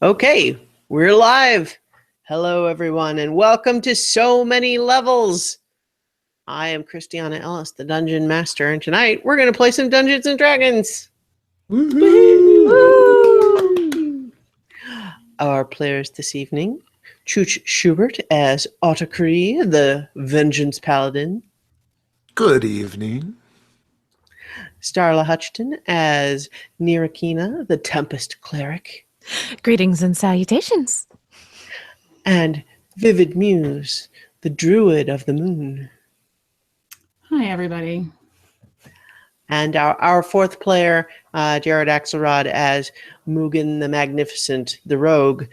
Okay, we're live. Hello, everyone, and welcome to So Many Levels. I am Christiana Ellis, the Dungeon Master, and tonight we're going to play some Dungeons and Dragons. Woo-hoo! Our players this evening, Chooch Schubert as Autocree, the Vengeance Paladin. Good evening. Starla Huchton as Nirakina, the Tempest Cleric. Greetings and salutations. And Vivid Muse, the Druid of the Moon. Hi, everybody. And our fourth player, Jared Axelrod as Mugen the Magnificent, the Rogue,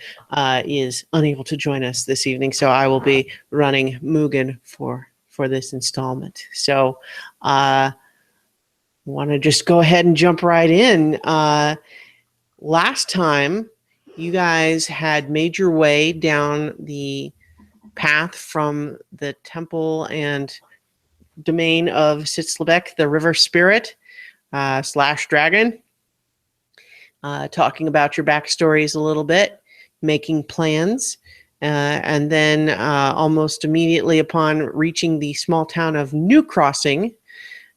is unable to join us this evening, so I will be running Mugen for this installment. So want to just go ahead and jump right in. Last time, you guys had made your way down the path from the temple and domain of Sitzlebeck, the river spirit / dragon, talking about your backstories a little bit, making plans, and then almost immediately upon reaching the small town of New Crossing,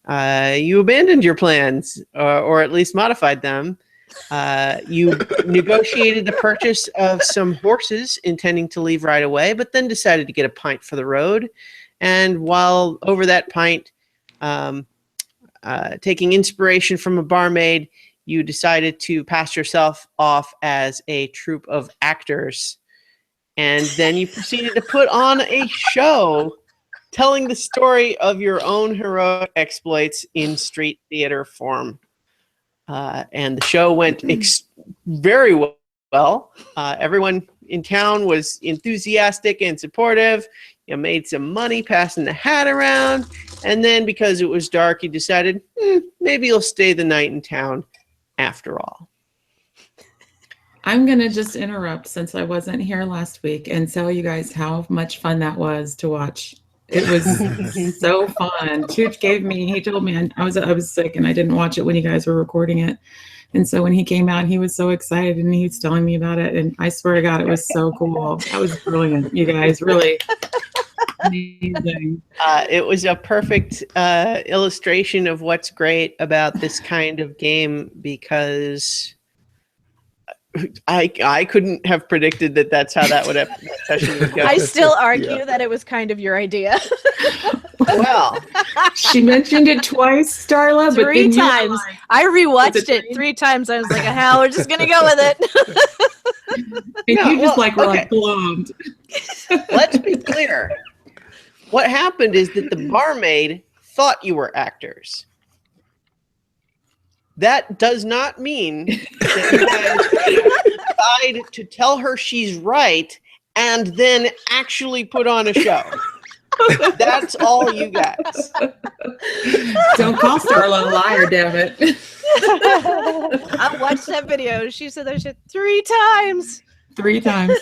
you abandoned your plans, or at least modified them. You negotiated the purchase of some horses, intending to leave right away, but then decided to get a pint for the road. And while over that pint, taking inspiration from a barmaid, you decided to pass yourself off as a troupe of actors. And then you proceeded to put on a show telling the story of your own heroic exploits in street theater form. And the show went very well. Everyone in town was enthusiastic and supportive. You made some money passing the hat around. And then because it was dark, you decided, maybe you'll stay the night in town after all. I'm going to just interrupt since I wasn't here last week and tell you guys how much fun that was to watch. It was so fun. Chooch he told me I was sick and I didn't watch it when you guys were recording it. And so when he came out, he was so excited and he was telling me about it. And I swear to God, it was so cool. That was brilliant. You guys really amazing. It was a perfect illustration of what's great about this kind of game, because I couldn't have predicted that that's how that session would go. I still argue that it was kind of your idea. Well, she mentioned it twice, Starla, but three times. I rewatched it 3 times. I was like, hell, we're just gonna go with it. Were like blown. Let's be clear. What happened is that the barmaid thought you were actors. That does not mean that you guys decide to tell her she's right and then actually put on a show. That's all you guys. Don't call Starla a liar, damn it. I watched that video. She said that shit 3 times. 3 times.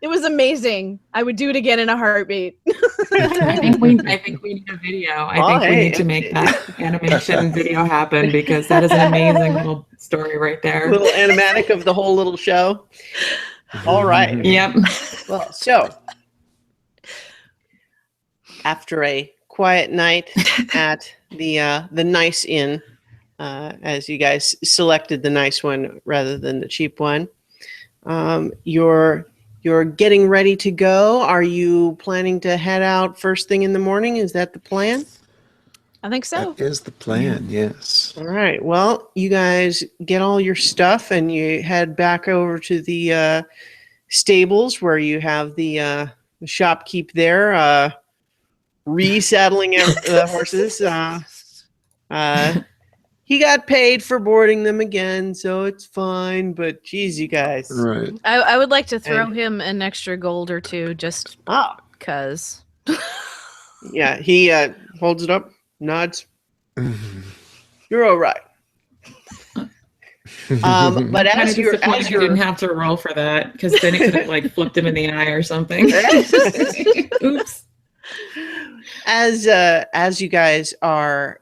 It was amazing. I would do it again in a heartbeat. I think we need a video. We need to make that animation video happen, because that is an amazing little story right there. A little animatic of the whole little show. All right. Yep. Well, so after a quiet night at the Nice Inn, as you guys selected the nice one rather than the cheap one, you're getting ready to go. Are you planning to head out first thing in the morning? Is that the plan? I think so. That is the plan, yes. All right. Well, you guys get all your stuff and you head back over to the stables where you have the shopkeep there resaddling the horses. He got paid for boarding them again, so it's fine. But geez, you guys. Right. I would like to throw him an extra gold or 2 just because. Yeah, he holds it up, nods. You're all right. But as you didn't have to roll for that, because then it could have flipped him in the eye or something. Oops. As you guys are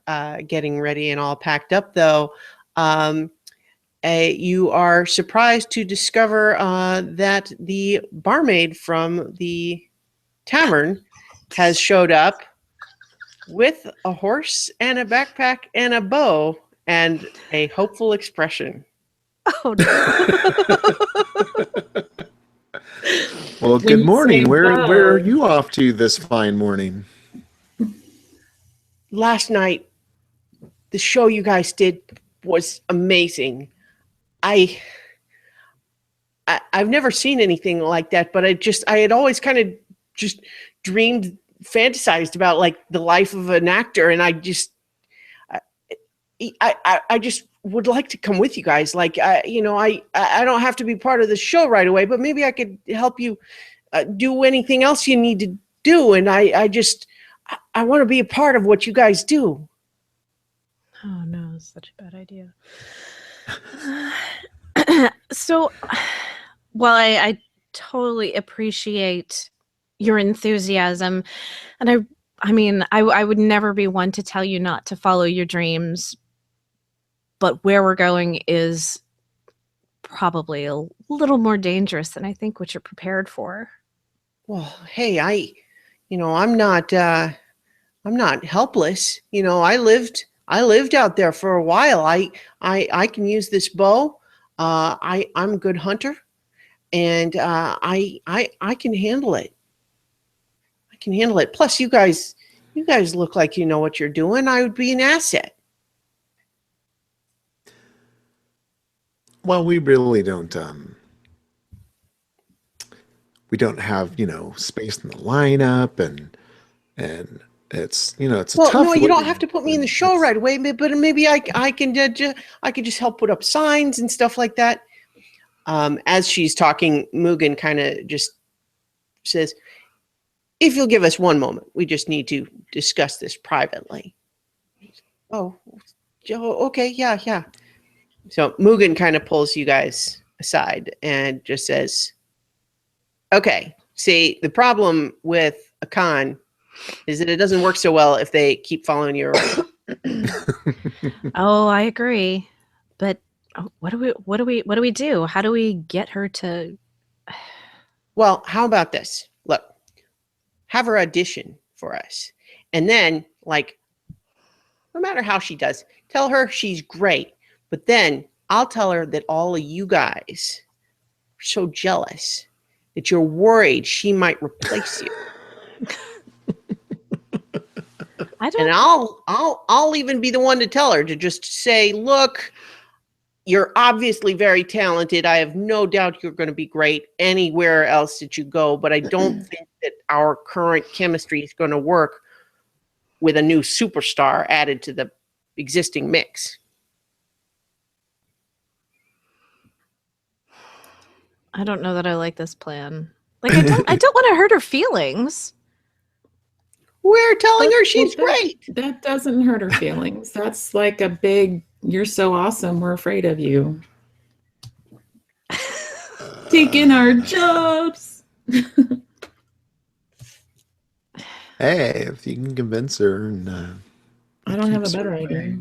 getting ready and all packed up, though, you are surprised to discover that the barmaid from the tavern has showed up with a horse and a backpack and a bow and a hopeful expression. Oh, no. Well, When good you morning. say Where are bow- you off to this fine morning? Last night, the show you guys did was amazing. I've never seen anything like that, but I had always kind of just fantasized about like the life of an actor, and I just would like to come with you guys. Like, I don't have to be part of the show right away, but maybe I could help you do anything else you need to do. And I want to be a part of what you guys do. Oh no, it's such a bad idea. So, while I totally appreciate your enthusiasm, and I mean, I would never be one to tell you not to follow your dreams, but where we're going is probably a little more dangerous than I think what you're prepared for. Well, hey, I'm not helpless. I lived out there for a while. I can use this bow. I'm a good hunter, and I can handle it. I can handle it. Plus, you guys look like you know what you're doing. I would be an asset. Well, we really don't. We don't have space in the lineup, and it's it's a Well, tough. no, you don't living, have to put me in the and show right away, but maybe I can I can just help put up signs and stuff like that. As she's talking, Mugen kind of just says, "If you'll give us one moment, we just need to discuss this privately." Oh, okay, yeah. So Mugen kind of pulls you guys aside and just says, "Okay, see, the problem with a con is that it doesn't work so well if they keep following you around." Oh, I agree. But what do we do? How do we get her to? Well, how about this? Look, have her audition for us. And then, like, no matter how she does, tell her she's great. But then I'll tell her that all of you guys are so jealous that you're worried she might replace you. I don't. And I'll even be the one to tell her to just say, "Look, you're obviously very talented. I have no doubt you're going to be great anywhere else that you go, but I don't think that our current chemistry is going to work with a new superstar added to the existing mix." I don't know that I like this plan. Like, I don't want to hurt her feelings. We're telling her she's Well, great. That doesn't hurt her feelings. That's like a big, "You're so awesome, we're afraid of you." Taking our jobs. Hey, if you can convince her, and I don't have a keeps better her idea. away,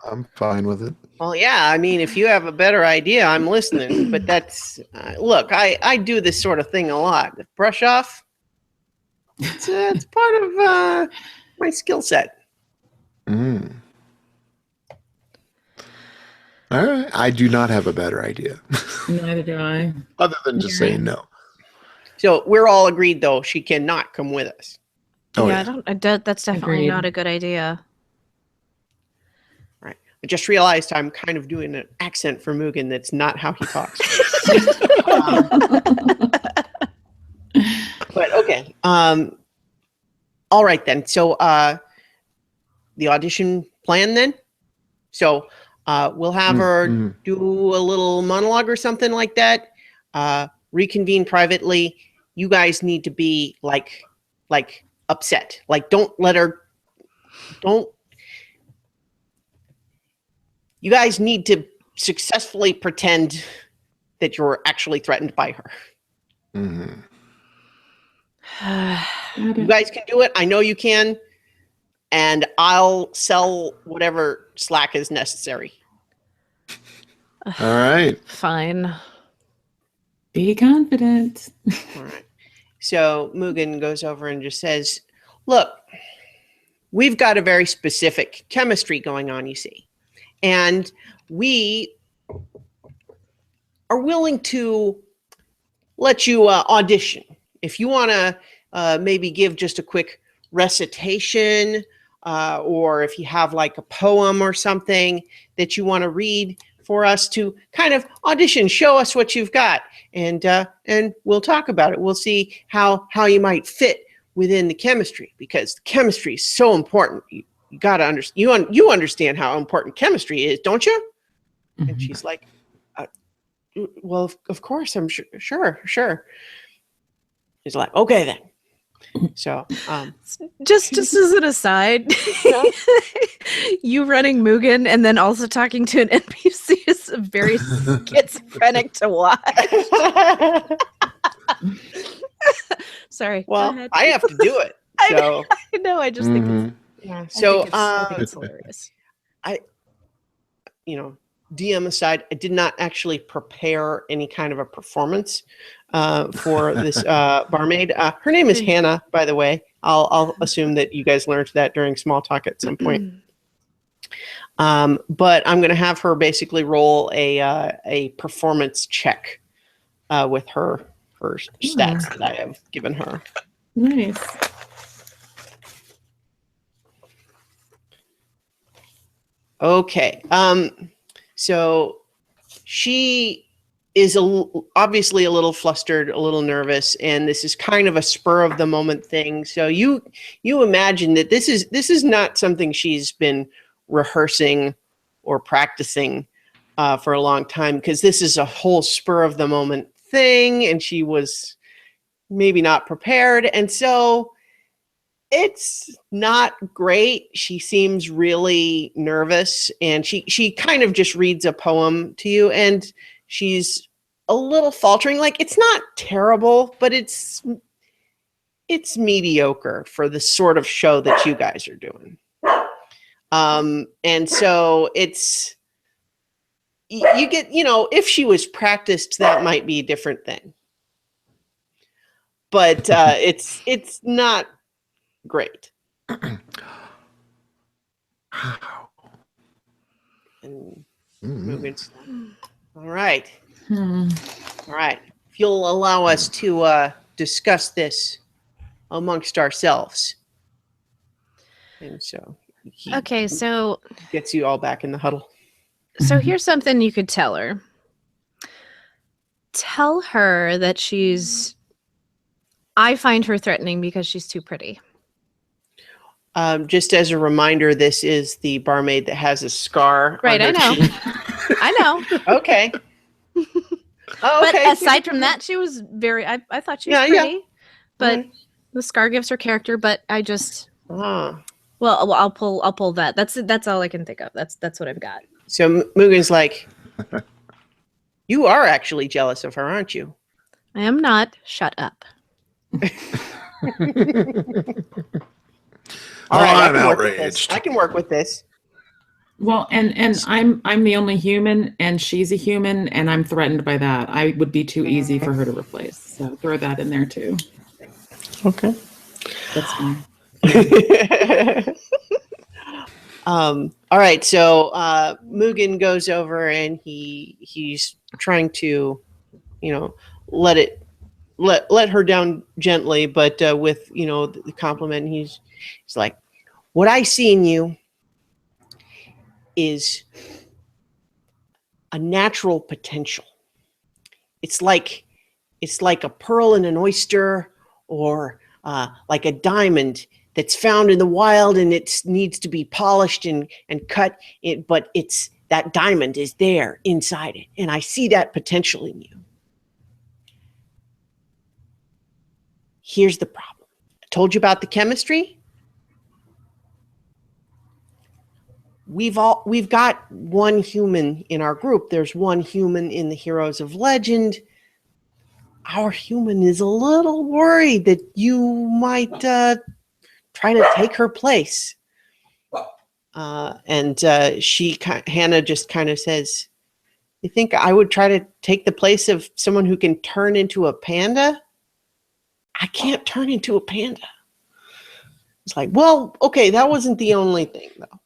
I'm fine with it. Well, yeah, I mean, if you have a better idea, I'm listening. But that's, look, I do this sort of thing a lot. Brush off. It's part of my skill set. Mm. All right, I do not have a better idea, Neither do I. other than just Yeah. saying no. So we're all agreed, though, she cannot come with us. Oh, yeah, yeah. that's definitely Agreed. not a good idea. Right. I just realized I'm kind of doing an accent for Mugen. That's not how he talks. But okay. All right then. So the audition plan then. So we'll have her do a little monologue or something like that. Reconvene privately. You guys need to be like upset. Like, don't let her. Don't. You guys need to successfully pretend that you're actually threatened by her. Mm-hmm. You guys can do it. I know you can. And I'll sell whatever slack is necessary. All right. Fine. Be confident. All right. So Mugen goes over and just says, look, we've got a very specific chemistry going on, you see. And we are willing to let you audition. If you want to maybe give just a quick recitation, or if you have like a poem or something that you want to read for us to kind of audition, show us what you've got, and we'll talk about it. We'll see how you might fit within the chemistry, because the chemistry is so important. You got to understand. You understand how important chemistry is, don't you? Mm-hmm. And she's like, well, of course, I'm sure. He's like, okay then. So, just as an aside, Yeah. you running Mugen and then also talking to an NPC is very schizophrenic to watch. Sorry. well, go ahead. I have to do it. So, I know. I just think it's. yeah. I So, think I think it's hilarious. DM aside, I did not actually prepare any kind of a performance for this barmaid. Her name is Hannah, by the way. I'll assume that you guys learned that during small talk at some point. But I'm going to have her basically roll a performance check with her stats that I have given her. Nice. Okay. So she is obviously a little flustered, a little nervous, and this is kind of a spur of the moment thing. So you imagine that this is not something she's been rehearsing or practicing for a long time, because this is a whole spur of the moment thing, and she was maybe not prepared, and so it's not great. She seems really nervous, and she kind of just reads a poem to you, and she's a little faltering. Like, it's not terrible, but it's mediocre for the sort of show that you guys are doing. And so it's, you get, if she was practiced, that might be a different thing. But it's not great. And moving. All right. All right. If you'll allow us to discuss this amongst ourselves. And so Okay, so gets you all back in the huddle. So here's something you could tell her. Tell her that I find her threatening because she's too pretty. Just as a reminder, this is the barmaid that has a scar. Right, on I her know. cheek. I know. Okay. Oh, But okay. aside from that, she was I thought she was Yeah, yeah. pretty. But the scar gives her character, but I just well, I'll pull that. That's all I can think of. That's what I've got. So Mugen's like, you are actually jealous of her, aren't you? I am not. Shut up. All right, I'm I can work with this. outraged. I can work with this. Well, and I'm the only human, and she's a human, and I'm threatened by that. I would be too easy for her to replace. So throw that in there too. Okay. That's fine. All right, so Mugen goes over and he's trying to, let her down gently, but with the compliment. He's like, what I see in you is a natural potential. It's like a pearl in an oyster, or like a diamond that's found in the wild, and it needs to be polished and cut. But that diamond is there inside it, and I see that potential in you. Here's the problem. I told you about the chemistry. We've got one human in our group. There's one human in the Heroes of Legend. Our human is a little worried that you might try to take her place. And Hannah just kind of says, You think I would try to take the place of someone who can turn into a panda? I can't turn into a panda. It's like, well, okay, that wasn't the only thing, though.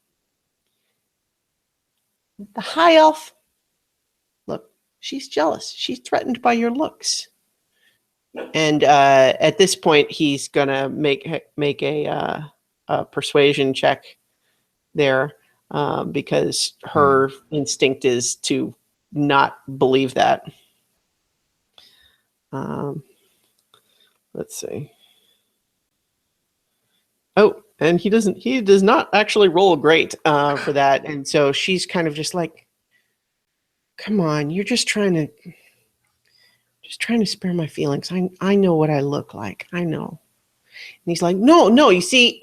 The high elf, look, she's jealous. She's threatened by your looks. And at this point, he's going to make a persuasion check there because her instinct is to not believe that. Let's see. Oh, and he does not actually roll great for that. And so she's kind of just like, come on, you're just trying to spare my feelings. I know what I look like. I know. And he's like, no, you see,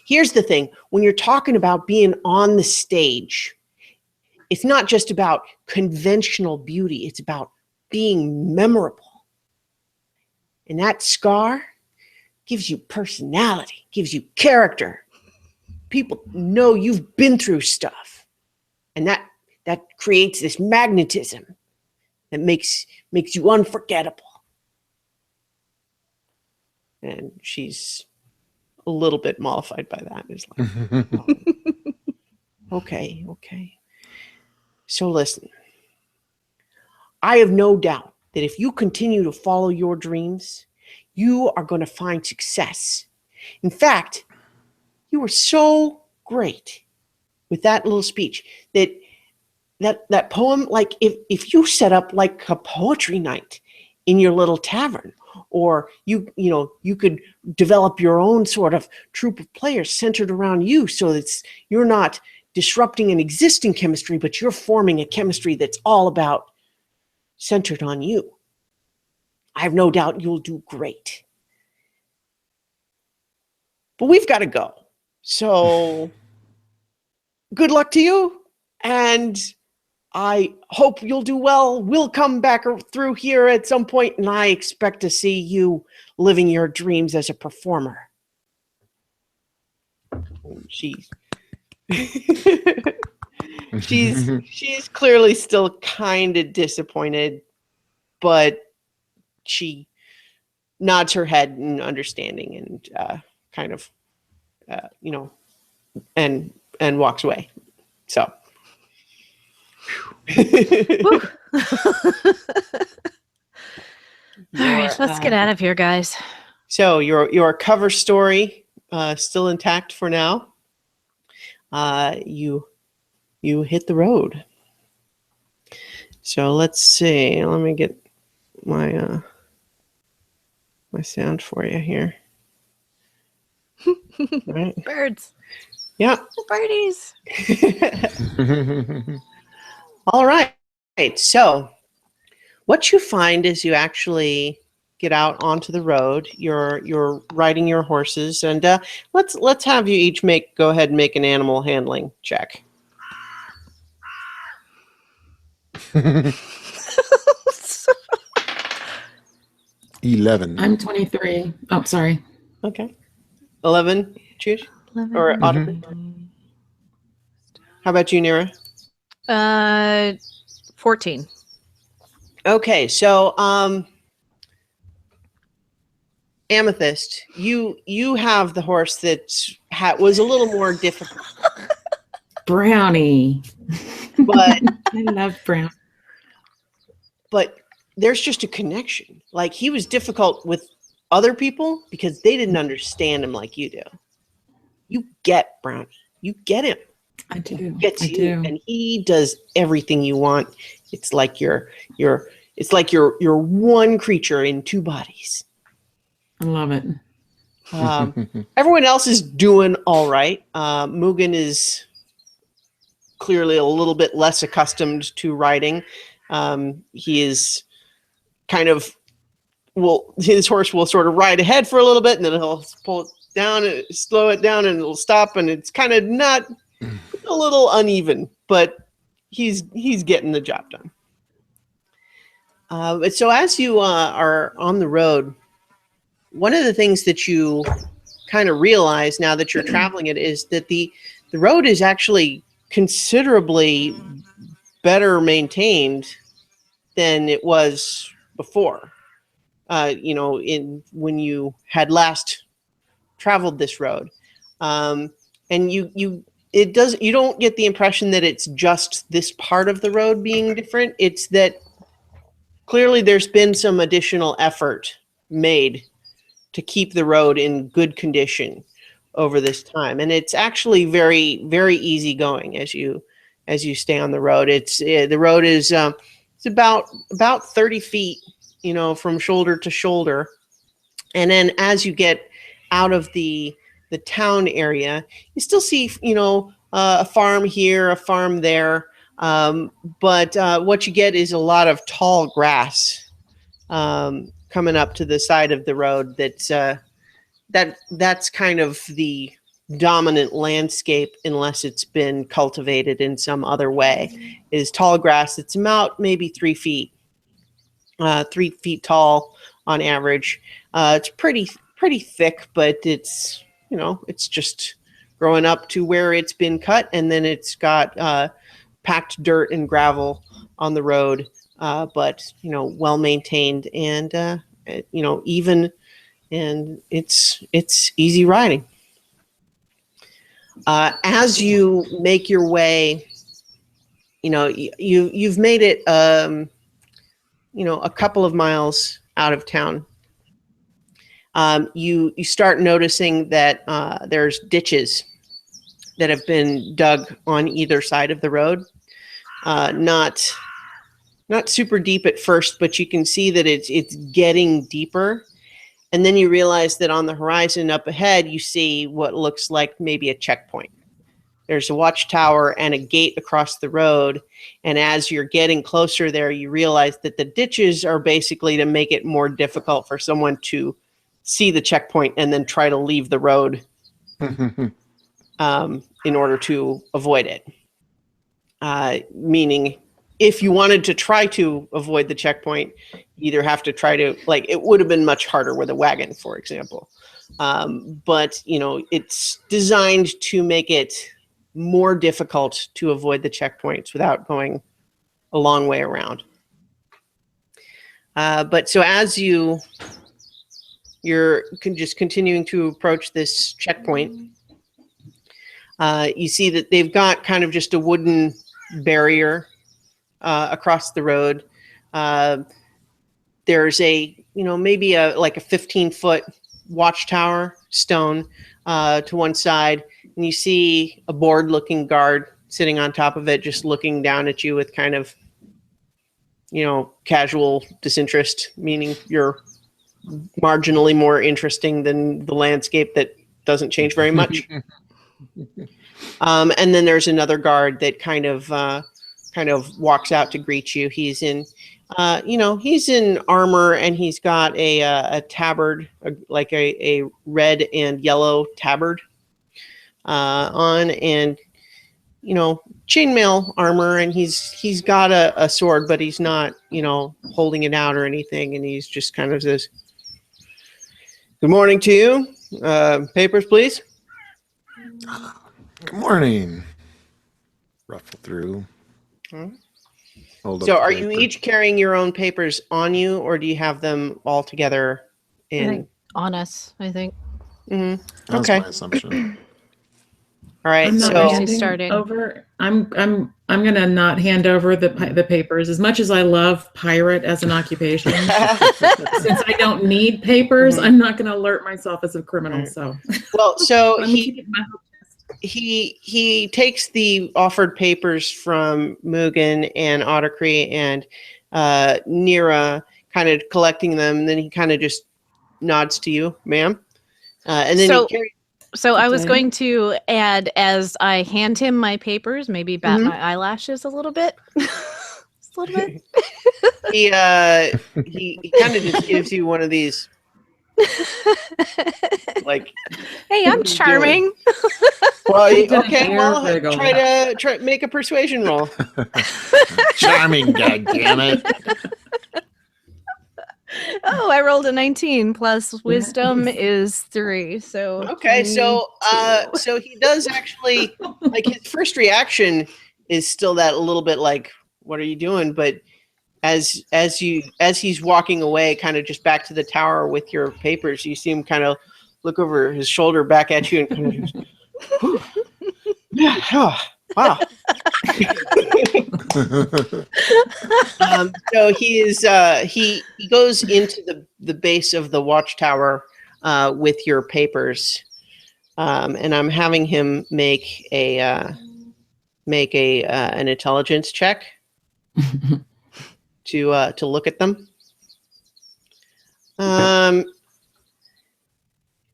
here's the thing. When you're talking about being on the stage, it's not just about conventional beauty. It's about being memorable. And that scar gives you personality, gives you character. People know you've been through stuff. And that creates this magnetism that makes you unforgettable. And she's a little bit mollified by that. It's like, oh, okay. So listen, I have no doubt that if you continue to follow your dreams, you are going to find success. In fact, you were so great with that little speech that poem, like if you set up like a poetry night in your little tavern, or you could develop your own sort of troupe of players centered around you, so you're not disrupting an existing chemistry, but you're forming a chemistry that's all about centered on you. I have no doubt you'll do great. But we've got to go. So good luck to you. And I hope you'll do well. We'll come back through here at some point, and I expect to see you living your dreams as a performer. She's clearly still kind of disappointed, but she nods her head in understanding and kind of, and walks away. So. All right, let's get out of here, guys. So your cover story still intact for now. You hit the road. So let's see. Let me get my my sound for you here. Right. Birds. Yeah. Birdies. All right. So what you find is you actually get out onto the road. You're riding your horses, and let's have you each go ahead and make an animal handling check. 11. I'm 23. Oh, sorry. Okay. 11, Chooch? 11. Or Autumn? How about you, Nira? 14. Okay, so Amethyst, you have the horse that was a little more difficult. Brownie. But I love Brown. But there's just a connection. Like, he was difficult with other people because they didn't understand him like you do. You get Brownie. You get him. I do. Gets I you, do. and he does everything you want. It's like you're one creature in two bodies. I love it. Everyone else is doing all right. Mugen is clearly a little bit less accustomed to riding. He is kind of, his horse will sort of ride ahead for a little bit, and then he'll pull it down and slow it down, and it'll stop, and it's kind of not a little uneven, but he's getting the job done. So as you are on the road, one of the things that you kind of realize now that you're traveling it is that the road is actually considerably better maintained than it was before. When you had last traveled this road, and you don't get the impression that it's just this part of the road being different. It's that clearly there's been some additional effort made to keep the road in good condition over this time, and it's actually very, very easy going as you stay on the road. The road is it's about 30 feet, from shoulder to shoulder. And then as you get out of the town area, you still see, a farm here, a farm there. But what you get is a lot of tall grass coming up to the side of the road. That's kind of the dominant landscape, unless it's been cultivated in some other way, is tall grass. It's about maybe 3 feet. 3 feet tall on average. It's pretty thick, but it's just growing up to where it's been cut, and then it's got packed dirt and gravel on the road, but well maintained and even, and it's easy riding. As you make your way, you've made it a couple of miles out of town. You start noticing that there's ditches that have been dug on either side of the road. Not super deep at first, but you can see that it's getting deeper. And then you realize that on the horizon up ahead, you see what looks like maybe a checkpoint. There's a watchtower and a gate across the road. And as you're getting closer there, you realize that the ditches are basically to make it more difficult for someone to see the checkpoint and then try to leave the road in order to avoid it. Meaning, if you wanted to try to avoid the checkpoint, you either have to try to, it would have been much harder with a wagon, for example. But, it's designed to make it more difficult to avoid the checkpoints without going a long way around. But so as you're just continuing to approach this checkpoint, you see that they've got kind of just a wooden barrier across the road. There's maybe a 15-foot watchtower stone to one side, and you see a bored-looking guard sitting on top of it, just looking down at you with kind of, casual disinterest, meaning you're marginally more interesting than the landscape that doesn't change very much. And then there's another guard that kind of walks out to greet you. He's in armor, and he's got a tabard, like a red and yellow tabard on, and chainmail armor, and he's got a sword, but he's not holding it out or anything, and he's just kind of says, "Good morning to you. Papers, please." Good morning. Ruffle through. So are you each carrying your own papers on you, or do you have them all together on us, I think. Mm-hmm. That's Okay. my assumption. All right. I'm not So handing starting. over. I'm gonna not hand over the papers, as much as I love pirate as an occupation. Since I don't need papers, I'm not gonna alert myself as a criminal. So let me keep it in my home chest. he takes the offered papers from Mugen and Ottercree and Nira, kind of collecting them, and then he kind of just nods to you, ma'am. And then he carries. So I was going to add, as I hand him my papers, maybe bat my eyelashes a little bit. Just a little bit. He kind of just gives you one of these, like, hey, I'm charming. well, okay, well, try make a persuasion roll. Charming, goddammit. Oh, I rolled a 19 plus wisdom is 3. So okay, so he does actually, like, his first reaction is still that a little bit like, what are you doing? But as he's walking away, kind of just back to the tower with your papers, you see him kind of look over his shoulder back at you and kind of just, whew. Yeah, oh, wow. So he is he goes into the base of the watchtower with your papers, and I'm having him make an intelligence check to look at them.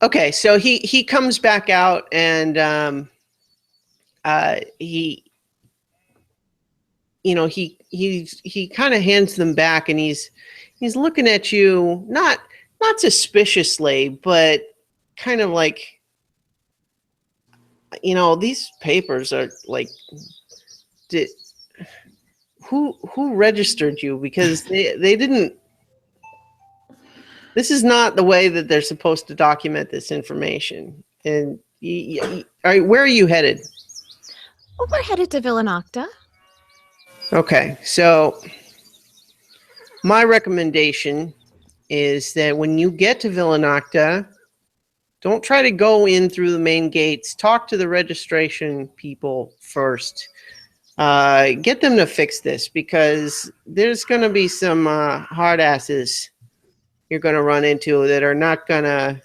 Okay, so he comes back out and he kind of hands them back, and he's looking at you not suspiciously, but kind of like, these papers are like, who registered you? Because they didn't. This is not the way that they're supposed to document this information. And all right, where are you headed? Well, we're headed to Villanocta. Okay, so my recommendation is that when you get to Villanocta, don't try to go in through the main gates. Talk to the registration people first. Get them to fix this, because there's going to be some hard asses you're going to run into that are not going to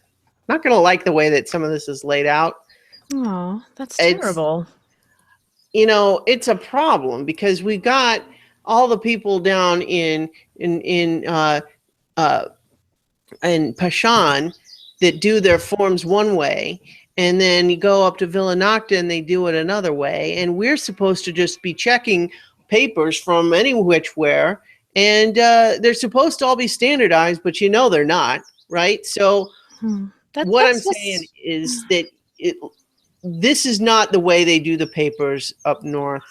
like the way that some of this is laid out. Oh, that's terrible. It's a problem, because we got all the people down in Pashan that do their forms one way, and then you go up to Villanocta and they do it another way, and we're supposed to just be checking papers from any whichwhere, and they're supposed to all be standardized, but they're not, right? So what I'm saying is that this is not the way they do the papers up north.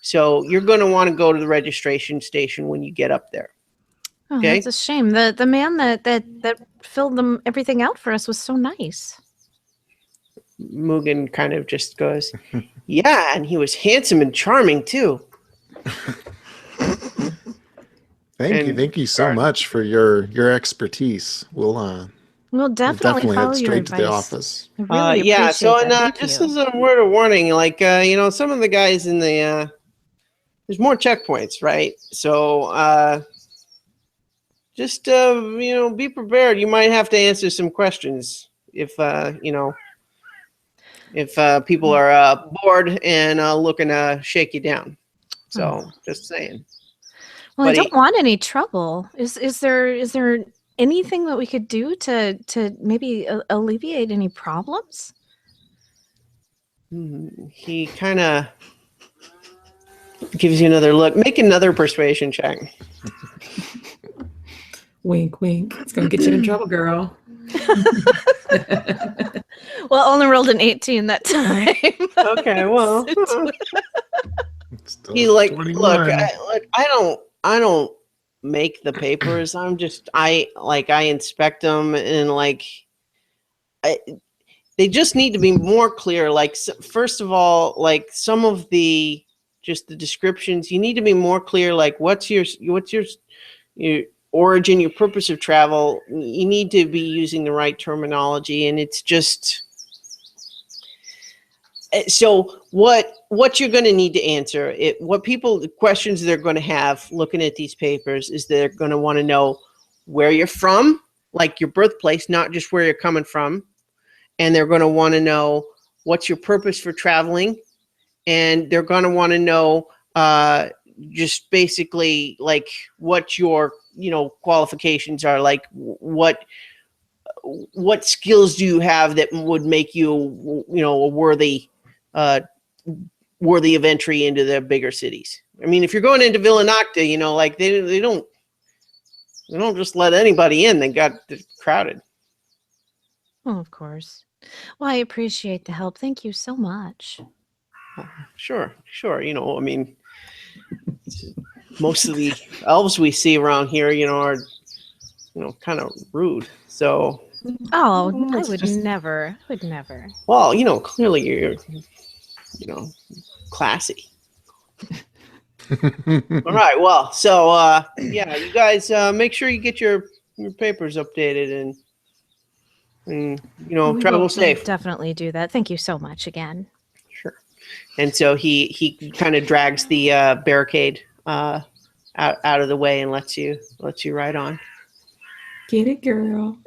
So you're going to want to go to the registration station when you get up there. Oh, okay? That's a shame. The man that filled everything out for us was so nice. Mugen kind of just goes, yeah, and he was handsome and charming too. Thank you so much for your expertise. We'll definitely follow head your straight to the advice. office. I really Yeah, appreciate so that. and just as a word of warning, like some of the guys in the there's more checkpoints, right? So just be prepared. You might have to answer some questions if people are bored and looking to shake you down. So just saying. Well, I don't want any trouble. Is there anything that we could do to maybe alleviate any problems? He kind of gives you another look. Make another persuasion check. Wink, wink. It's going to get you in trouble, girl. Well, only rolled an 18 that time. Okay, well. He like, look, I don't make the papers. I inspect them, and they just need to be more clear. Like, first of all, like some of the descriptions, you need to be more clear. Like, what's your origin, your purpose of travel. You need to be using the right terminology, and it's just. So what you're going to need to answer, the questions they're going to have looking at these papers is they're going to want to know where you're from, like your birthplace, not just where you're coming from. And they're going to want to know what's your purpose for traveling. And they're going to want to know just basically like what your, qualifications are, like what skills do you have that would make you, a worthy of entry into the bigger cities. I mean, if you're going into Villanocta, they don't just let anybody in. They got crowded. Oh, of course. Well, I appreciate the help. Thank you so much. Sure. I mean, most of the elves we see around here, are, kind of rude. So. Oh, I would never. Well, clearly you're, classy. All right. Well, so yeah, you guys make sure you get your papers updated and We travel will safe. definitely do that. Thank you so much again. Sure. And so he kind of drags the barricade out of the way and lets you ride on. Get it, girl.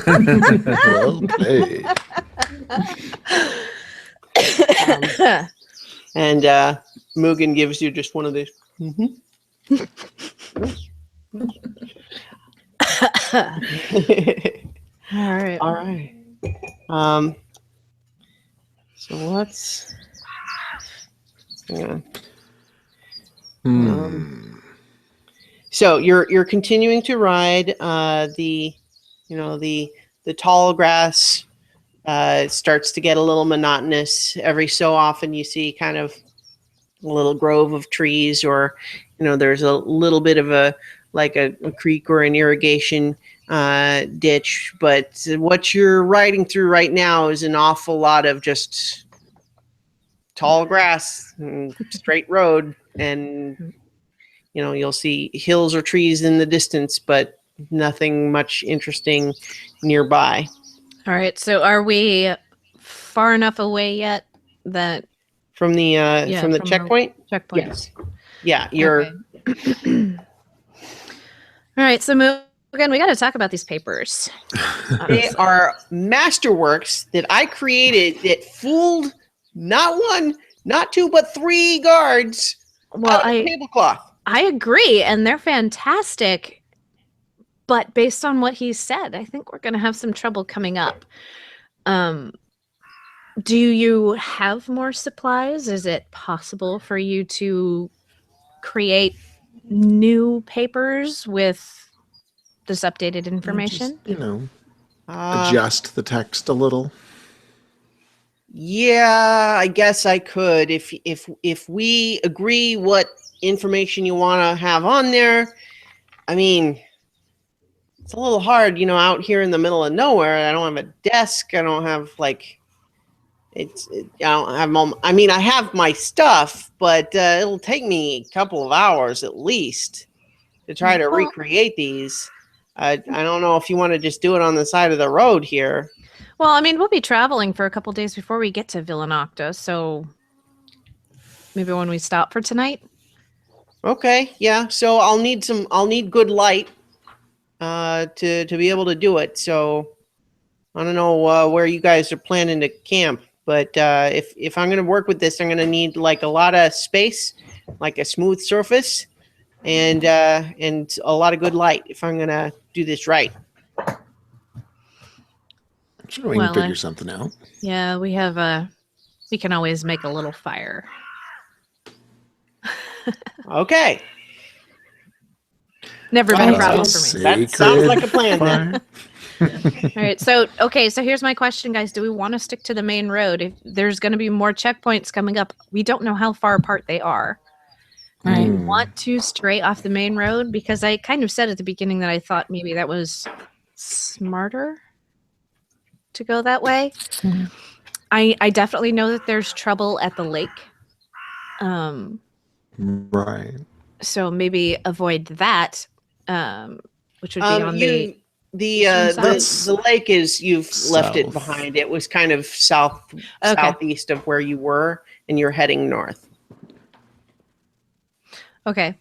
Well played. And Mugen gives you just one of these. All right. All right. So let's. Hang on. So you're continuing to ride the tall grass. Starts to get a little monotonous. Every so often you see kind of a little grove of trees, or there's a little bit of a creek or an irrigation ditch. But what you're riding through right now is an awful lot of just tall grass and straight road, and you'll see hills or trees in the distance, but nothing much interesting nearby. All right. So are we far enough away yet that From the from the checkpoint? checkpoint? Yes. Yeah, you're Okay. All right. So again, we got to talk about these papers. they are masterworks that I created that fooled not one, not two, but three guards Well, out of a tablecloth. I agree, and they're fantastic. But based on what he said, I think we're going to have some trouble coming up. Do you have more supplies? Is it possible for you to create new papers with this updated information? Just, adjust the text a little. Yeah, I guess I could if we agree what information you want to have on there. I mean, it's a little hard, out here in the middle of nowhere. I don't have a desk. I don't have I don't have. I have my stuff, but it'll take me a couple of hours at least to try to recreate these. I don't know if you want to just do it on the side of the road here. Well, we'll be traveling for a couple days before we get to Villanocta, so maybe when we stop for tonight. Okay, yeah. So I'll need good light to be able to do it. So I don't know where you guys are planning to camp, but if I'm going to work with this, I'm going to need a lot of space, like a smooth surface, and a lot of good light if I'm going to do this right. Sure, we can figure something out. Yeah, we can always make a little fire. Okay. Never been a problem for me. That sounds like a plan then. All right. So here's my question, guys. Do we want to stick to the main road? If there's going to be more checkpoints coming up, we don't know how far apart they are. I want to stray off the main road because I kind of said at the beginning that I thought maybe that was smarter to go that way. I definitely know that there's trouble at the lake. Right. So maybe avoid that, which would be on the lake is you've left it South. behind. It was kind of southeast of where you were, and you're heading north. Okay.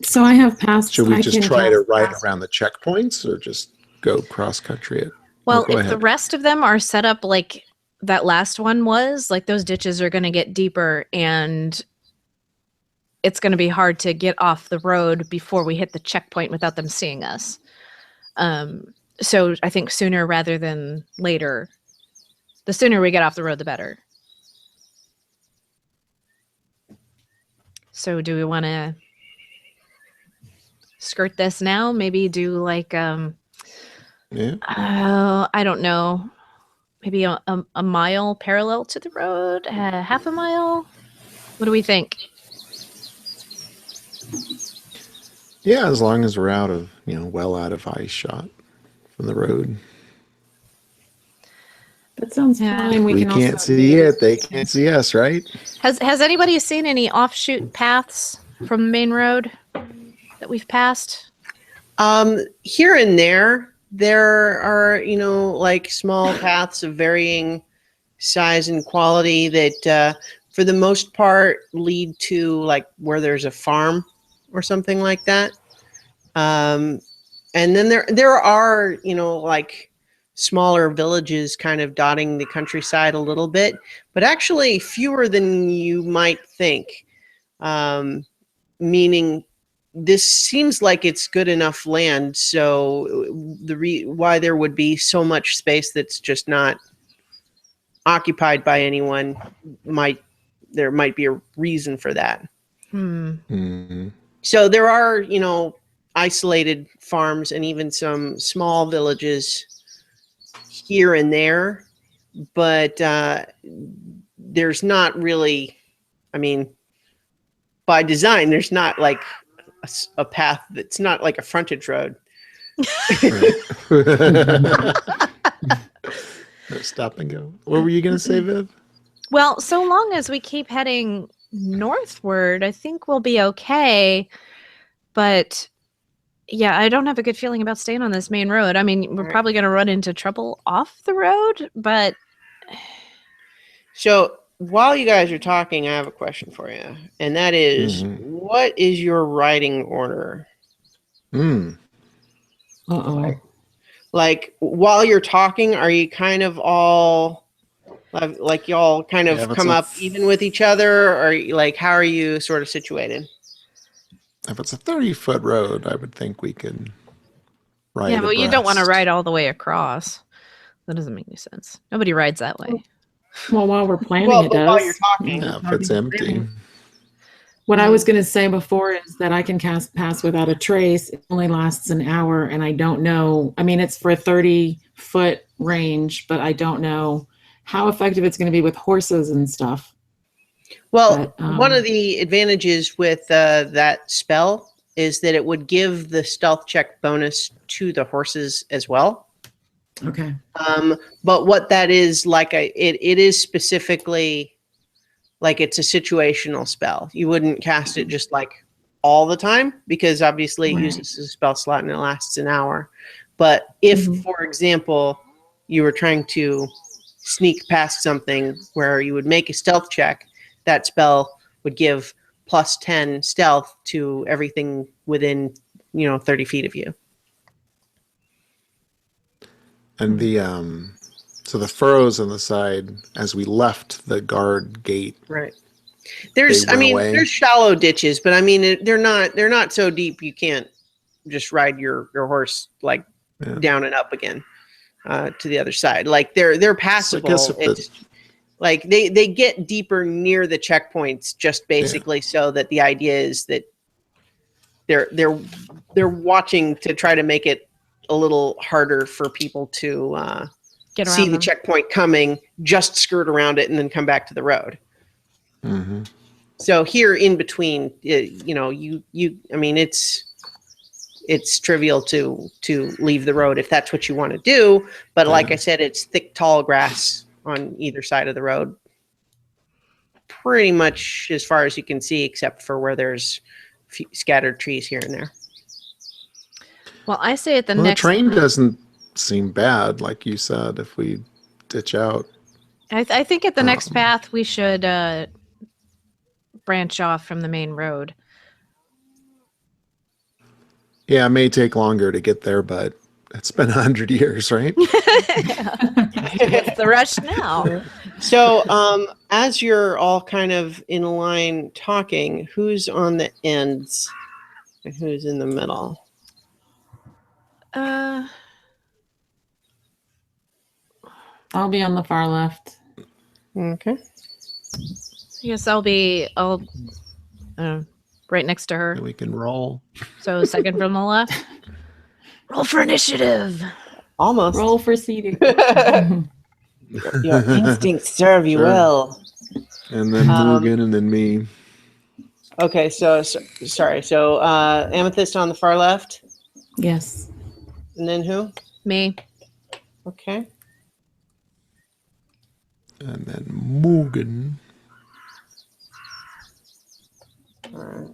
So I have passed. Should we just try to ride around the checkpoints or just go cross country it? Well, go if the ahead. rest of them are set up like that last one was, those ditches are going to get deeper and it's going to be hard to get off the road before we hit the checkpoint without them seeing us. So I think sooner rather than later, the sooner we get off the road, the better. So do we want to skirt this now? Maybe do I don't know, maybe a mile parallel to the road, half a mile. What do we think? Yeah, as long as we're out of, well out of eye shot from the road. But That sounds Yeah. fine. We can can't also see it. They can't see us, right? Has anybody seen any offshoot paths from the main road that we've passed? Here and there are, like small paths of varying size and quality that, for the most part, lead to like where there's a farm or something like that. And then there are, like smaller villages kind of dotting the countryside a little bit, but actually fewer than you might think. Meaning this seems like it's good enough land, so why there would be so much space that's just not occupied by anyone there might be a reason for that. Mm-hmm. So there are, isolated farms and even some small villages here and there, but there's not really, I mean, by design, there's not like a path that's not like a frontage road. Stop and go. What were you going to say, Viv? Well, so long as we keep heading northward, I think we'll be okay. But yeah, I don't have a good feeling about staying on this main road. I mean, we're probably going to run into trouble off the road, but... So while you guys are talking, I have a question for you. And that is, what is your riding order? Uh-oh. Like while you're talking, are you kind of all like y'all kind of come up even with each other, or like how are you sort of situated? If it's a 30-foot road, I would think we could ride. Yeah, but you don't want to ride all the way across. That doesn't make any sense. Nobody rides that way. Well, while we're planning, it does. While you're talking, yeah, if it's empty. What I was going to say before is that I can pass without a trace. It only lasts an hour, and I don't know. I mean, it's for a 30-foot range, but I don't know how effective it's going to be with horses and stuff. Well, one of the advantages with that spell is that it would give the stealth check bonus to the horses as well. Okay. But what that is, like, it is specifically like it's a situational spell. You wouldn't cast it just like all the time because obviously it uses a spell slot and it lasts an hour. But if, for example, you were trying to sneak past something where you would make a stealth check, that spell would give plus 10 stealth to everything within, 30 feet of you. And so the furrows on the side as we left the guard gate. Right. There's shallow ditches, but I mean, they're not so deep you can't just ride your horse like down and up again to the other side. Like they're passable. So it's like they get deeper near the checkpoints just basically so that the idea is that they're watching to try to make it a little harder for people to see the checkpoint coming, just skirt around it and then come back to the road. Mm-hmm. So here in between, I mean, it's trivial to leave the road if that's what you want to do. But like I said, it's thick, tall grass on either side of the road, pretty much as far as you can see, except for where there's scattered trees here and there. Well, I say at the The next... train doesn't seem bad, like you said, if we ditch out. I think at the next path, we should branch off from the main road. Yeah, it may take longer to get there, but it's been 100 years, right? What's the rush now? So as you're all kind of in a line talking, who's on the ends and who's in the middle? I'll be on the far left. Okay. I guess I'll right next to her. We can roll. So second from the left. Roll for initiative. Almost. Roll for seating. Your instincts serve you well. And then Mugen and then me. Okay, so sorry. So Amethyst on the far left. Yes. And then who? Me. Okay. And then Morgan. All right.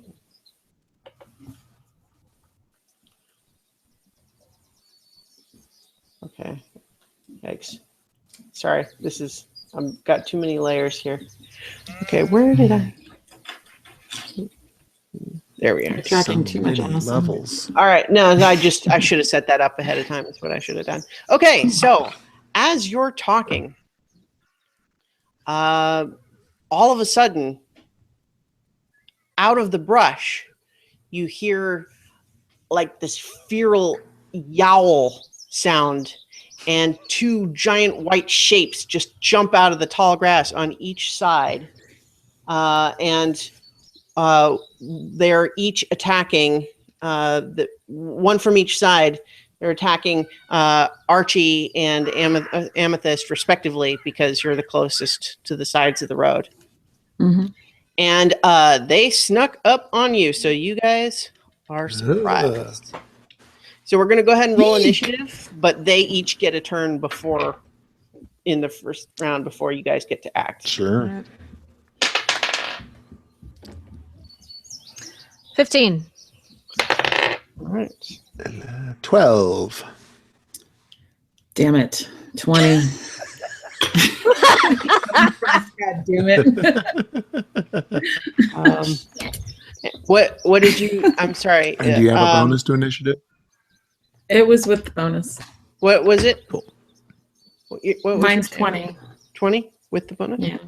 Okay. Yikes. Sorry, I've got too many layers here. Okay, where did I? There we are. Tracking too much many awesome. levels. All right. No, I should have set that up ahead of time. That's what I should have done. Okay, so as you're talking, all of a sudden, out of the brush, you hear like this feral yowl sound, and two giant white shapes just jump out of the tall grass on each side, and they're each attacking one from each side. They're attacking Archie and Amethyst respectively, because you're the closest to the sides of the road. Mm-hmm. And they snuck up on you, so you guys are surprised. So we're going to go ahead and roll initiative, but they each get a turn in the first round before you guys get to act. Sure. 15. All right. 12. Damn it. 20. God damn it. What did you? I'm sorry. And do you have a bonus to initiative? It was with the bonus. What was it? Cool. What was Mine's it? 20. 20 with the bonus? Yeah.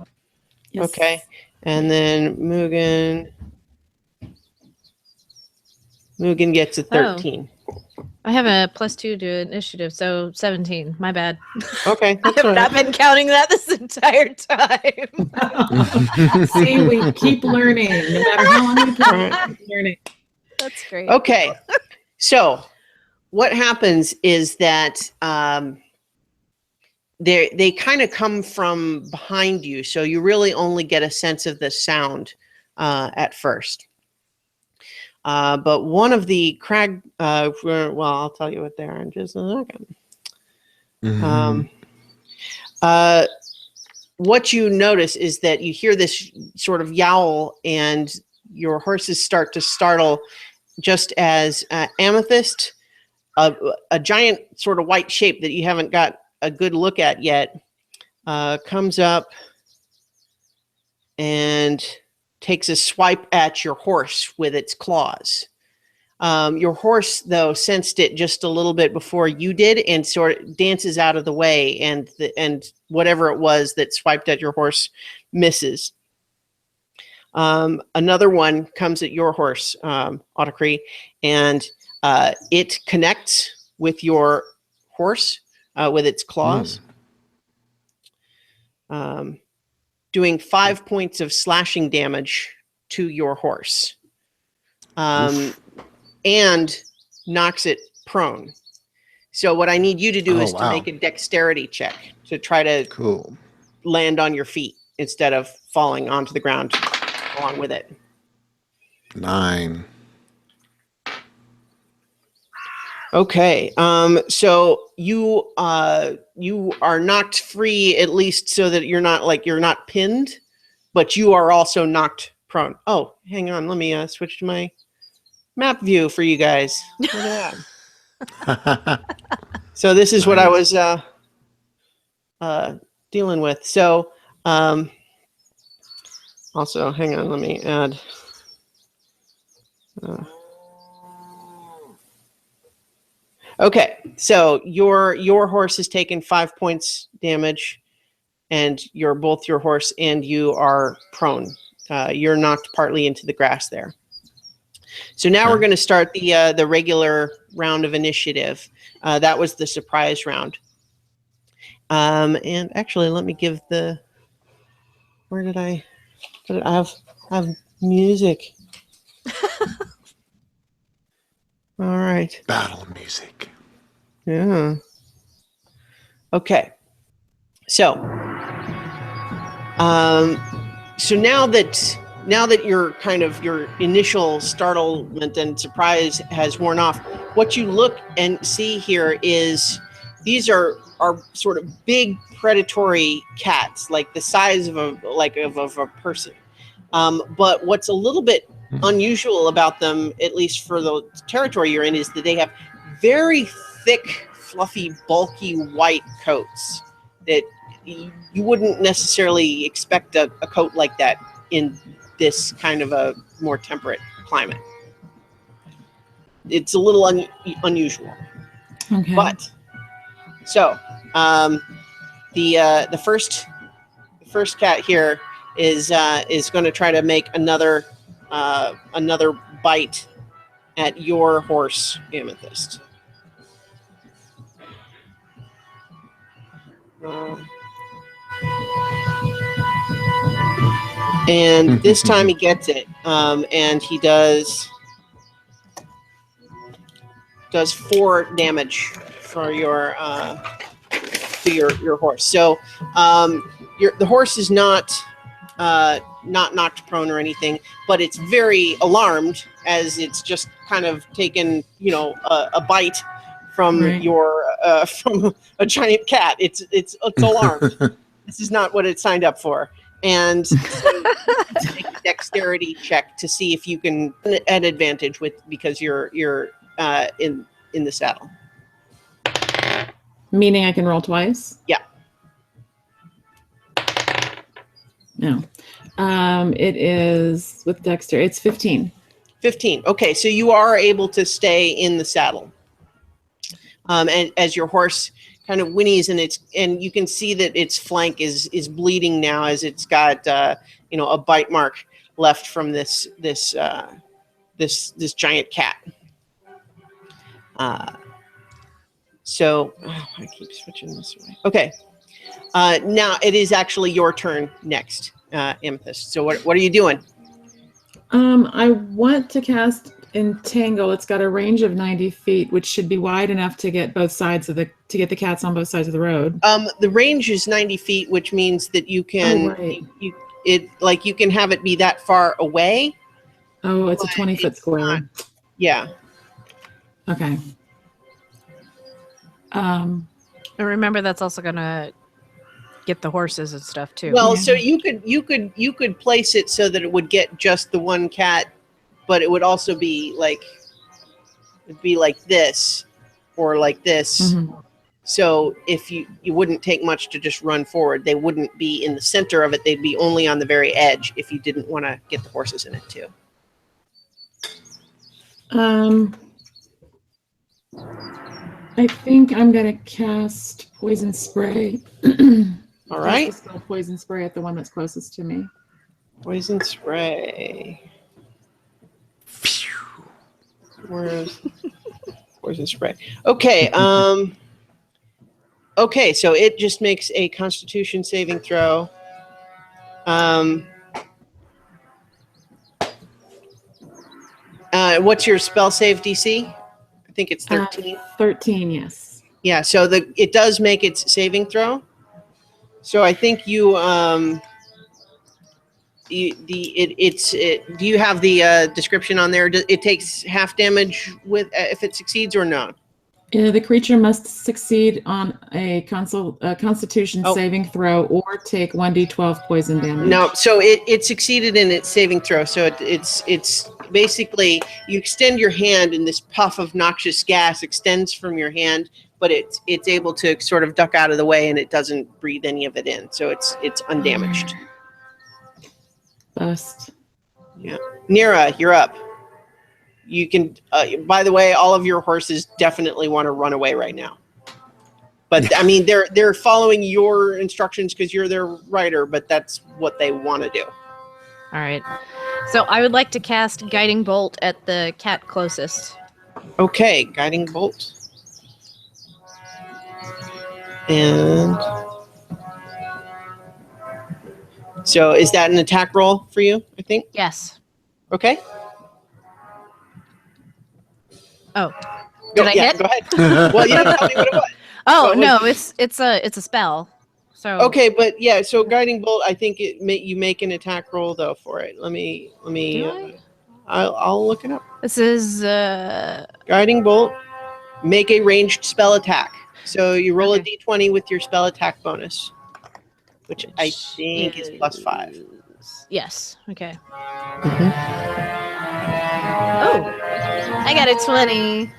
Yes. Okay. And then Mugen gets a 13. I have a +2 to initiative, so 17. My bad. Okay. I That's have not been counting that this entire time. See, we keep learning. No matter how long we play, we keep learning. That's great. Okay. So what happens is that they kind of come from behind you, so you really only get a sense of the sound at first. But one of the crag, well, I'll tell you what they are in just a second. What you notice is that you hear this sort of yowl, and your horses start to startle just as Amethyst, a giant sort of white shape that you haven't got a good look at yet, comes up and takes a swipe at your horse with its claws. Your horse, though, sensed it just a little bit before you did, and sort of dances out of the way, and whatever it was that swiped at your horse misses. Another one comes at your horse, Otacree, and it connects with your horse with its claws. Doing 5 points of slashing damage to your horse, and knocks it prone. So what I need you to do is to make a dexterity check to try to land on your feet instead of falling onto the ground along with it. 9. Okay, so you are knocked free, at least so that you're not pinned, but you are also knocked prone. Oh, hang on, let me switch to my map view for you guys. Look at that. So this is what I was dealing with. So also, hang on, let me add. Okay, so your horse has taken 5 points damage, and both your horse and you are prone. You're knocked partly into the grass there. So now we're going to start the regular round of initiative. That was the surprise round. And actually, let me give where did I have music? All right. Battle music. Yeah. Okay. So, so now that your initial startlement and surprise has worn off, what you look and see here is these are sort of big predatory cats, like the size of a person. But what's a little bit unusual about them, at least for the territory you're in, is that they have very thick, fluffy, bulky white coats that you wouldn't necessarily expect a coat like that in this kind of a more temperate climate. It's a little unusual. Okay. But so the first cat here is going to try to make another bite at your horse, Amethyst. And this time he gets it, and he does 4 damage for your horse. So the horse is not knocked prone or anything, but it's very alarmed as it's just kind of taken a bite from from a giant cat. It's alarmed. This is not what it signed up for. And so make a dexterity check to see if you can an advantage because you're in the saddle. Meaning I can roll twice? Yeah. No. It is with dexterity. It's 15. 15. Okay, so you are able to stay in the saddle. And as your horse kind of whinnies, and you can see that its flank is bleeding now, as it's got a bite mark left from this giant cat. So I keep switching this way. Okay, now it is actually your turn next, Amethyst. So what are you doing? I want to cast Entangle. It's got a range of 90 feet, which should be wide enough to get the cats on both sides of the road. The range is 90 feet, which means that you can you can have it be that far away. Oh, it's a 20-foot square. Yeah. Okay. And remember, that's also gonna get the horses and stuff too. Well, so you could place it so that it would get just the one cat, but it would also be like this or like this. Mm-hmm. So if you wouldn't take much to just run forward, they wouldn't be in the center of it. They'd be only on the very edge if you didn't want to get the horses in it too. I think I'm gonna cast Poison Spray. All right. Spell Poison Spray at the one that's closest to me. Poison Spray. Where's Poison Spray? Okay. Okay, so it just makes a Constitution saving throw. What's your spell save DC? I think it's 13. 13, yes. Yeah, so it does make its saving throw. So I think you do you have the description on there? It takes half damage if it succeeds or not? The creature must succeed on a Constitution saving throw or take 1d12 poison damage. No, so it succeeded in its saving throw. So it's basically you extend your hand and this puff of noxious gas extends from your hand, but it's able to sort of duck out of the way and it doesn't breathe any of it in. So it's undamaged. Bust. Yeah, Nira, you're up. You can. By the way, all of your horses definitely want to run away right now. But I mean, they're following your instructions because you're their rider. But that's what they want to do. All right. So I would like to cast Guiding Bolt at the cat closest. Okay, Guiding Bolt. And so, is that an attack roll for you? I think. Yes. Okay. Oh, did I hit? Go ahead. Well, you didn't tell me what it was. Oh no, it's a spell. So okay, but yeah, so Guiding Bolt. I think you make an attack roll though for it. Let me. I'll look it up. This is Guiding Bolt. Make a ranged spell attack. So you roll Okay. a d20 with your spell attack bonus, which I think is +5. Yes. Okay. Mhm. Oh, I got a 20.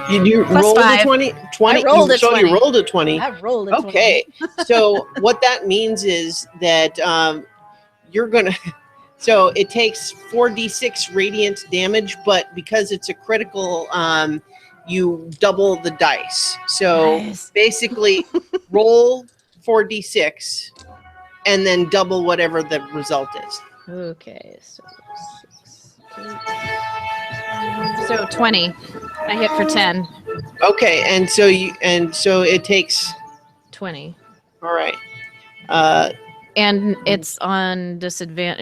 You Plus rolled a 5. 20? 20? I rolled a So 20. you rolled a 20. I rolled a 20. Okay. So what that means is that you're going to... So it takes 4d6 radiant damage, but because it's a critical, you double the dice. So Nice. basically, roll 4d6 and then double whatever the result is. Okay. So 6, 8. So 20. I hit for 10. Okay, and so it takes... 20. All right. And it's on disadvantage.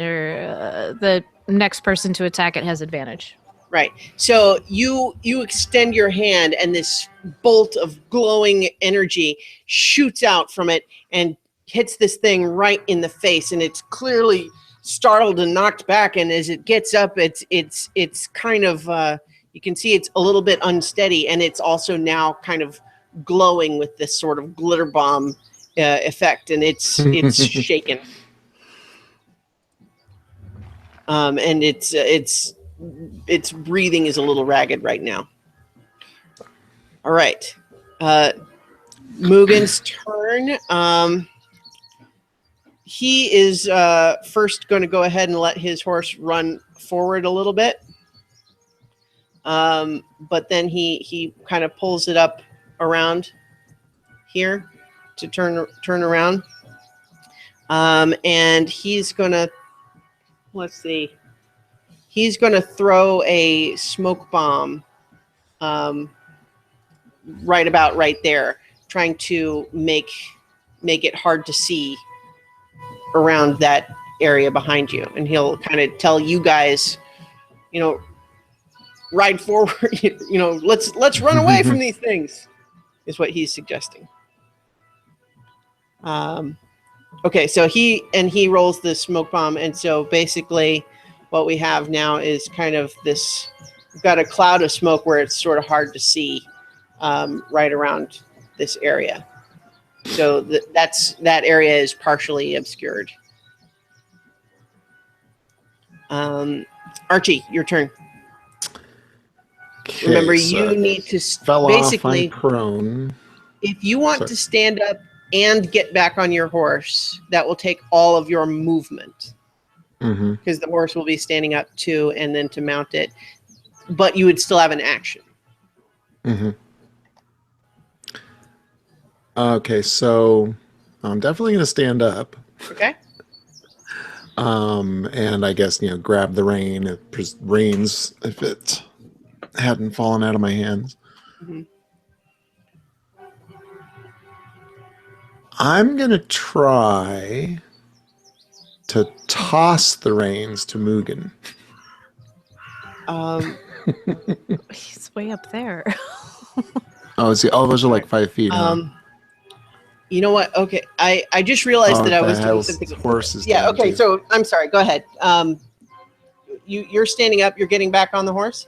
The next person to attack it has advantage. Right. So you extend your hand, and this bolt of glowing energy shoots out from it and hits this thing right in the face, and it's clearly startled and knocked back. And as it gets up, it's kind of you can see it's a little bit unsteady, and it's also now kind of glowing with this sort of glitter bomb effect, and it's shaken. And its breathing is a little ragged right now. All right, Mugen's turn. He is first going to go ahead and let his horse run forward a little bit, but then he kind of pulls it up around here to turn around, and he's gonna, let's see. He's going to throw a smoke bomb right there, trying to make it hard to see around that area behind you. And he'll kind of tell you guys, ride forward, let's run away from these things, is what he's suggesting. Okay, so he rolls the smoke bomb, and so basically what we have now is kind of this, we've got a cloud of smoke where it's sort of hard to see right around this area. So that area is partially obscured. Archie, your turn. Okay, Remember, so you need to fell basically off, I'm prone. If you want to stand up and get back on your horse, that will take all of your movement. Because the horse will be standing up too, and then to mount it, but you would still have an action. Okay, so I'm definitely going to stand up. Okay. And I guess grab the reins if it hadn't fallen out of my hands. I'm going to try to toss the reins to Mugen. He's way up there. Those are like 5 feet. You know what? Okay, I just realized that I was doing something. Horses. Yeah. Okay. So I'm sorry. Go ahead. You're standing up. You're getting back on the horse.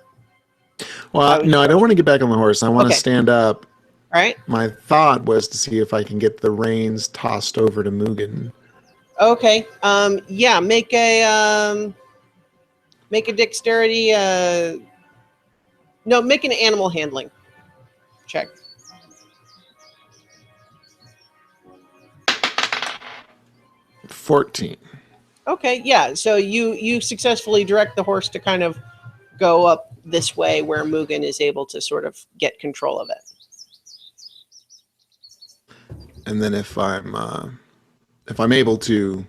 Well, no, I don't want to get back on the horse. I want to stand up. All right. My thought was to see if I can get the reins tossed over to Mugen. Okay. Yeah. Make a dexterity. No, make an animal handling check. 14. Okay. Yeah. So you successfully direct the horse to kind of go up this way, where Mugen is able to sort of get control of it. And then if I'm able to,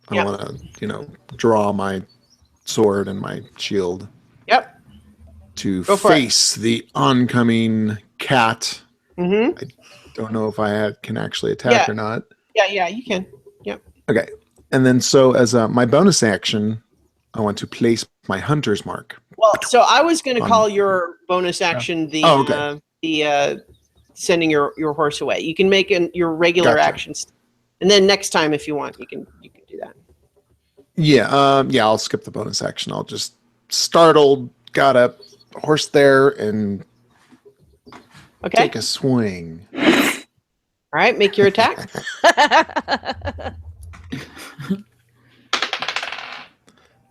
I want to, draw my sword and my shield. Yep. To face the oncoming cat. I don't know if I can actually attack or not. Yeah, you can. Yep. Okay. And then so as my bonus action, I want to place my hunter's mark. Well, so I was going to call your bonus action the sending your horse away. You can make your regular actions, and then next time if you want, you can do that. Yeah, I'll skip the bonus action. I'll just startled, got a horse there, and take a swing. right, make your attack.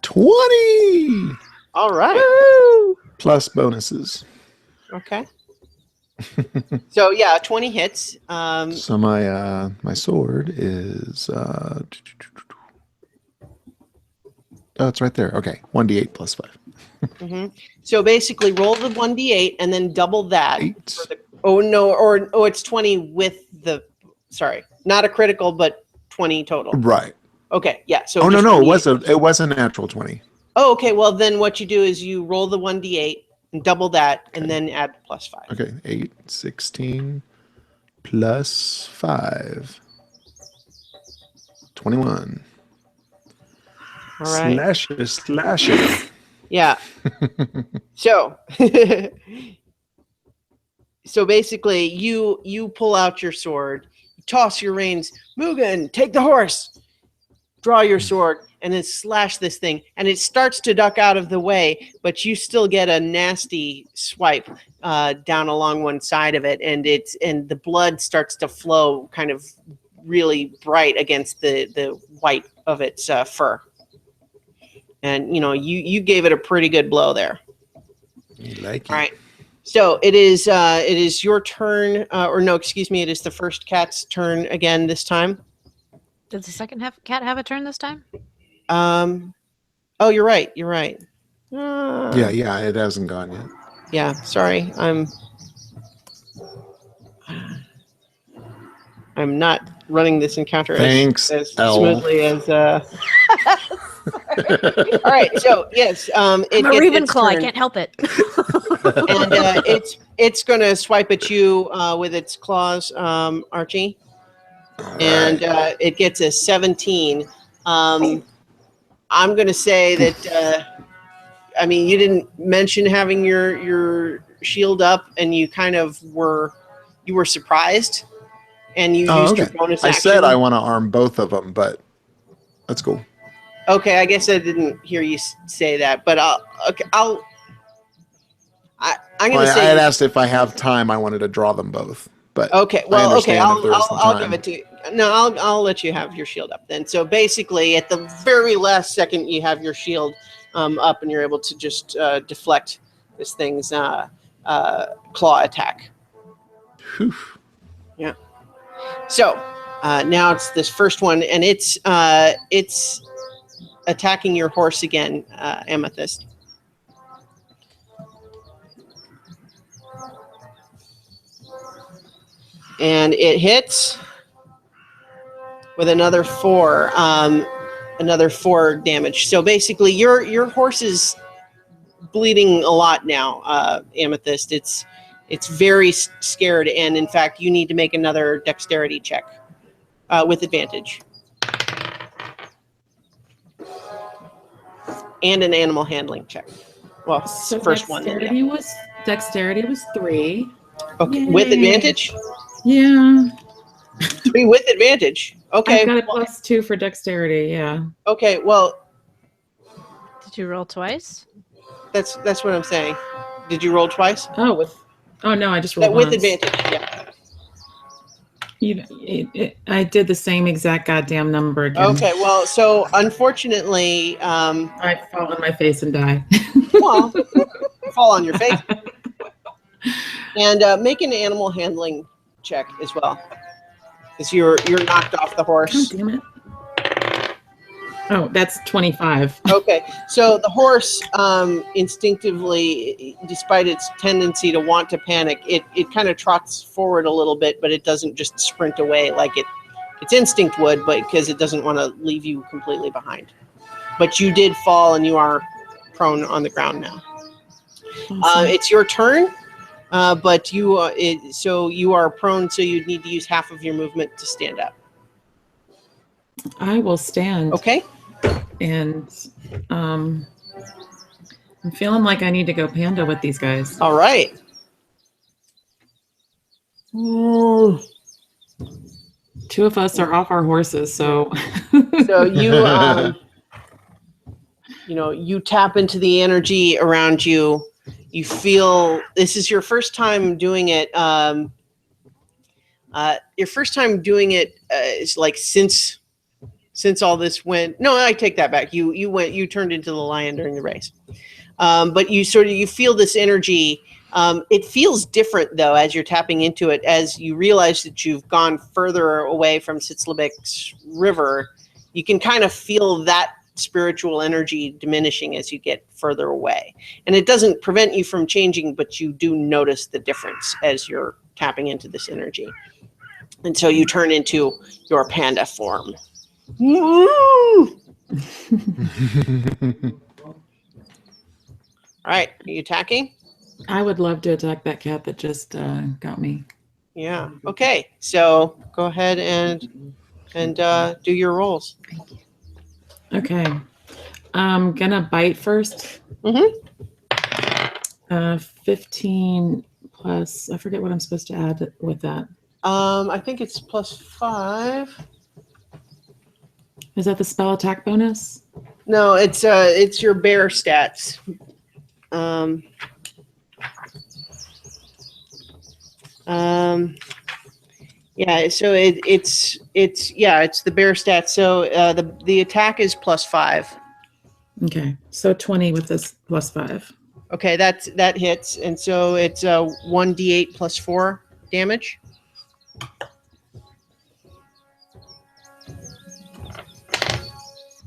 20 All right. Woo! plus bonuses. Okay. So yeah, 20 hits. So my sword is oh, it's right there. Okay, 1d8 plus 5. So basically, roll the 1d8 and then double that. 8. Oh no, or it's 20 with the. Sorry, not a critical, but 20 total. Right. Okay, yeah. So Oh no, just no, 1d8. it was a natural 20. Oh, okay. Well, then what you do is you roll the 1d8 and double that, and then add plus 5. Okay, 8, 16 plus 5. 21. All right. Slasher. Yeah. So, so basically, you pull out your sword, toss your reins. Mugen, take the horse. Draw your sword and then slash this thing, and it starts to duck out of the way, but you still get a nasty swipe down along one side of it, and the blood starts to flow, kind of really bright against the white of its fur. And you gave it a pretty good blow there. You like it. All right. So it is your turn, or no, excuse me, it is the first cat's turn again this time. Did the second cat have a turn this time? Oh, you're right. You're right. Yeah, it hasn't gone yet. Yeah, sorry. I'm not running this encounter Thanks, as L. smoothly as. All right, so yes, it I'm a gets its Ravenclaw. I turn, can't help it. and it's going to swipe at you with its claws, Archie. And it gets a 17. I'm going to say that, I mean, you didn't mention having your shield up, and you kind of were surprised, and you used your bonus action. I said I want to arm both of them, but that's cool. Okay, I guess I didn't hear you say that, but I'm going to say. I had asked if I have time. I wanted to draw them both, but okay. Well, okay. I'll time. give it to you. No, I'll let you have your shield up then. So basically, at the very last second, you have your shield up, and you're able to just deflect this thing's claw attack. Whew. Yeah. So now it's this first one, and it's attacking your horse again, Amethyst. And it hits with another 4 damage. So basically, your horse is bleeding a lot now, Amethyst. It's very scared, and in fact, you need to make another dexterity check with advantage. And an animal handling check. Well, So first one. Then, yeah. Dexterity was 3. Okay, Yay. with advantage? Yeah. 3 with advantage. Okay. I've got a +2 for dexterity, yeah. Okay, well, Did you roll twice? that's what I'm saying. Did you roll twice? Oh no, I just rolled With once. advantage, yeah. I did the same exact goddamn number again. Okay, well, so unfortunately, I fall on my face and die. well, fall on your face. And make an animal handling check as well, because you're knocked off the horse. God damn it. Oh, that's 25. Okay, so the horse instinctively, despite its tendency to want to panic, it kind of trots forward a little bit, but it doesn't just sprint away like its instinct would, but because it doesn't want to leave you completely behind. But you did fall, and you are prone on the ground now. Awesome. It's your turn, but so you are prone, so you'd need to use half of your movement to stand up. I will stand. Okay. And I'm feeling like I need to go panda with these guys. All right. Two of us are off our horses, so. So you, you tap into the energy around you. You feel this is your first time doing it. Your first time doing it is like since all this went. No, I take that back. You turned into the lion during the race, but you feel this energy. It feels different though as you're tapping into it, as you realize that you've gone further away from Sitzlebek's river. You can kind of feel that spiritual energy diminishing as you get further away, and it doesn't prevent you from changing, but you do notice the difference as you're tapping into this energy, and so you turn into your panda form. Woo! All right, are you attacking? I would love to attack that cat that just got me. Yeah. Okay. So go ahead and do your rolls. Okay. I'm gonna bite first. 15 plus. I forget what I'm supposed to add with that. I think it's +5. Is that the spell attack bonus? No, it's your bear stats. Yeah, so it's the bear stats. So the attack is +5. Okay, so 20 with this +5. Okay, that hits, and so it's 1d8 +4 damage.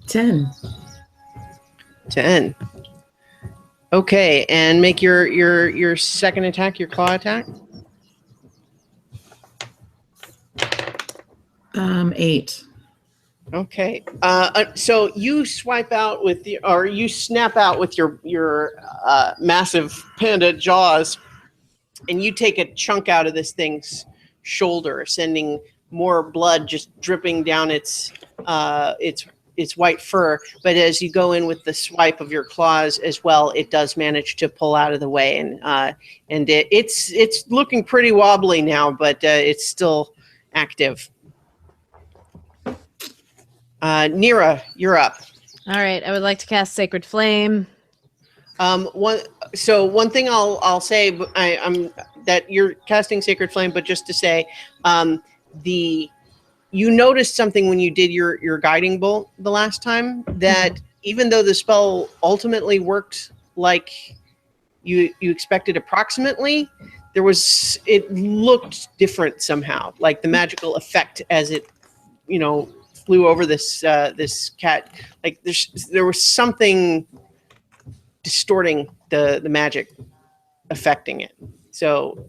Ten. 10. Okay, and make your second attack, your claw attack. 8. Okay. So you swipe out with you snap out with your massive panda jaws, and you take a chunk out of this thing's shoulder, sending more blood just dripping down its white fur. But as you go in with the swipe of your claws as well, it does manage to pull out of the way, and it's looking pretty wobbly now, but it's still active. Nira, you're up. All right, I would like to cast Sacred Flame. One thing I'll say, I'm that you're casting Sacred Flame, but just to say, you noticed something when you did your guiding bolt the last time, that even though the spell ultimately worked like you expected approximately, it looked different somehow, like the magical effect as it flew over this cat, like there was something distorting the magic affecting it. So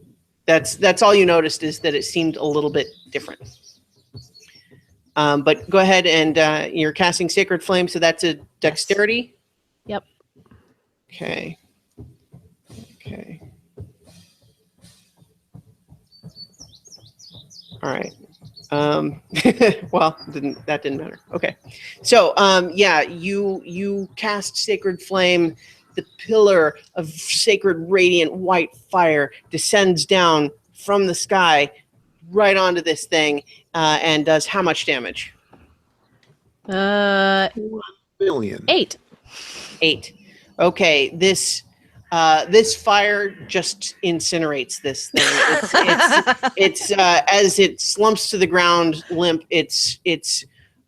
that's all you noticed, is that it seemed a little bit different. But go ahead, and you're casting Sacred Flame, so that's a dexterity. Yep. Okay. All right. Well, that didn't matter. Okay. So, you cast Sacred Flame. The pillar of sacred radiant white fire descends down from the sky right onto this thing, and does how much damage? 1,000,000,000. 8. 8. Okay. This fire just incinerates this thing. It's as it slumps to the ground limp. It's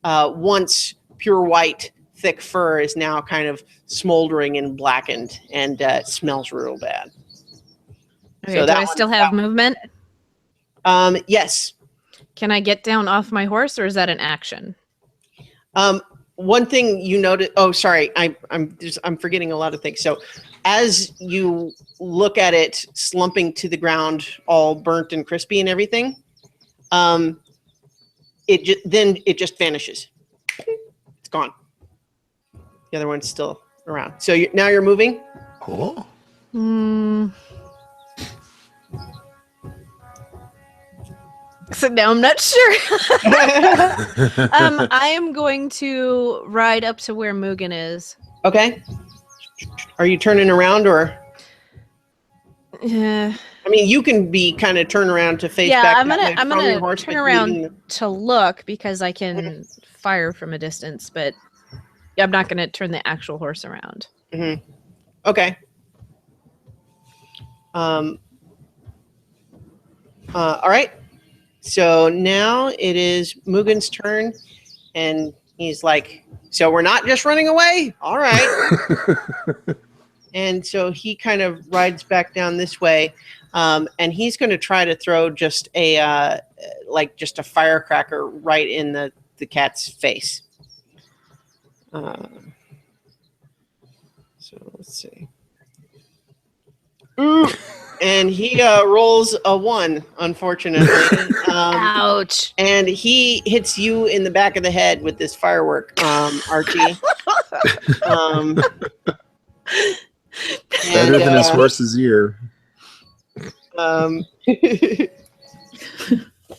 once pure white, thick fur is now kind of smoldering and blackened, and smells real bad. Okay, do I still have movement? Yes. Can I get down off my horse, or is that an action? One thing you noted. Oh, sorry. I'm forgetting a lot of things. So, as you look at it slumping to the ground, all burnt and crispy and everything, it just vanishes. It's gone. The other one's still around. So now you're moving. Cool. So now I'm not sure. I am going to ride up to where Mugen is. Okay. Are you turning around, or? Yeah. I mean, you can be kind of turn around to face back. I'm gonna turn around to look, because I can fire from a distance, but I'm not gonna turn the actual horse around. Mm-hmm. Okay. All right. So now it is Mugen's turn, and he's like, so we're not just running away? All right. And so he kind of rides back down this way, and he's going to try to throw just a just a firecracker right in the cat's face. So let's see. Ooh, and he rolls a 1, unfortunately. Ouch. And he hits you in the back of the head with this firework, Archie. Better than his horse's ear.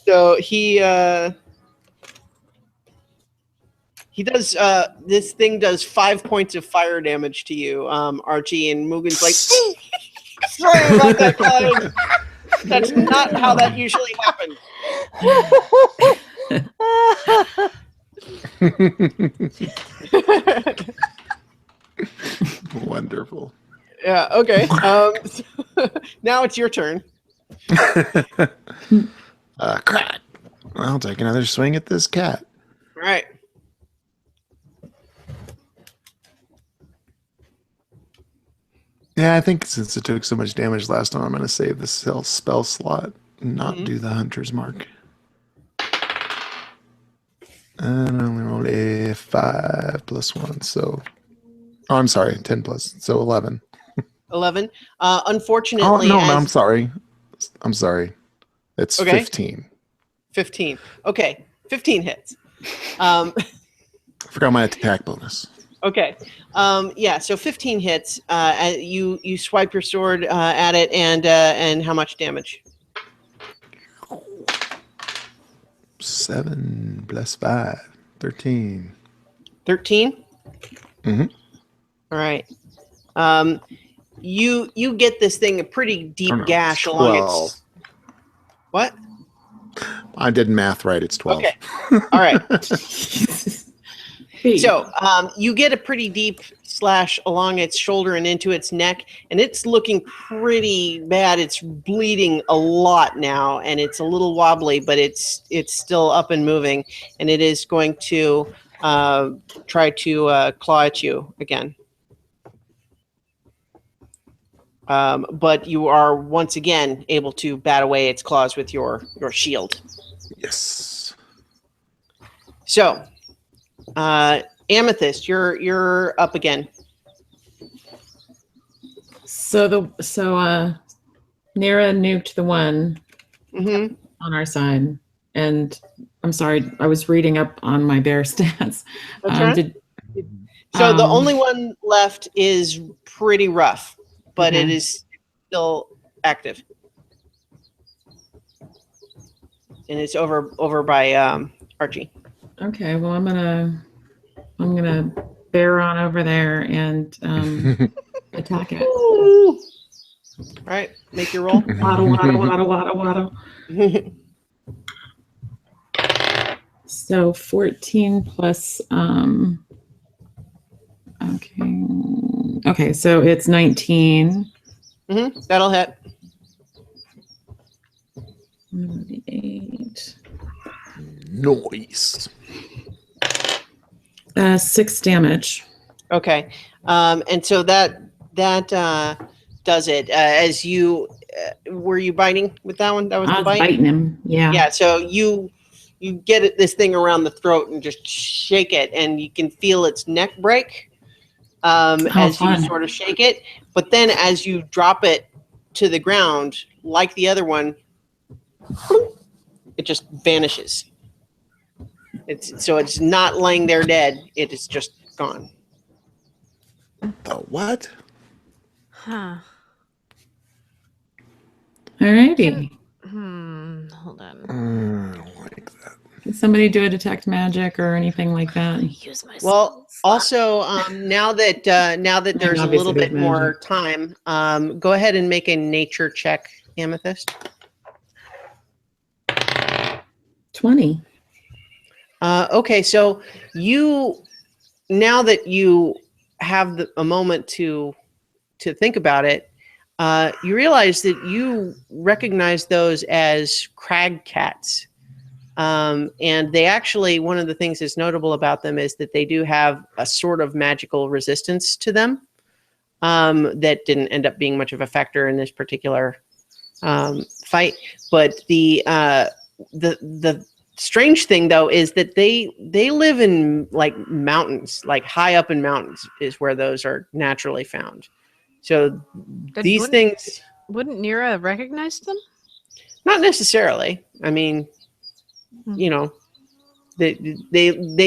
So he does this thing does 5 points of fire damage to you, Archie, and Mugen's like, sorry about that, guys. That's not how that usually happens. Wonderful. Yeah, okay. So now it's your turn. Crap. I'll take another swing at this cat. All right. Yeah, I think since it took so much damage last time, I'm going to save the spell slot and not do the hunter's mark. And I only rolled a 5 plus 1, so... Oh, I'm sorry, 10 plus, so 11. 11. Unfortunately... Oh, no, I'm sorry. I'm sorry. It's okay. 15. 15. Okay, 15 hits. I forgot my attack bonus. Okay. Yeah, so 15 hits. You swipe your sword at it, and how much damage? 7 plus 5. 13. 13? Mm-hmm. All right. You get this thing a pretty deep gash 12. along its... What? I did math right. It's 12. Okay. All right. So you get a pretty deep slash along its shoulder and into its neck, and it's looking pretty bad. It's bleeding a lot now, and it's a little wobbly, but it's still up and moving, and it is going to try to claw at you again. But you are once again able to bat away its claws with your shield. Yes. So, Amethyst, you're up again. So Nira nuked the one Mm-hmm. on our side, and I'm sorry, I was reading up on my bear stats. That's right. So the only one left is pretty rough, but it is still active, and it's over by Archie. Okay, well I'm gonna bear on over there and attack it. All right, make your roll. Waddle. So 14 plus okay, so it's 19. Mm-hmm. That'll hit. 8. Nice. 6 damage. Okay, and so that does it. As you were you biting with that one? That was I the was bite. biting him. Yeah. Yeah. So you get this thing around the throat and just shake it, and you can feel its neck break as you sort of shake it. But then as you drop it to the ground, like the other one, it just vanishes. It's not laying there dead. It is just gone. The what? Huh. Alrighty. Hold on. I don't like that. Can somebody do a detect magic or anything like that? Use my Well, also now that there's a little bit magic. more time, go ahead and make a nature check, Amethyst. 20. Okay, so now that you have a moment to think about it, you realize that you recognize those as crag cats. And they actually, one of the things that's notable about them is that they do have a sort of magical resistance to them that didn't end up being much of a factor in this particular fight. But the strange thing, though, is that they live in like mountains, like high up in mountains is where those are naturally found. So these things... Wouldn't Nira recognize them? Not necessarily. I mean, you know, they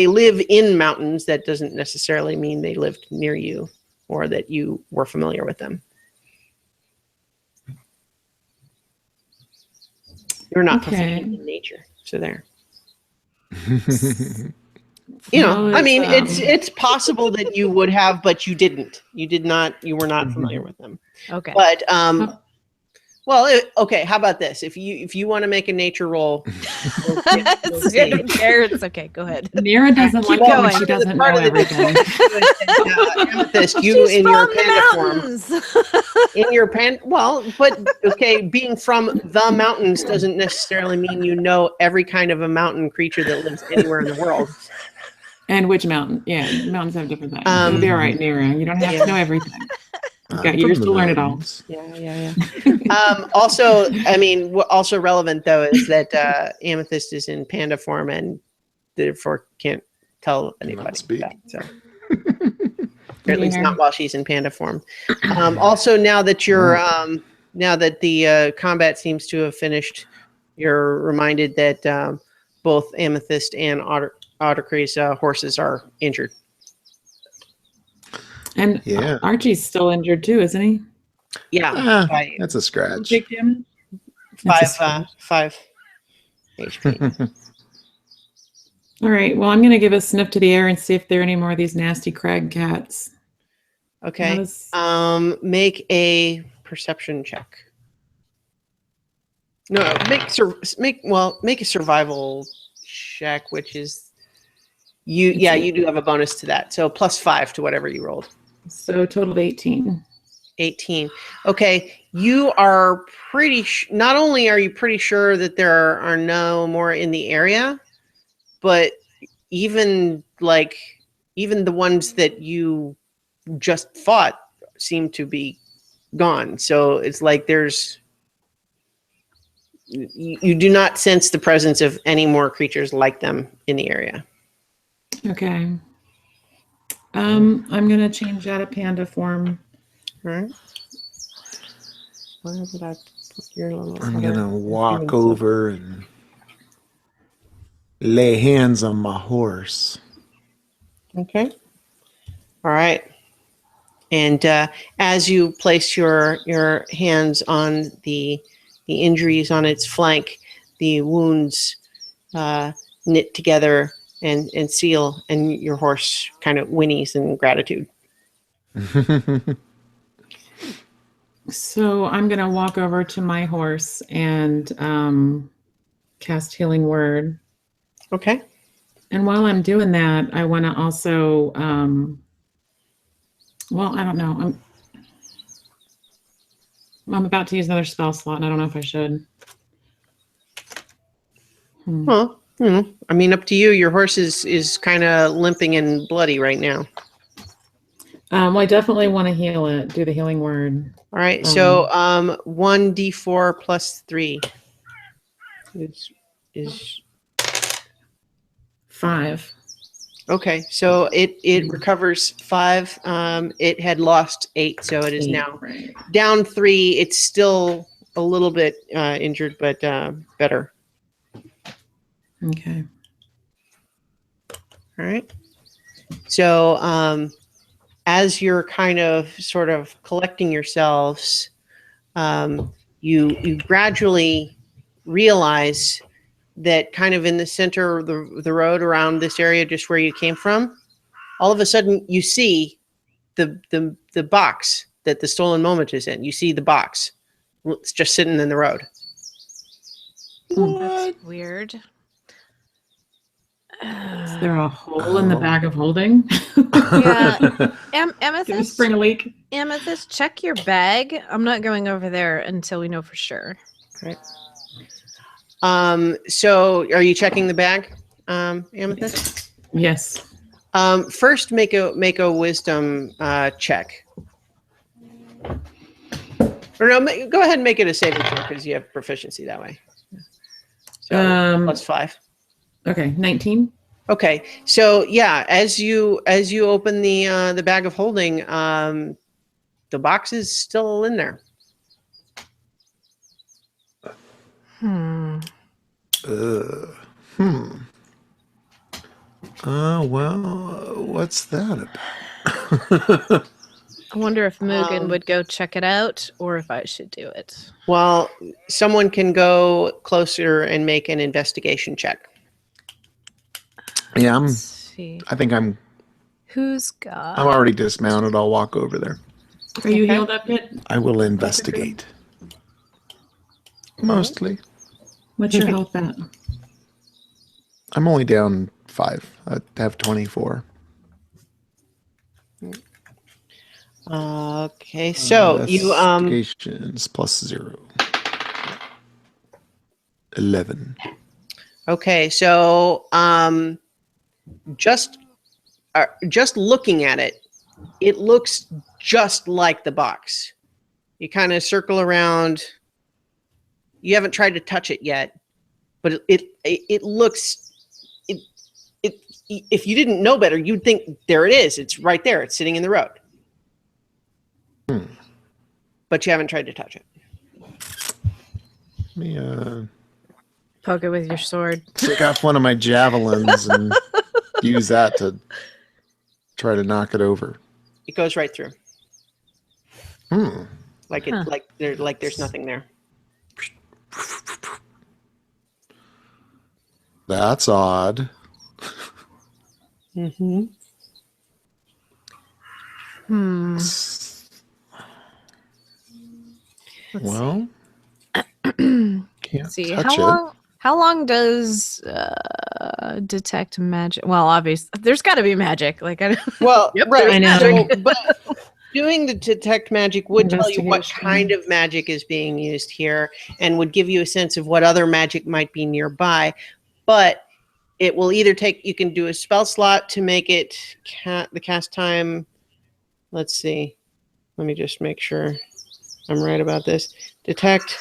live in mountains. That doesn't necessarily mean they lived near you or that you were familiar with them. You're not proficient in nature, so there. You know, I mean, it's possible that you would have, but you didn't. You did not. You were not familiar with them. Okay. But well, okay. How about this? If you want to make a nature roll, It's okay. Go ahead. Nira doesn't like it when she doesn't know everything. Amethyst, you in your panda form. In your but okay, being from the mountains doesn't necessarily mean you know every kind of a mountain creature that lives anywhere in the world. And which mountain? Yeah, mountains have different things. You'll be all right, Nira. You don't have to know everything. You've got years to learn it all. Yeah. Also, I mean, also relevant though is that Amethyst is in panda form and therefore can't tell anybody that. So, or at least not while she's in panda form. Also, now that you're now that the combat seems to have finished, you're reminded that both Amethyst and Ottercree's horses are injured. And Archie's still injured too, isn't he? Yeah, that's a scratch. Kicked him. 5 HP. All right. Well, I'm going to give a sniff to the air and see if there are any more of these nasty crag cats. Okay. Make a perception check. No, make a survival check, which is you. Yeah, you do have a bonus to that, so +5 to whatever you rolled. So total of 18. 18. Okay, you are pretty. Not only are you pretty sure that there are no more in the area, but even the ones that you just fought seem to be gone. So it's like you do not sense the presence of any more creatures like them in the area. Okay. I'm gonna change out of panda form. All right. Where did I put your little I'm gonna walk over and lay hands on my horse. Okay. All right. And as you place your hands on the injuries on its flank, the wounds knit together and seal, and your horse kind of whinnies in gratitude. So I'm going to walk over to my horse and cast Healing Word. Okay. And while I'm doing that, I want to also, I don't know. I'm about to use another spell slot, and I don't know if I should. Well, I mean, up to you. Your horse is kind of limping and bloody right now. Well, I definitely want to heal it. Do the Healing Word. All right. So 1d4 plus 3 is 5. Okay. So it recovers 5. It had lost 8, so it is now down 3. It's still a little bit injured, but better. Okay. All right. So as you're kind of sort of collecting yourselves, you gradually realize that kind of in the center of the road around this area, just where you came from, all of a sudden you see the box that the stolen moment is in. You see the box. It's just sitting in the road. That's weird. Is there a hole in the bag of holding? Yeah. Amethyst, Did it spring a leak? Amethyst, check your bag. I'm not going over there until we know for sure. Right. So are you checking the bag, Amethyst? Yes. First, make a wisdom check. Or no, go ahead and make it a saving throw because you have proficiency that way. So +5. Okay, 19. Okay, so yeah, as you open the bag of holding, the box is still in there. Well, what's that about? I wonder if Mugen would go check it out or if I should do it. Well, someone can go closer and make an investigation check. Yeah, Let's see. I think I'm I'm already dismounted. I'll walk over there. Are you Okay. healed up yet? I will investigate. Mostly. What's your health at? I'm only down 5. I have 24. Okay, so you Investigations +0. 11. okay, so just looking at it, it looks just like the box. You kind of circle around. You haven't tried to touch it yet, but it looks. If you didn't know better, you'd think there it is. It's right there. It's sitting in the road. But you haven't tried to touch it. Let me poke it with your sword. take off one of my javelins and use that to try to knock it over. It goes right through. Like it, Huh. like there's nothing there. That's odd. Mm-hmm. Well, can't See touch how long does detect magic? Well, obviously, there's got to be magic. Like Well, Yep, right. I know. So, but doing the detect magic would tell you what Investigation. kind of magic is being used here, and would give you a sense of what other magic might be nearby. But it will either take. You can do a spell slot to make it the cast time. Let's see. Let me just make sure I'm right about this. Detect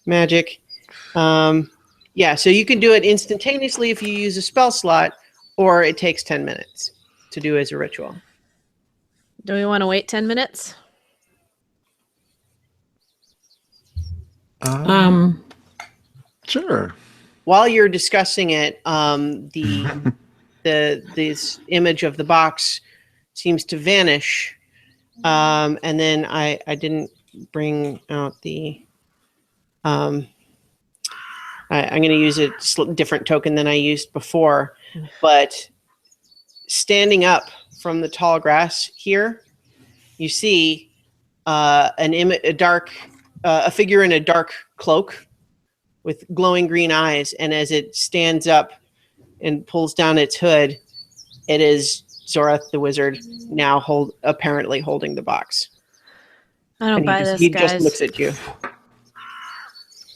magic. Yeah, so you can do it instantaneously if you use a spell slot, or it takes 10 minutes to do as a ritual. Do we want to wait 10 minutes? Sure. While you're discussing it, this image of the box seems to vanish, and then I didn't bring out the. I'm going to use a different token than I used before, but standing up from the tall grass here, you see a figure in a dark cloak with glowing green eyes, and as it stands up and pulls down its hood, it is Zorath the wizard, now apparently holding the box. I don't buy this, he guys. just looks at you.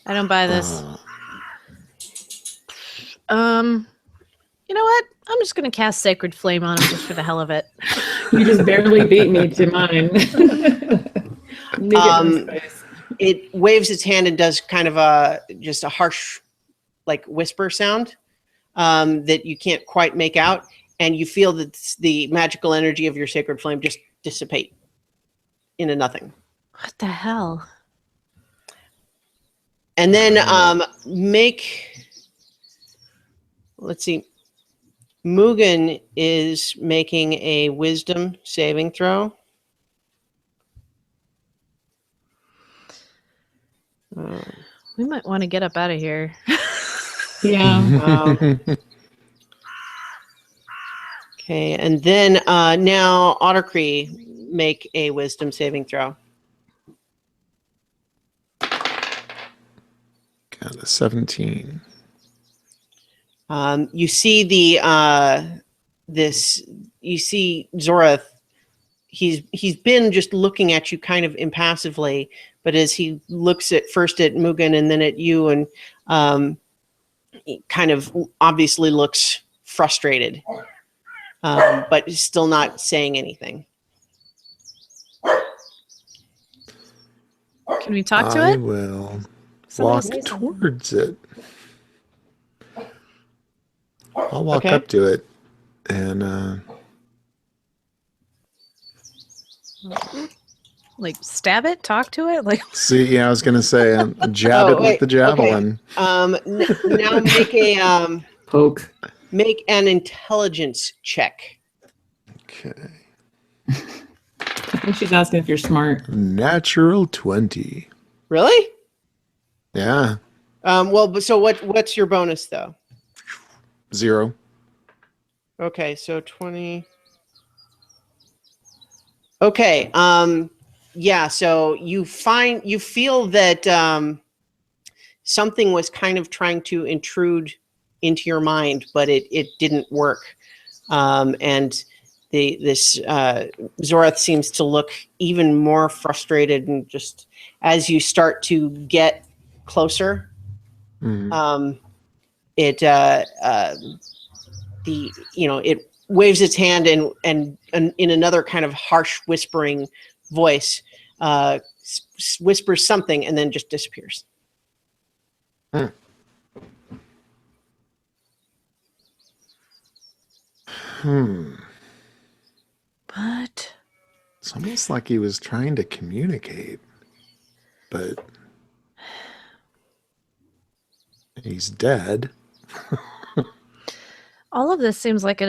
I don't buy this. You know what? I'm just gonna cast Sacred Flame on him just for the hell of it. You just barely beat me to mine. It waves its hand and does kind of just a harsh, like whisper sound that you can't quite make out, and you feel that the magical energy of your Sacred Flame just dissipate into nothing. What the hell? And then let's see. Mugen is making a wisdom saving throw. We might want to get up out of here. Yeah. Okay, and then now Ottercree, make a wisdom saving throw. Got a 17. You see you see Zorath. He's been just looking at you kind of impassively, but as he looks first at Mugen and then at you, and kind of obviously looks frustrated, but is still not saying anything. Can we talk to I it? will Somebody walk say something. towards it. I'll walk Okay. up to it and Like stab it, talk to it, like see. Yeah, I was gonna say jab it with wait, the javelin. Now Poke. make an intelligence check. Okay. I think she's asking if you're smart. Natural 20. Really? Yeah. So what's your bonus though? 0. Okay, so 20. Okay. Yeah, so you feel that something was kind of trying to intrude into your mind, but it didn't work. And this Zorath seems to look even more frustrated, and just as you start to get closer, it it waves its hand and in another kind of harsh whispering voice whispers something and then just disappears. what? It's almost like he was trying to communicate, but he's dead. All of this seems like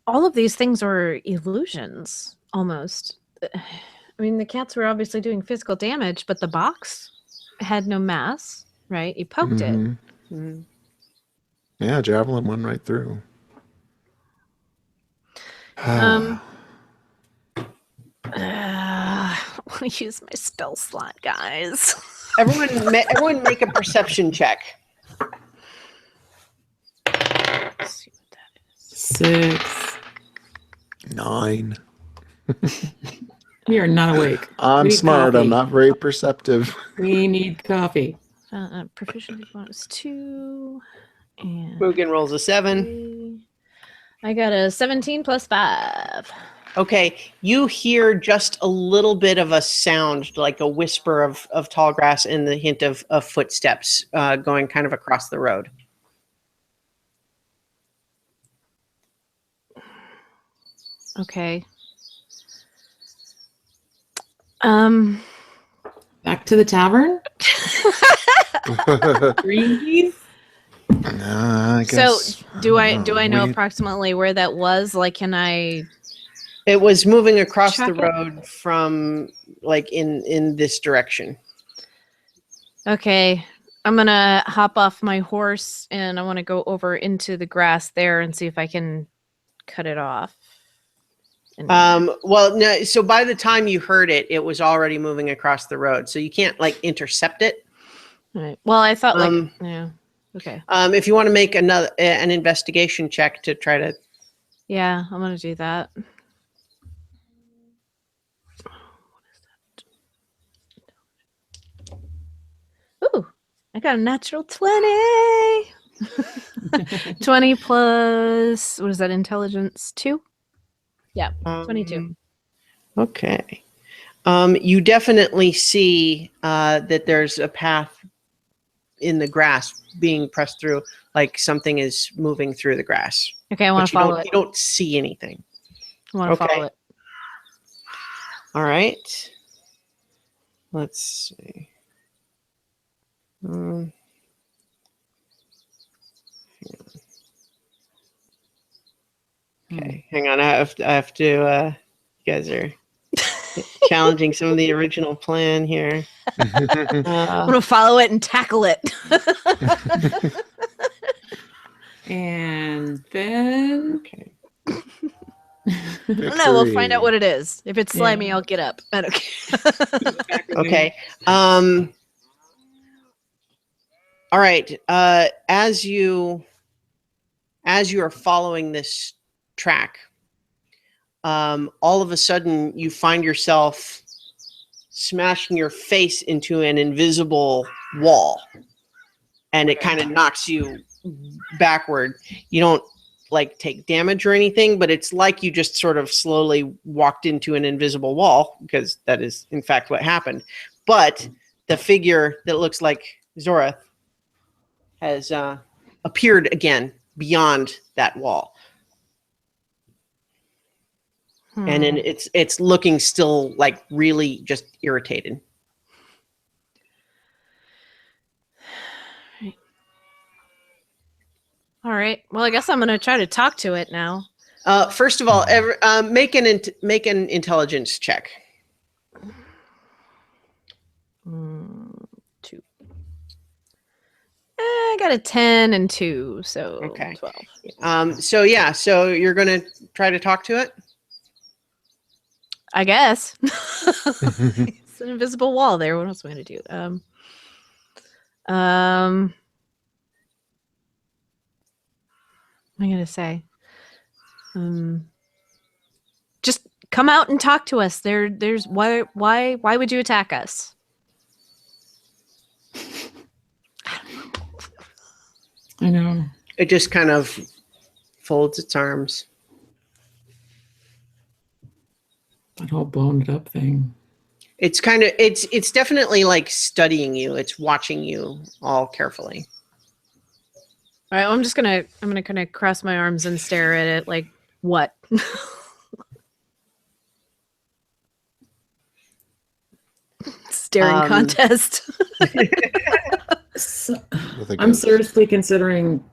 all of these things are illusions, almost. I mean, the cats were obviously doing physical damage, but the box had no mass, right? You poked it. Mm-hmm. Yeah, javelin went right through. I want to use my spell slot, guys. Everyone make a perception check. Let's see what that is. 6. 9. We are not awake. I'm We need smart. coffee. I'm not very perceptive. We need coffee. Proficiency bonus 2. And Mugen rolls a 7. 3. I got a 17 plus 5. Okay, you hear just a little bit of a sound, like a whisper of tall grass and the hint of footsteps going kind of across the road. Okay. Back to the tavern? Green keys? I guess. So do I know We- approximately where that was? Like, can I? It was moving across Track the it? road from like in this direction. Okay, I'm gonna hop off my horse and I want to go over into the grass there and see if I can cut it off. And- Well, no. So by the time you heard it, it was already moving across the road. So you can't like intercept it. Right. Well, I thought like Um, yeah. Okay. If you want to make an investigation check to try to. Yeah, I'm gonna do that. Ooh, I got a natural 20. 20 plus, what is that, intelligence 2? Yeah, 22. Okay. You definitely see that there's a path in the grass being pressed through, like something is moving through the grass. Okay, I want But to follow it. You don't see anything. I want to okay. follow it. All right. Let's see. Okay, hang on. I have to. You guys are challenging some of the original plan here. I'm gonna follow it and tackle it. And then Okay. No, we'll find out what it is. If it's slimy, Yeah. I'll get up. I don't care. Okay. All right. As you are following this track, all of a sudden you find yourself smashing your face into an invisible wall. and it kind of knocks you backward. You don't like take damage or anything, but it's like you just sort of slowly walked into an invisible wall, because that is in fact what happened. But the figure that looks like Zorath has appeared again beyond that wall. And then it's looking still like really just irritated. All right. Well, I guess I'm going to try to talk to it now. First of all, make an intelligence check. 2. I got a 10 and 2, so Okay. 12. So you're gonna try to talk to it. I guess. It's an invisible wall there. What else am I going to do? What am I going to say? Just come out and talk to us. There's why would you attack us? I know. It just kind of folds its arms. That whole blown up thing. It's kind of it's definitely like studying you. It's watching you all carefully. All right, well, I'm gonna kind of cross my arms and stare at it like, what? Staring contest. So, I'm seriously considering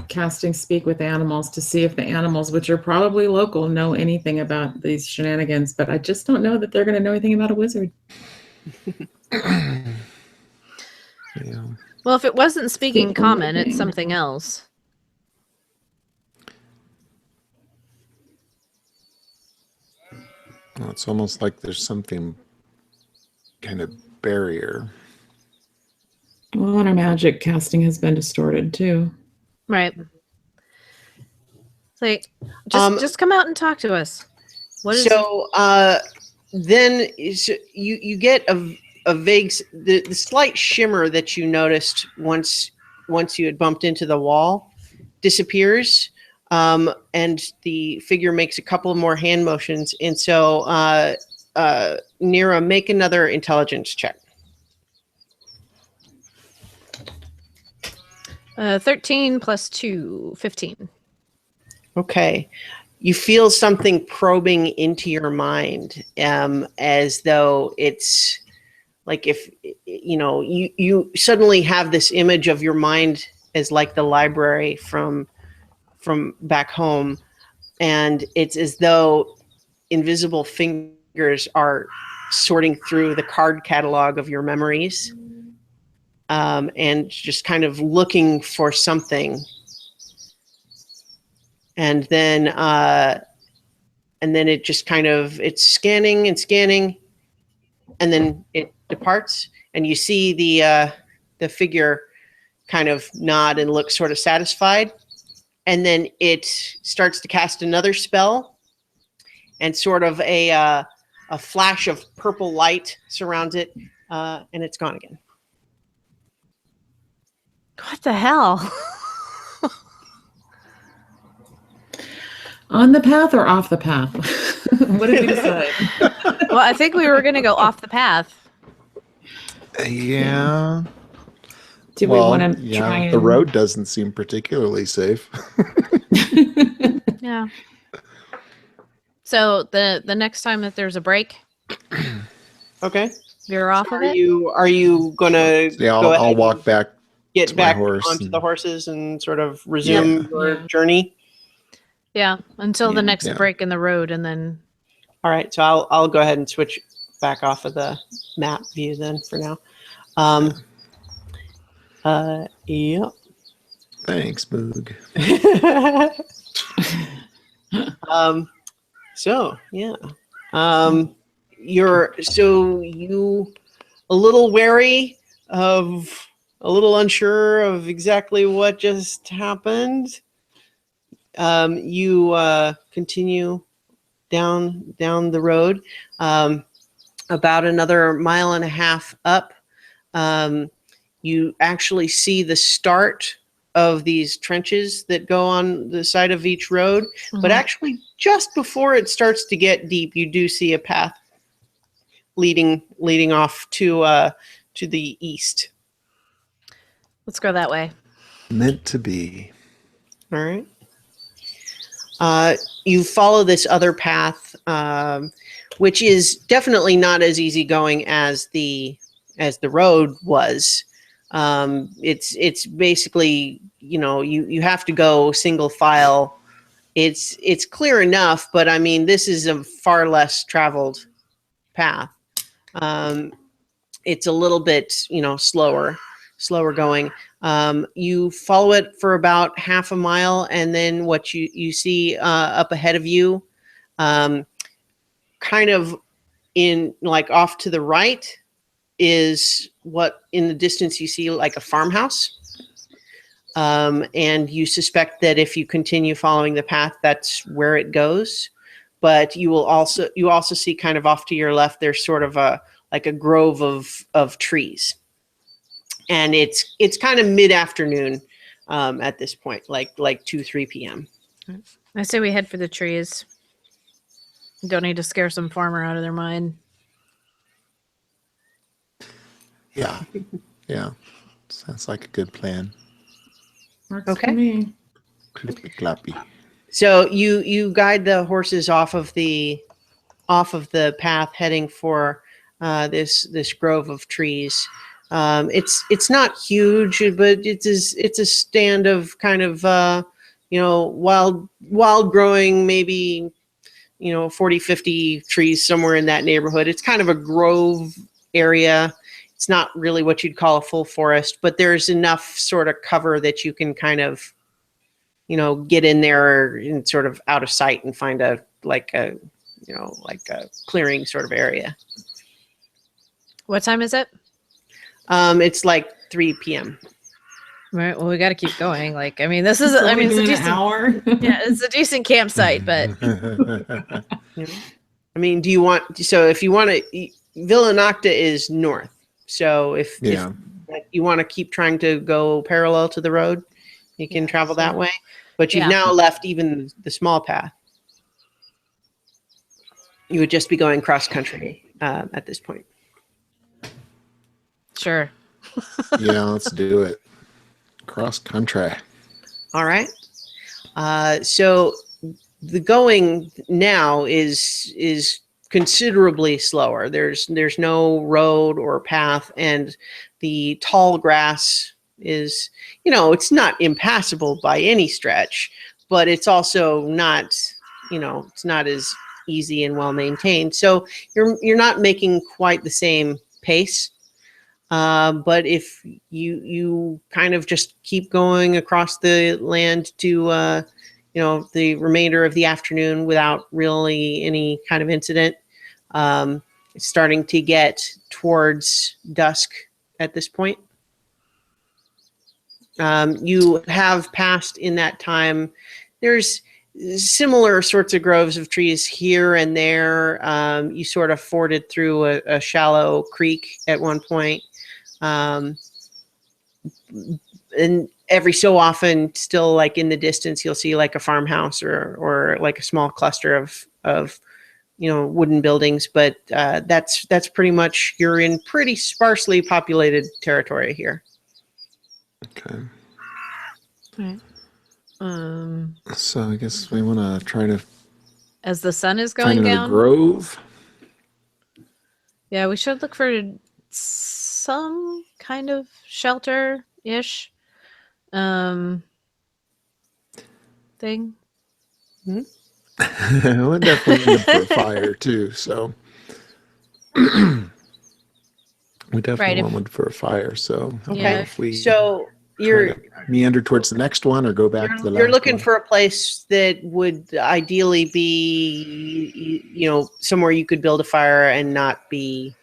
casting Speak with Animals to see if the animals, which are probably local, know anything about these shenanigans, but I just don't know that they're going to know anything about a wizard. Yeah. Well, if it wasn't speaking common, it's something else. Well, it's almost like there's something kind of barrier. Well, and our magic casting has been distorted too. Right. It's like, just come out and talk to us. What is then you get a vague the slight shimmer that you noticed once you had bumped into the wall disappears, and the figure makes a couple more hand motions, and so Nira, make another intelligence check. 13 plus 2, 15. Okay. You feel something probing into your mind, as though it's like if, you suddenly have this image of your mind as like the library from back home. And it's as though invisible fingers are sorting through the card catalog of your memories, and just kind of looking for something. And then it just kind of, it's scanning and scanning, and then it departs, and you see the figure kind of nod and look sort of satisfied, and then it starts to cast another spell, and sort of a flash of purple light surrounds it, and it's gone again. What the hell? On the path or off the path? What did we decide? Well, I think we were going to go off the path. Yeah. Do we want to try and... The road doesn't seem particularly safe. Yeah. So the next time that there's a break, Okay. you're off of it? Are you gonna go ahead I'll walk back. Get to back my horse onto and- the horses and sort of resume your journey? Yeah, until the next Yeah. break in the road, and then... All right, so I'll go ahead and switch back off of the map view then for now. Yeah. Thanks, Boog. So yeah. You a little wary of, a little unsure of exactly what just happened. You continue down the road, about another mile and a half up. you actually see the start of these trenches that go on the side of each road. But actually, just before it starts to get deep, you do see a path leading off to the east. Let's go that way. Meant to be. All right. You follow this other path, which is definitely not as easygoing as the road was. It's basically, you have to go single file. It's clear enough, but I mean, this is a far less traveled path. It's a little bit, slower going. You follow it for about half a mile, and then what you see up ahead of you, kind of in like off to the right, is what in the distance you see like a farmhouse. And you suspect that if you continue following the path, that's where it goes. But you also see kind of off to your left, there's sort of a grove of trees. And it's kind of mid-afternoon at this point, like 2-3 p.m. I say we head for the trees. Don't need to scare some farmer out of their mind. Yeah. Yeah. Sounds like a good plan. Works Okay. for me. Clippy clappy. So you guide the horses off of the path, heading for this grove of trees. It's not huge, but it's a stand of kind of wild growing, maybe 40, 50 trees, somewhere in that neighborhood. It's kind of a grove area. It's not really what you'd call a full forest, but there's enough sort of cover that you can kind of get in there and sort of out of sight and find a clearing sort of area. What time is it? It's like 3 p.m. Right. Well, we got to keep going. This is. So I mean, it's a an decent hour. Yeah, it's a decent campsite, but I mean, do you want? So if you want to, Villa Nocta is north. So if you want to keep trying to go parallel to the road, you can travel that way. But you've now left even the small path. You would just be going cross country at this point. sure. Yeah, let's do it. Cross country. All right. So the going now is considerably slower. There's no road or path, and the tall grass is, it's not impassable by any stretch, but it's also not, it's not as easy and well maintained. So you're not making quite the same pace. But if you kind of just keep going across the land to the remainder of the afternoon without really any kind of incident, it's starting to get towards dusk at this point. You have passed in that time. There's similar sorts of groves of trees here and there. You sort of forded through a shallow creek at one point. And every so often, still like in the distance, you'll see like a farmhouse or like a small cluster of wooden buildings. But that's pretty much, you're in pretty sparsely populated territory here. Okay. Right. So I guess we want to try to As the sun is find going another down. grove. Yeah, we should look for some kind of shelter-ish thing. We'll definitely look for a fire too. So we definitely want wood for a fire. So I don't know if we So try you're to meander towards the next one or go back to the last you're looking one. for a place that would ideally be, somewhere you could build a fire and not be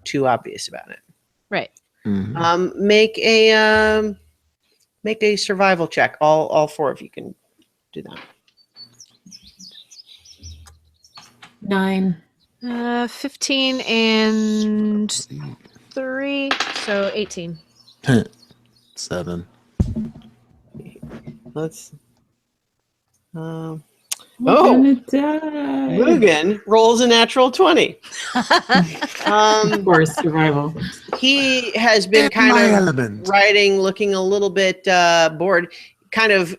too obvious about it. Right. Mhm. Make a survival check. All four of you can do that. 9. 15 and 3, so 18. 7. Let's. We're Oh, gonna die. Mugen rolls a natural 20. Of course, survival. He has been In kind my of element. writing, looking a little bit bored.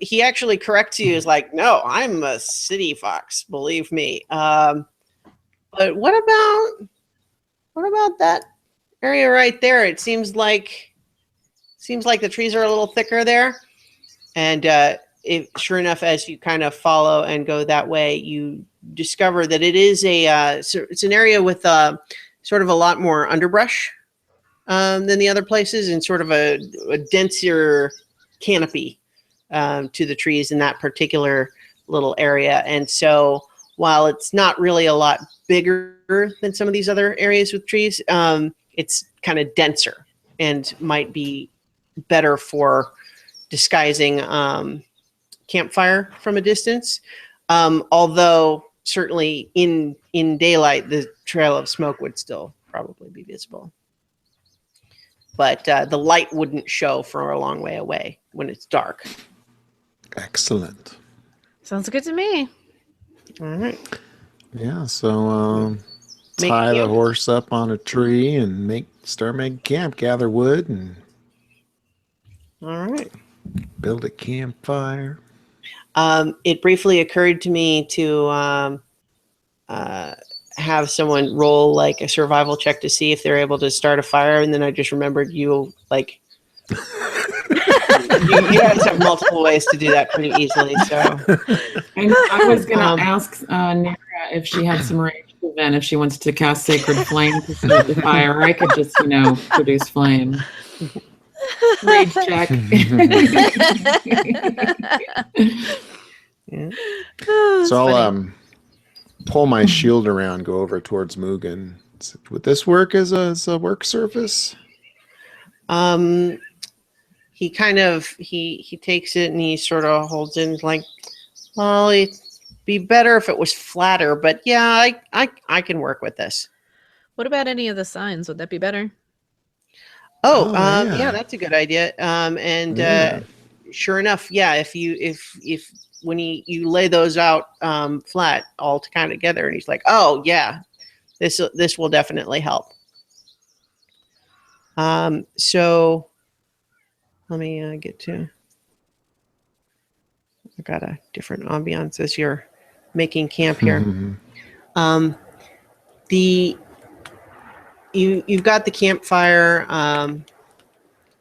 He actually corrects you as like, no, I'm a city fox, believe me. But what about that area right there? It seems like the trees are a little thicker there, and sure enough, as you kind of follow and go that way, you discover that it is it's an area with sort of a lot more underbrush than the other places, and sort of a denser canopy to the trees in that particular little area. And so while it's not really a lot bigger than some of these other areas with trees, it's kind of denser and might be better for disguising campfire from a distance. Although certainly in daylight, the trail of smoke would still probably be visible. But the light wouldn't show for a long way away when it's dark. Excellent. Sounds good to me. All right. Yeah, so Make tie the camp. horse up on a tree and start making camp, gather wood and All right. build a campfire. It briefly occurred to me to have someone roll like a survival check to see if they're able to start a fire, and then I just remembered you guys have multiple ways to do that pretty easily. So And I was gonna ask Nara if she had some rage event, if she wants to cast Sacred Flame to start the fire. I could just, produce flame. Rage check. yeah. Oh, So I'll funny. pull my shield around, go over towards Mugen. Would this work as a work surface? He kind of he takes it and he sort of holds it and is like, well, it'd be better if it was flatter, but yeah, I can work with this. What about any of the signs? Would that be better? Oh, yeah. yeah, that's a good idea. And Yeah. sure enough, yeah, if when you lay those out flat all kind of together, and he's like, oh yeah, this will definitely help. So let me get to. I got a different ambiance as you're making camp here. You've got the campfire,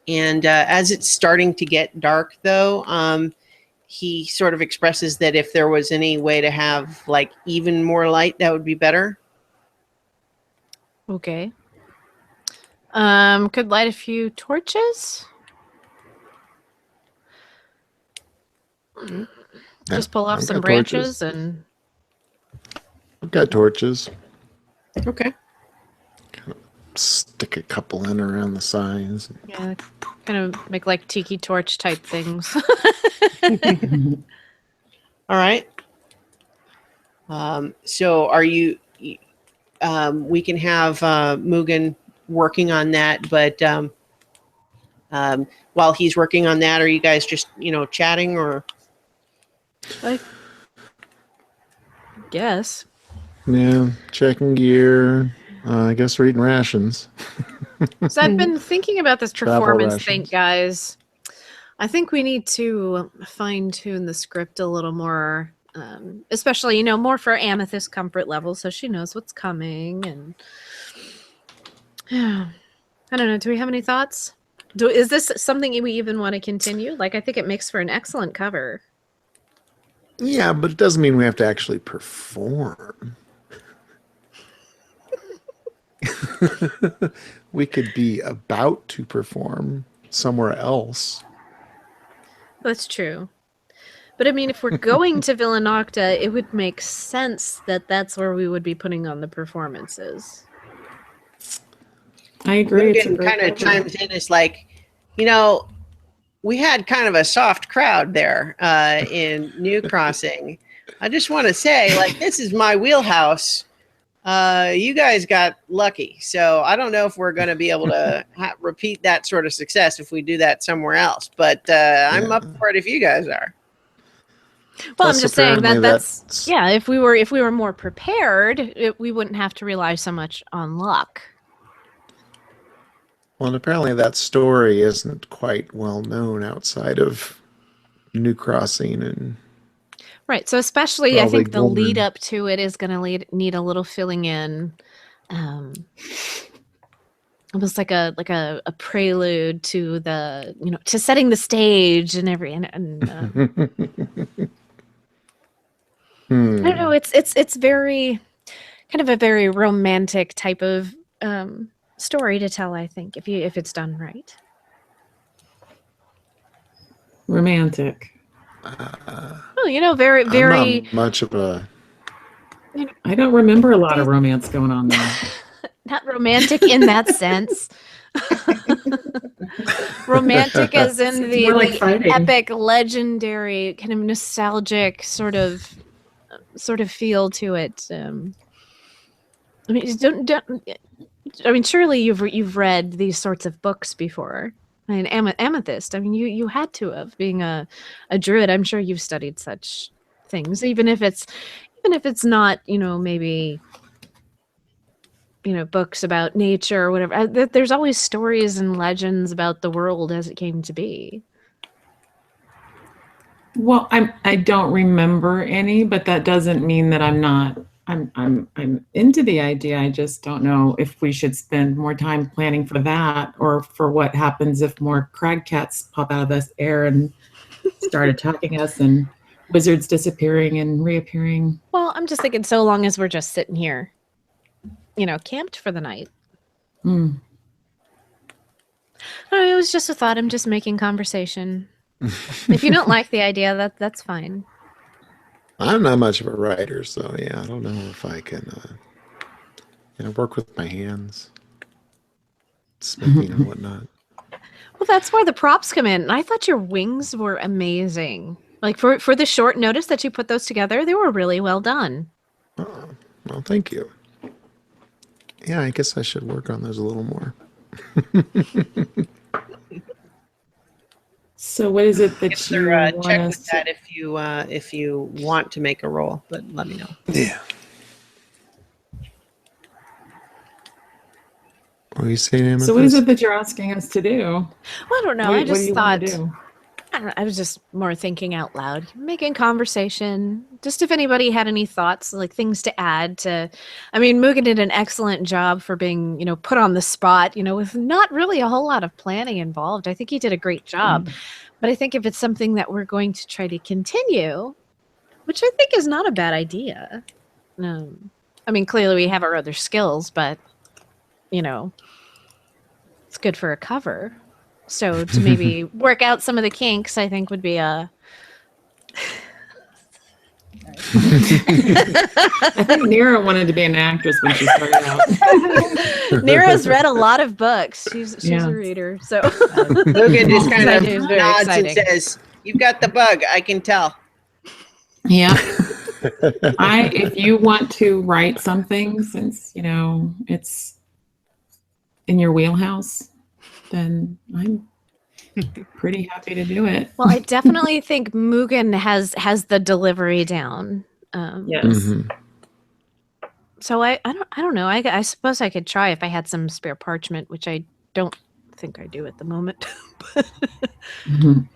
and as it's starting to get dark, though, he sort of expresses that if there was any way to have like even more light, that would be better. Okay. Could light a few torches. Just pull off I've some got torches. branches and I've got torches. Okay. Stick a couple in around the sides. yeah, kind of make like tiki torch type things. All right. So are you? We can have Mugen working on that, but while he's working on that, are you guys just chatting or? I guess. Yeah, checking gear. I guess we're eating rations. So I've been thinking about this Travel performance thing, rations. guys. I think we need to fine tune the script a little more, especially more for Amethyst comfort level, so she knows what's coming. And I don't know. Do we have any thoughts? Is this something we even want to continue? Like, I think it makes for an excellent cover. Yeah, but it doesn't mean we have to actually perform. We could be about to perform somewhere else. That's true. But I mean, if we're going to Villanocta, it would make sense that that's where we would be putting on the performances. I agree. It's a Mugen great kind of cover. chimes in. It's like, we had kind of a soft crowd there in New Crossing. I just want to say, like, this is my wheelhouse. you guys got lucky. So I don't know if we're going to be able to repeat that sort of success if we do that somewhere else. But I'm up for it if you guys are. Well, Plus, I'm just saying apparently that's yeah. If we were more prepared, we wouldn't have to rely so much on luck. Well, and apparently that story isn't quite well known outside of New Crossing and Right. So especially, I Probably think the lead Gorman. up to it is going to need a little filling in. Almost like a prelude to the to setting the stage and I don't know. It's very kind of a very romantic type of story to tell. I think if it's done right. Romantic. Well, very I'm very. not much of a. I don't remember a lot of romance going on there. Not romantic in that sense. Romantic as in the, more like the fighting. epic, legendary, kind of nostalgic sort of feel to it. I mean, I mean, surely you've read these sorts of books before. I mean, Amethyst. I mean, you had to have, being a druid. I'm sure you've studied such things, even if it's not, maybe, books about nature or whatever. There's always stories and legends about the world as it came to be. Well, I don't remember any, but that doesn't mean that I'm not. I'm into the idea. I just don't know if we should spend more time planning for that or for what happens if more crag cats pop out of this air and start attacking us and wizards disappearing and reappearing. Well, I'm just thinking, so long as we're just sitting here, camped for the night. Mm. Oh, it was just a thought. I'm just making conversation. If you don't like the idea, that's fine. I'm not much of a writer, so yeah, I don't know if I can, work with my hands, smithing and whatnot. Well, that's where the props come in. And I thought your wings were amazing. Like for the short notice that you put those together, they were really well done. Oh, well, thank you. Yeah, I guess I should work on those a little more. So what is it that you Check want with us that if you want to make a roll, but let me know. Yeah. What are you saying, Amethyst? So what is it that you're asking us to do? Well, I don't know. What I do just you thought. want to do? I don't know, I was just more thinking out loud, making conversation. Just if anybody had any thoughts, like things to add to. I mean, Mugen did an excellent job for being, put on the spot, with not really a whole lot of planning involved. I think he did a great job. But I think if it's something that we're going to try to continue, which I think is not a bad idea. I mean, clearly we have our other skills, but, it's good for a cover. So to maybe work out some of the kinks, I think would be a. I think Nira wanted to be an actress when she started out. Nira's read a lot of books. She's Yeah. a reader. So Mugen just kind I of do, it's very nods exciting. and says, "You've got the bug. I can tell." Yeah. If you want to write something, since it's in your wheelhouse, then I'm pretty happy to do it. well, I definitely think Mugen has the delivery down. Yes. Mhm. So I don't know. I suppose I could try if I had some spare parchment, which I don't think I do at the moment. Mhm.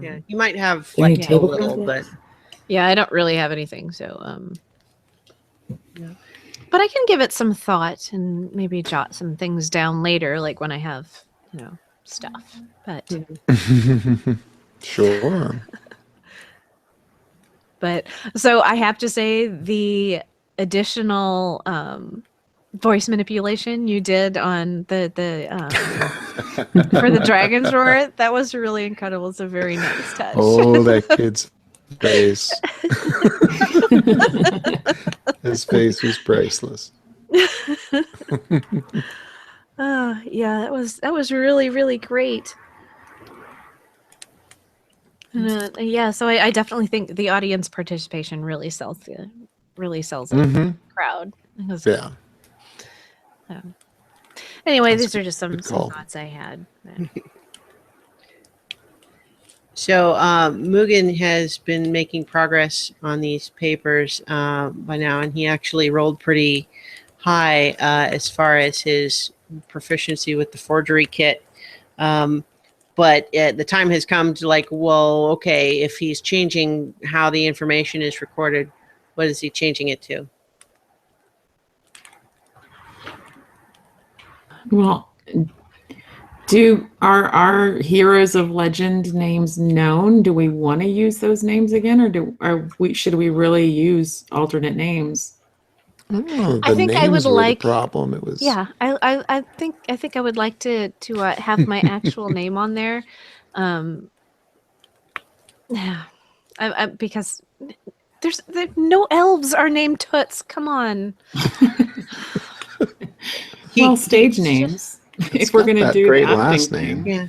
Yeah, you might have Any like a table little, contents? but Yeah, I don't really have anything, so yeah. But I can give it some thought and maybe jot some things down later, like when I have, stuff. But Sure. but so I have to say the additional voice manipulation you did on the for the Dragon's Roar, that was really incredible. It's a very nice touch. Oh, that kid's face. His face was priceless. Yeah, that was really, really great. Yeah, so I definitely think the audience participation really sells really sells it to the crowd. Yeah. Anyway, That's these are just some good call. thoughts I had. So Mugen has been making progress on these papers by now, and he actually rolled pretty high as far as his proficiency with the forgery kit. But the time has come to like, well, okay, if he's changing how the information is recorded, what is he changing it to? Well, are our heroes of legend names known? Do we want to use those names again, or should we really use alternate names? I don't know. I The think I names would were like- the problem. It was I think I would like to have my actual name on there, because there no elves are named Toots. Come on. Well, stage names. It's If we're got going to that do great the acting last thing. name. Yeah.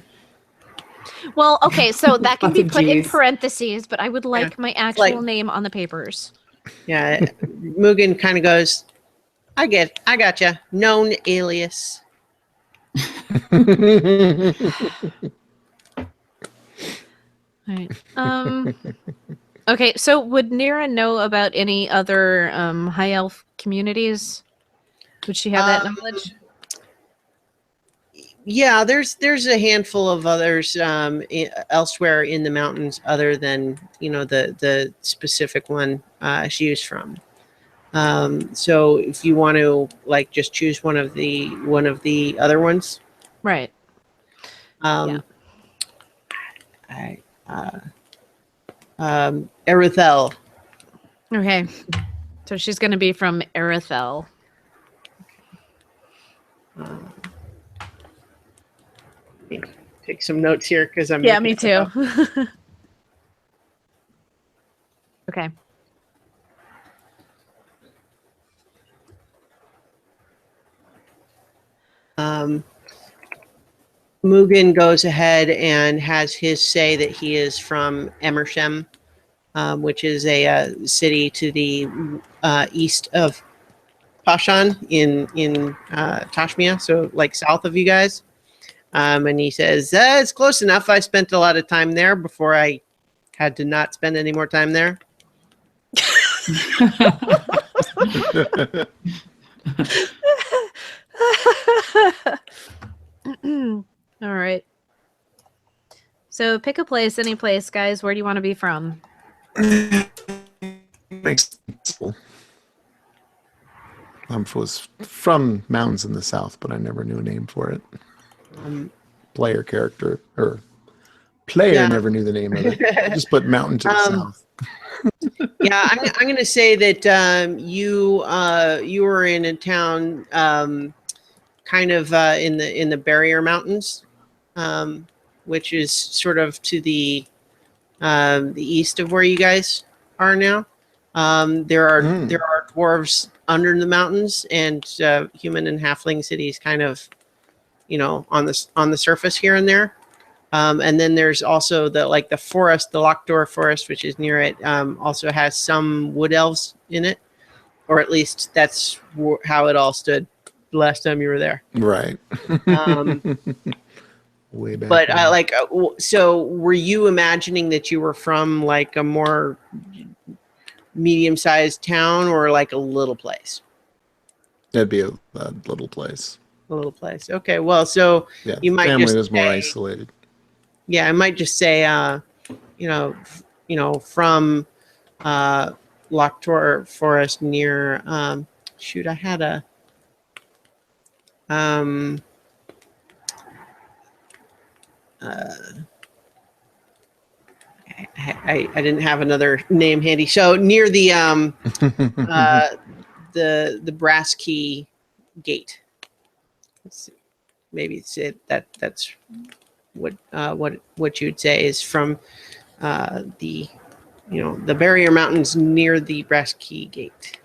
Well, okay, so that can be Lots of put in Gs. parentheses, but I would like my actual like- name on the papers. Yeah. Mugen kind of goes, I gotcha. Known alias. Right. Okay, so would Nira know about any other high elf communities? Would she have that knowledge? Yeah, there's a handful of others elsewhere in the mountains, other than the specific one she was from. So if you want to like just choose one of the other ones, Right. Erithel. Okay. So she's going to be from Erithel. Take some notes here because I'm Yeah, looking me it too. up. Okay. Mugen goes ahead and has his say that he is from Emershem, which is a city to the east of Pashan in Tashmia, so like south of you guys. And he says, it's close enough. I spent a lot of time there before I had to not spend any more time there. All right. So pick a place, any place, guys. Where do you want to be from? Makes sense. Was from mountains in the south, but I never knew a name for it. Player character or player Yeah. never knew the name of it. Just put mountain to the south. Yeah, I'm going to say that you were in a town kind of in the Barrier Mountains, which is sort of to the east of where you guys are now. There are dwarves under the mountains, and human and halfling cities kind of on the surface here and there. And then there's also the forest, the Lockdoor Forest, which is near it, also has some wood elves in it, or at least that's how it all stood the last time you were there. Right. Way back. But so were you imagining that you were from like a more medium-sized town or like a little place? That'd be a little place. A little place. Okay. Well, so Yeah. you might family just was more say- isolated. Yeah, I might just say, from Lockdoor Forest near. Shoot, I had a. I didn't have another name handy. So near the the brass key gate. Let's see. Maybe it's it. That's what you'd say is from the the Barrier Mountains near the Brass Key Gate.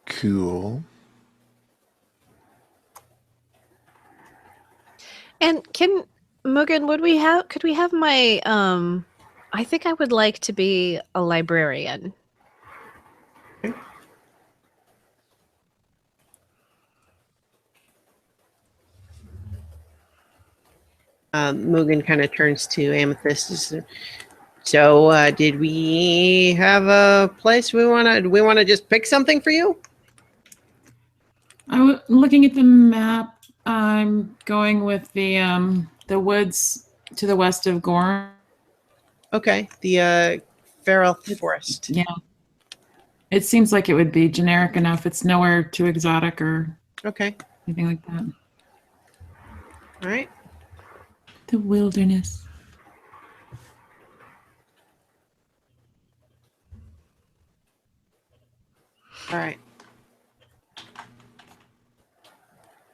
Cool. And Mugen, could we have my I think I would like to be a librarian. Mugen kind of turns to Amethyst. So, did we have a place we want to? Do we want to just pick something for you? I'm looking at the map. I'm going with the woods to the west of Gorm. Okay, the Feral Forest. Yeah. It seems like it would be generic enough. It's nowhere too exotic or Okay, anything like that. all right. The wilderness. All right.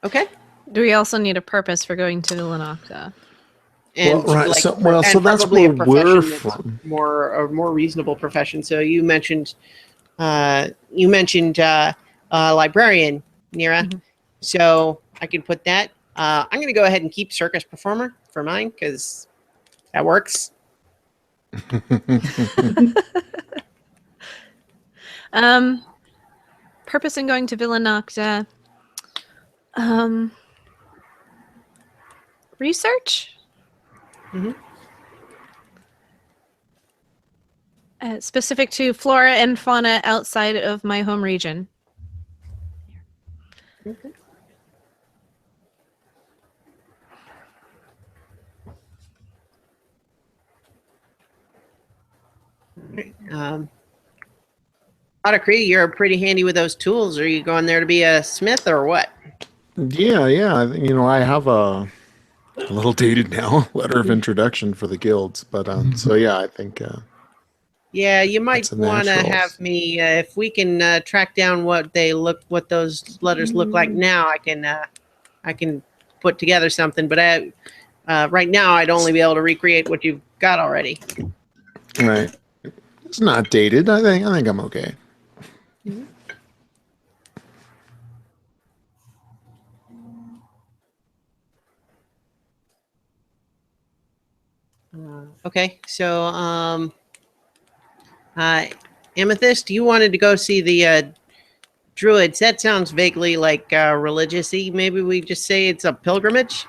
Okay. Do we also need a purpose for going to Villanocta? And Well, right, like, so and that's probably a where we're profession that's from. a more reasonable profession. So you mentioned librarian, Nira. Mhm. So I can put that. I'm going to go ahead and keep circus performer for mine because that works. Purpose in going to Villanocta. Research. Mhm. Specific to flora and fauna outside of my home region. Okay. Otacree, you're pretty handy with those tools. Are you going there to be a smith or what? Yeah. You know, I have a little dated now letter of introduction for the guilds, but so yeah, I think Yeah, you might That's a want to natural. have me if we can track down what those letters look like now. I can put together something, but right now I'd only be able to recreate what you've got already. right. It's not dated. I think I'm okay. Okay, so Amethyst, you wanted to go see the druids. That sounds vaguely like religious-y. Maybe we just say it's a pilgrimage.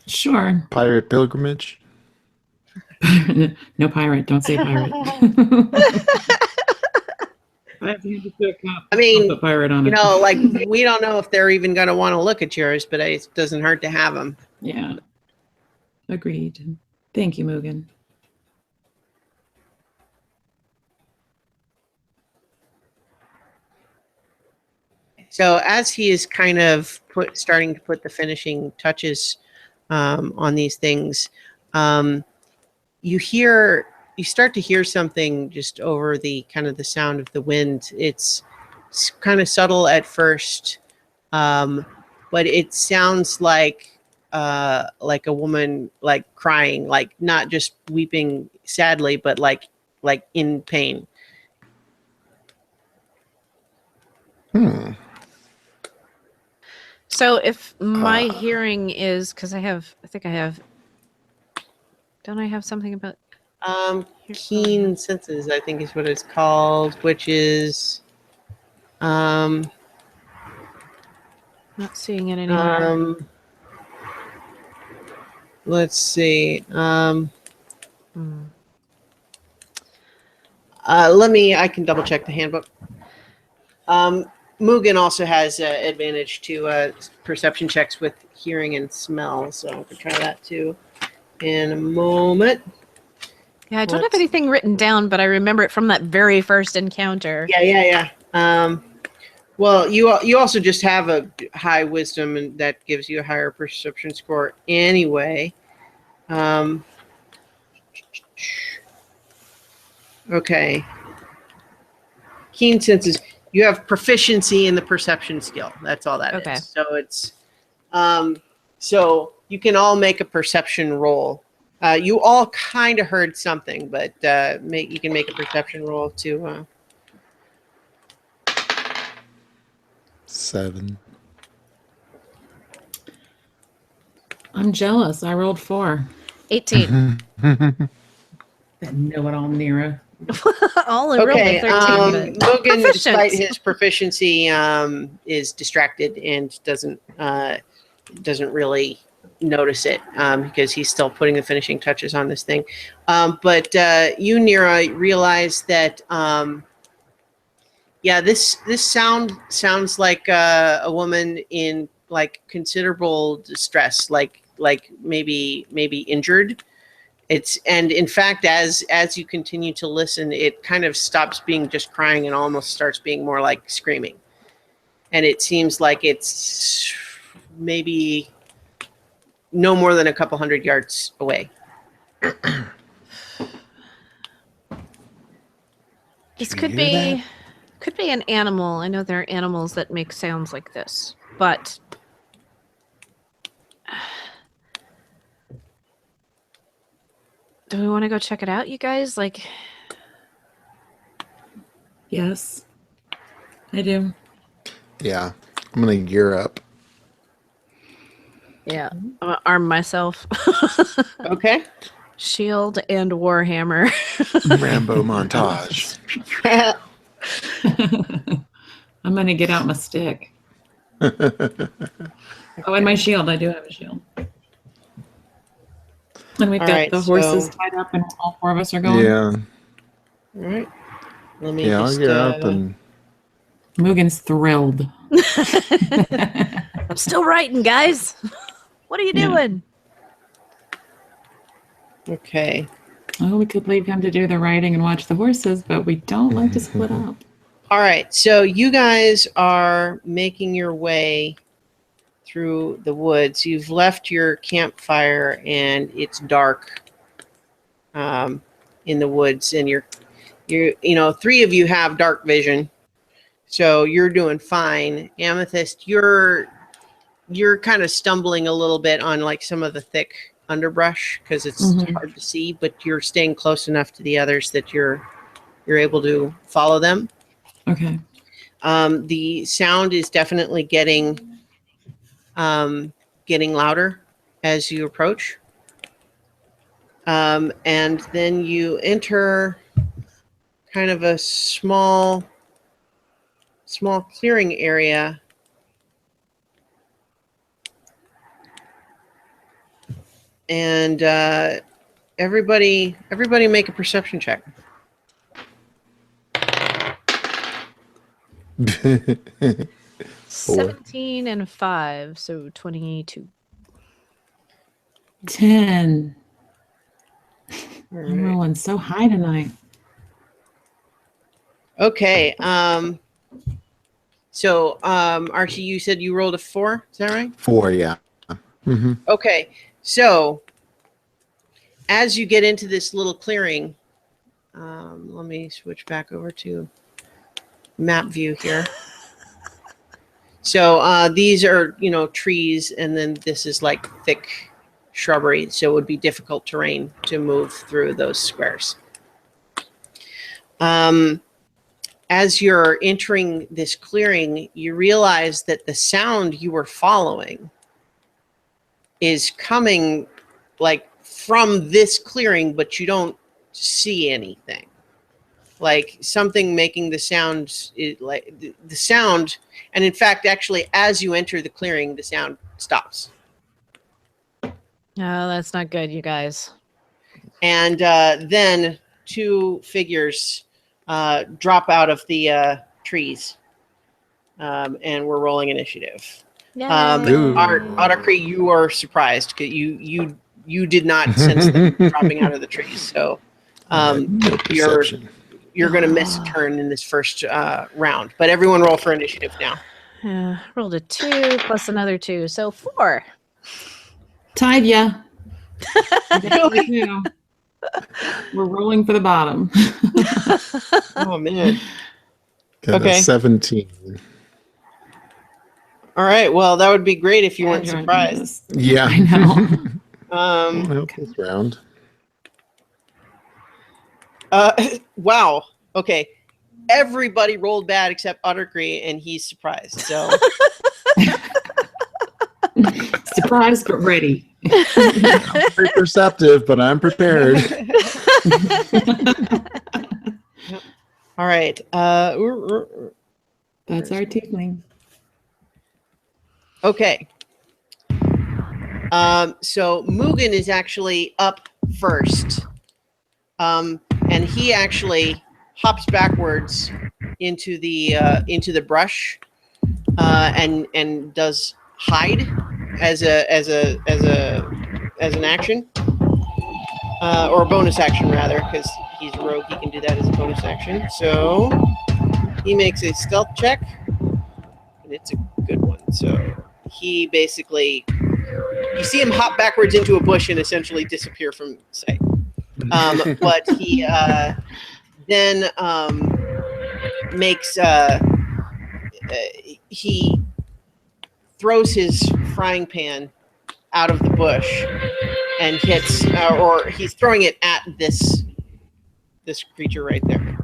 Sure. Pirate pilgrimage. No pirate. Don't say pirate. I have to hand it to a cop. I mean, I'll put pirate on You it. know, like we don't know if they're even going to want to look at yours, but it doesn't hurt to have them. Yeah. Agreed. Thank you, Mugen. So as he is kind of starting to put the finishing touches on these things, you start to hear something just over the kind of the sound of the wind. It's kind of subtle at first, but it sounds like a woman like crying, like not just weeping sadly, but like in pain. So if my hearing is, because don't I have something about Keen senses, I think is what it's called, which is not seeing it anymore? Let's see. Hmm. I can double check the handbook. Mugen also has advantage to perception checks with hearing and smell, so I can try that too in a moment. Yeah, I don't have anything written down, but I remember it from that very first encounter. Yeah. Well, you also just have a high wisdom, and that gives you a higher perception score anyway. Okay. Keen senses. You have proficiency in the perception skill. That's all that is. So it's so you can all make a perception roll. You all kind of heard something, but you can make a perception roll to. 7. I'm jealous. I rolled 4. 18. Know it all, Nira. All in Okay, real 13. but Logan, proficient. despite his proficiency, is distracted and doesn't really notice it because he's still putting the finishing touches on this thing. But you, Nira, realize that this sounds like a woman in like considerable distress, like maybe injured. And in fact, as you continue to listen, it kind of stops being just crying and almost starts being more like screaming. And it seems like it's maybe no more than a couple hundred yards away. This Did could you hear be an animal. I know there are animals that make sounds like this, but do we want to go check it out, you guys? Like, Yes, I do. Yeah, I'm gonna gear up. yeah, I'm gonna arm myself. Okay. Shield and warhammer. Rambo montage. I'm gonna get out my stick. Oh, and my shield. I do have a shield. And we've All got right, the horses so- tied up, and all four of us are going. Yeah, All right. Let me yeah, I'll just gear up and Mugen's thrilled. I'm still writing, guys. What are you Yeah. doing? okay. Oh, we could leave him to do the riding and watch the horses, but we don't like to split up. All right. So you guys are making your way through the woods. You've left your campfire and it's dark in the woods, and you're three of you have dark vision, so you're doing fine. Amethyst, you're kind of stumbling a little bit on like some of the thick underbrush because it's hard to see, but you're staying close enough to the others that you're able to follow them. Okay. The sound is definitely getting louder as you approach. And then you enter kind of a small clearing area. And everybody make a perception check. 17 and 5, so 22. 10. All I'm right. rolling so high tonight. Okay. So Archie, you said you rolled a 4. Is that right? 4, yeah. Mm-hmm. Okay. So as you get into this little clearing, let me switch back over to map view here. So these are, trees, and then this is like thick shrubbery, so it would be difficult terrain to move through those squares. As you're entering this clearing, you realize that the sound you were following is coming like from this clearing, but you don't see anything. Like something making the sound, like the sound, and in fact, actually, as you enter the clearing, the sound stops. Oh, that's not good, you guys. And then 2 figures drop out of the trees, and we're rolling initiative. Ooh. Ottercree, you are surprised because you did not sense them dropping out of the trees. So No perception. you're going to miss a turn in this first round. But everyone roll for initiative now. Yeah, rolled a 2 plus another 2, so 4. Tied ya. We're rolling for the bottom. Oh, man. Got Okay. a 17. All right. Well, that would be great if you weren't surprised. Yeah. I know. Won't help this round. Wow. Okay. Everybody rolled bad except Ottercree, and he's surprised. So Surprised but ready. Very perceptive, but I'm prepared. All right. That's our tiefling. Okay. So Mugen is actually up first. And he actually hops backwards into the brush and does hide as an action. Or a bonus action rather, because he's a rogue, he can do that as a bonus action. So he makes a stealth check, and it's a good one. So he basically, you see him hop backwards into a bush and essentially disappear from sight. But he then makes he throws his frying pan out of the bush and hits, or he's throwing it at this creature right there.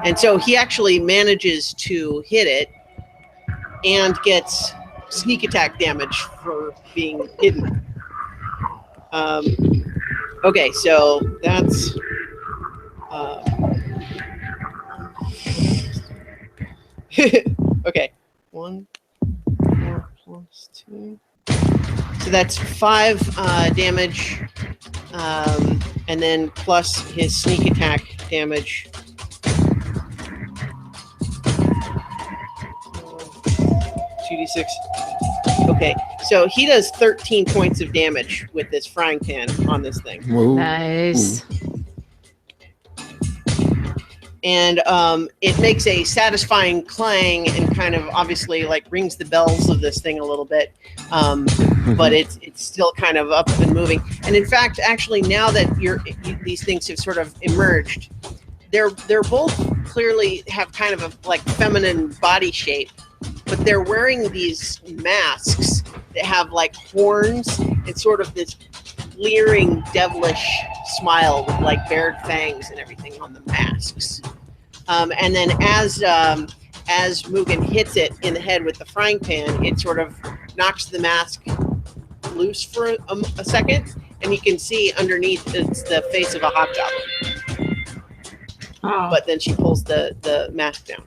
And so he actually manages to hit it and gets sneak attack damage for being hidden. Okay, so that's okay. 1, 4 plus 2. So that's 5 damage, and then plus his sneak attack damage. 2d6. Okay, so he does 13 points of damage with this frying pan on this thing. Whoa. Nice. And it makes a satisfying clang and kind of obviously like rings the bells of this thing a little bit, but it's still kind of up and moving. And in fact, actually, now that these things have sort of emerged, they're both clearly have kind of a like feminine body shape, but they're wearing these masks that have like horns and sort of this leering, devilish smile with like bared fangs and everything on the masks. And then as Mugen hits it in the head with the frying pan, it sort of knocks the mask loose for a second, and you can see underneath it's the face of a hobgoblin. Oh. But then she pulls the mask down.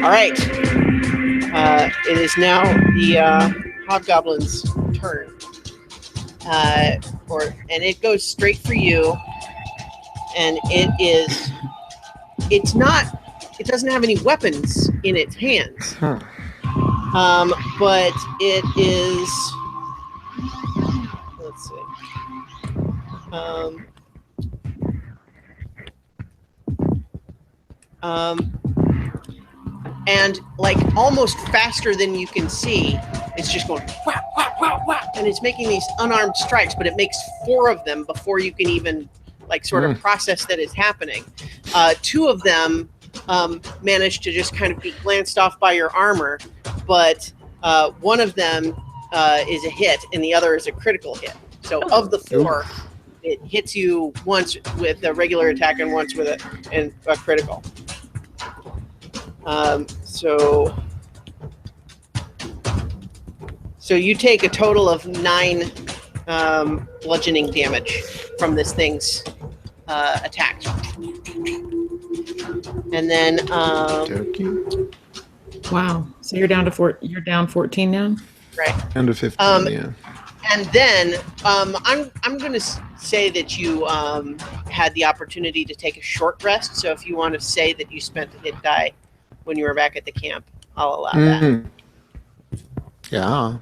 All right. It is now the hobgoblin's turn. And it goes straight for you. And it doesn't have any weapons in its hands. Huh. But it is, let's see. And like almost faster than you can see, it's just going whap, whap, whap, whap, and it's making these unarmed strikes, but it makes 4 of them before you can even like sort of process that it's happening. 2 of them manage to just kind of be glanced off by your armor, but one of them is a hit and the other is a critical hit. So of the 4, it hits you once with a regular attack and once with a critical. So you take a total of 9 bludgeoning damage from this thing's attack. And then Wow. So you're down to you're down 14 now? right. Down to 15, yeah. And then I'm going to say that you had the opportunity to take a short rest. So if you want to say that you spent a hit die when you were back at the camp, I'll allow that. Yeah.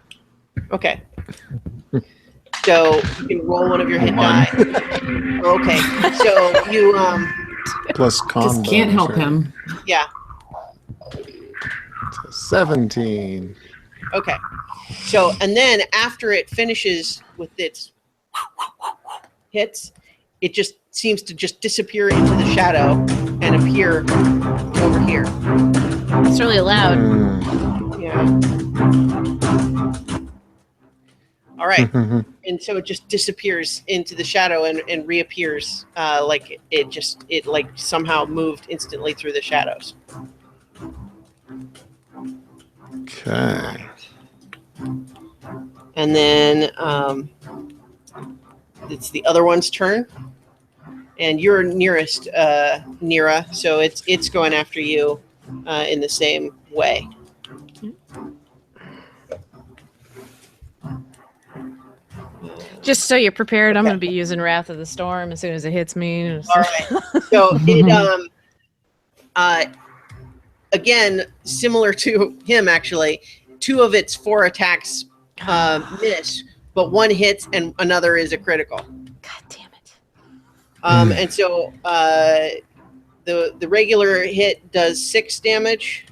Okay. So you can roll one of your hit die. Okay. So you Plus combo. Just can't help him. yeah. So 17. Okay. So and then after it finishes with its hits, it just seems to just disappear into the shadow and appear over here. It's really loud. Yeah. All right. And so it just disappears into the shadow and reappears like it like somehow moved instantly through the shadows. Okay. And then it's the other one's turn. And you're nearest Nira, so it's going after you in the same way. Just so you're prepared, I'm going to be using Wrath of the Storm as soon as it hits me. All right. So it again, similar to him actually, 2 of its 4 attacks miss, but 1 hits and another is a critical. God damn it. And so the regular hit does 6 damage.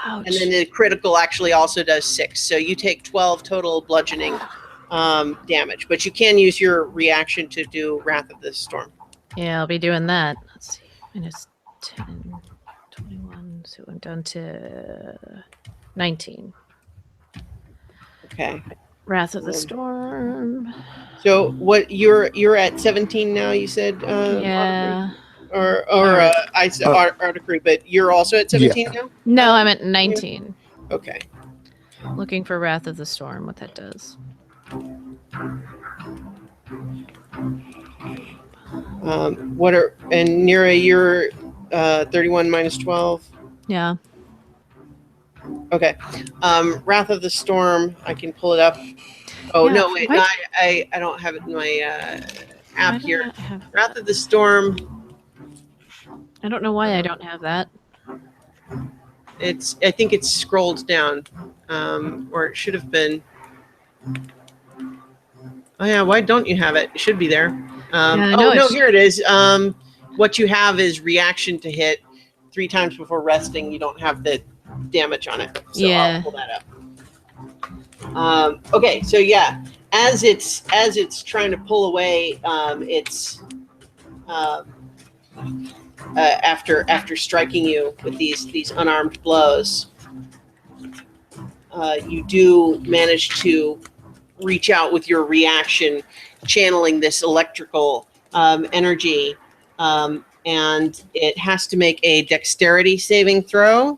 Ouch. And then the critical actually also does 6. So you take 12 total bludgeoning damage, but you can use your reaction to do Wrath of the Storm. Yeah, I'll be doing that. Let's see. Minus 10, 21. So I'm down to 19. Okay. Wrath of the Storm. So what you're at 17 now, you said? Yeah. Or I said Articry, but you're also at 17 now? No, I'm at 19. Okay. Looking for Wrath of the Storm, what that does. And Nira, you're 31 minus 12. Yeah. Okay. Wrath of the Storm, I can pull it up. Oh, Yeah, no, wait. what? No, I don't have it in my app here. Wrath of the Storm, I don't know why I don't have that. I think it's scrolled down, or it should have been. Oh, yeah, why don't you have it? It should be there. No, here it is. What you have is reaction to hit 3 times before resting. You don't have the damage on it. So Yeah. I'll pull that up. Okay, so yeah, as it's trying to pull away, after striking you with these unarmed blows, you do manage to reach out with your reaction, channeling this electrical energy, and it has to make a dexterity saving throw.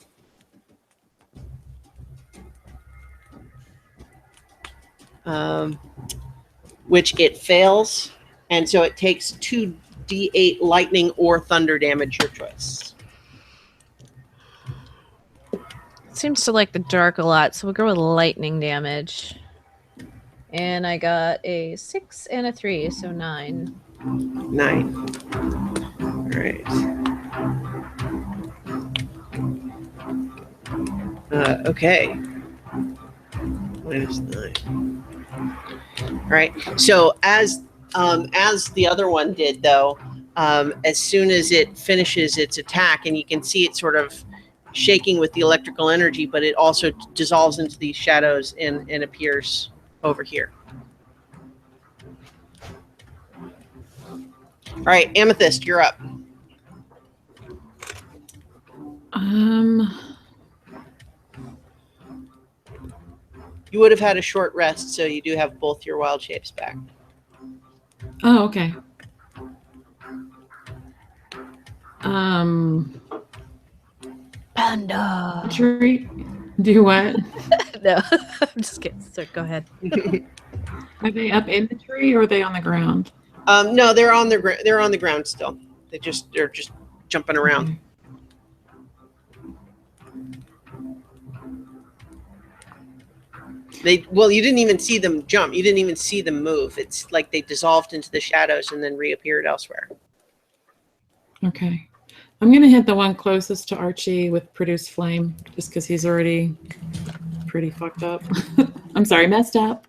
Which it fails, and so it takes 2d8 lightning or thunder damage, your choice. Seems to like the dark a lot, so we'll go with lightning damage. And I got a 6 and a 3, so 9. 9. All right. Okay. Minus 9. All right. So as the other one did, though, as soon as it finishes its attack, and you can see it sort of shaking with the electrical energy, but it also dissolves into these shadows and appears over here. All right, Amethyst, you're up. You would have had a short rest, so you do have both your wild shapes back. Oh, okay. Panda. Tree. Do what? No, I'm just kidding. So go ahead. Are they up in the tree or are they on the ground? No, they're on the ground still. They're just jumping around. Okay. You didn't even see them jump. You didn't even see them move. It's like they dissolved into the shadows and then reappeared elsewhere. Okay. I'm going to hit the one closest to Archie with Produce Flame, just because he's already pretty fucked up. I'm sorry, messed up.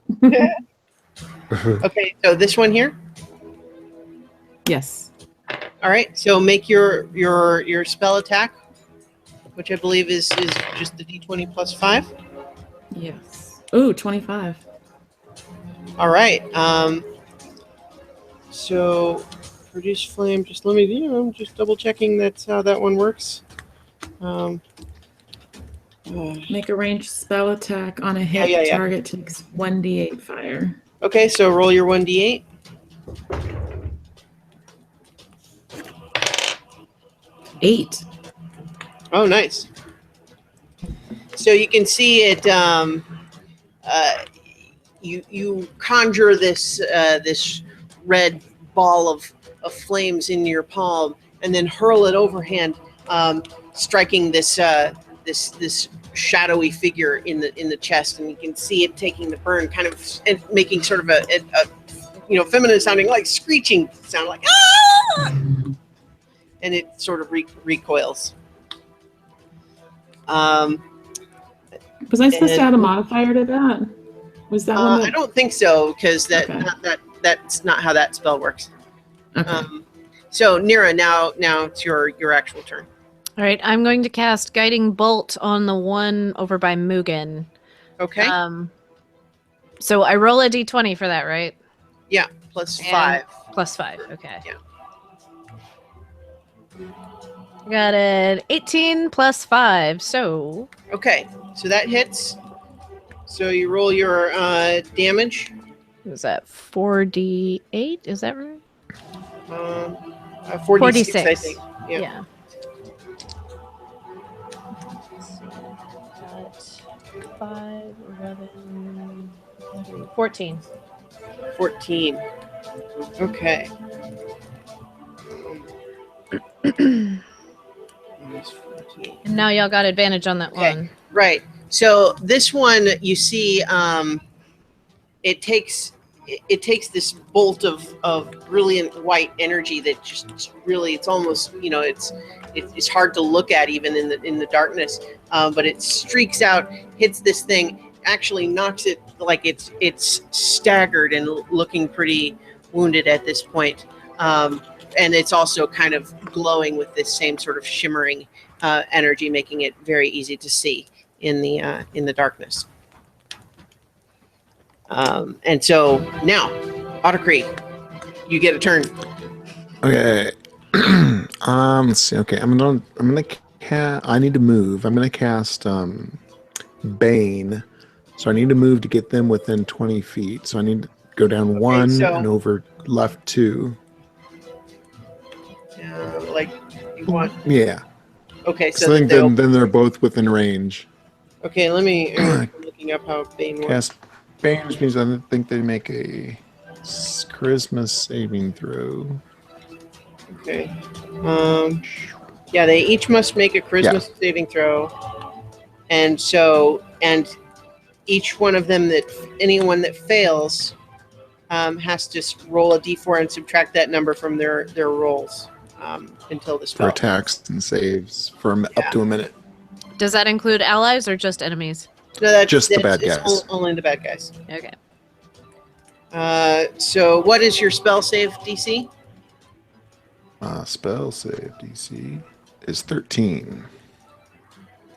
Okay, so this one here. Yes. All right, so make your spell attack, which I believe is just the d20 plus 5. Yes. Ooh, 25. All right. So Produce Flame. Just let me. I'm just double checking that's how that one works. Make a ranged spell attack on a hit. Yeah. Target takes 1d8 fire. Okay, so roll your 1d8. 8. Oh, nice. So you can see it. You conjure this this red ball of flames in your palm, and then hurl it overhand, striking this this shadowy figure in the chest, and you can see it taking the burn, kind of, and making sort of a feminine sounding, like screeching sound, like ah! And it sort of recoils. Was I supposed to add a modifier to that? Was that one? I don't think so, because that's not how that spell works. Okay. So Nira, now it's your actual turn. All right, I'm going to cast Guiding Bolt on the one over by Mugen. Okay. So I roll a d20 for that, right? Yeah, plus 5. Plus 5, okay. Yeah. Got it. 18 plus 5, so... Okay, so that hits. So you roll your damage. Was that 4d8? Is that right? 46, I think. Yeah. 5, 11, 14. 14. Okay. And now y'all got advantage on that one. Right. So this one, you see, it takes this bolt of brilliant white energy that just really, it's almost, it's hard to look at even in the darkness. But it streaks out, hits this thing, actually knocks it, like it's staggered and looking pretty wounded at this point. And it's also kind of glowing with this same sort of shimmering energy, making it very easy to see in the darkness. And so now, Otacree, you get a turn. Okay. Let's see. Okay, I need to move. I'm gonna cast Bane. So I need to move to get them within 20 feet. So I need to go down 1 and over left 2. Like you want? Yeah. Okay, So I think then they're both within range. Okay, let me looking up how Bane works. Cast Bane, which means I think they make a charisma saving throw. Okay. Yeah, they each must make a charisma saving throw, and each one of them, anyone that fails has to roll a d4 and subtract that number from their rolls until the spell. For attacks and saves for up to a minute. Does that include allies or just enemies? No, that's just the bad guys. Only the bad guys. Okay. So what is your spell save DC? Spell save DC is 13.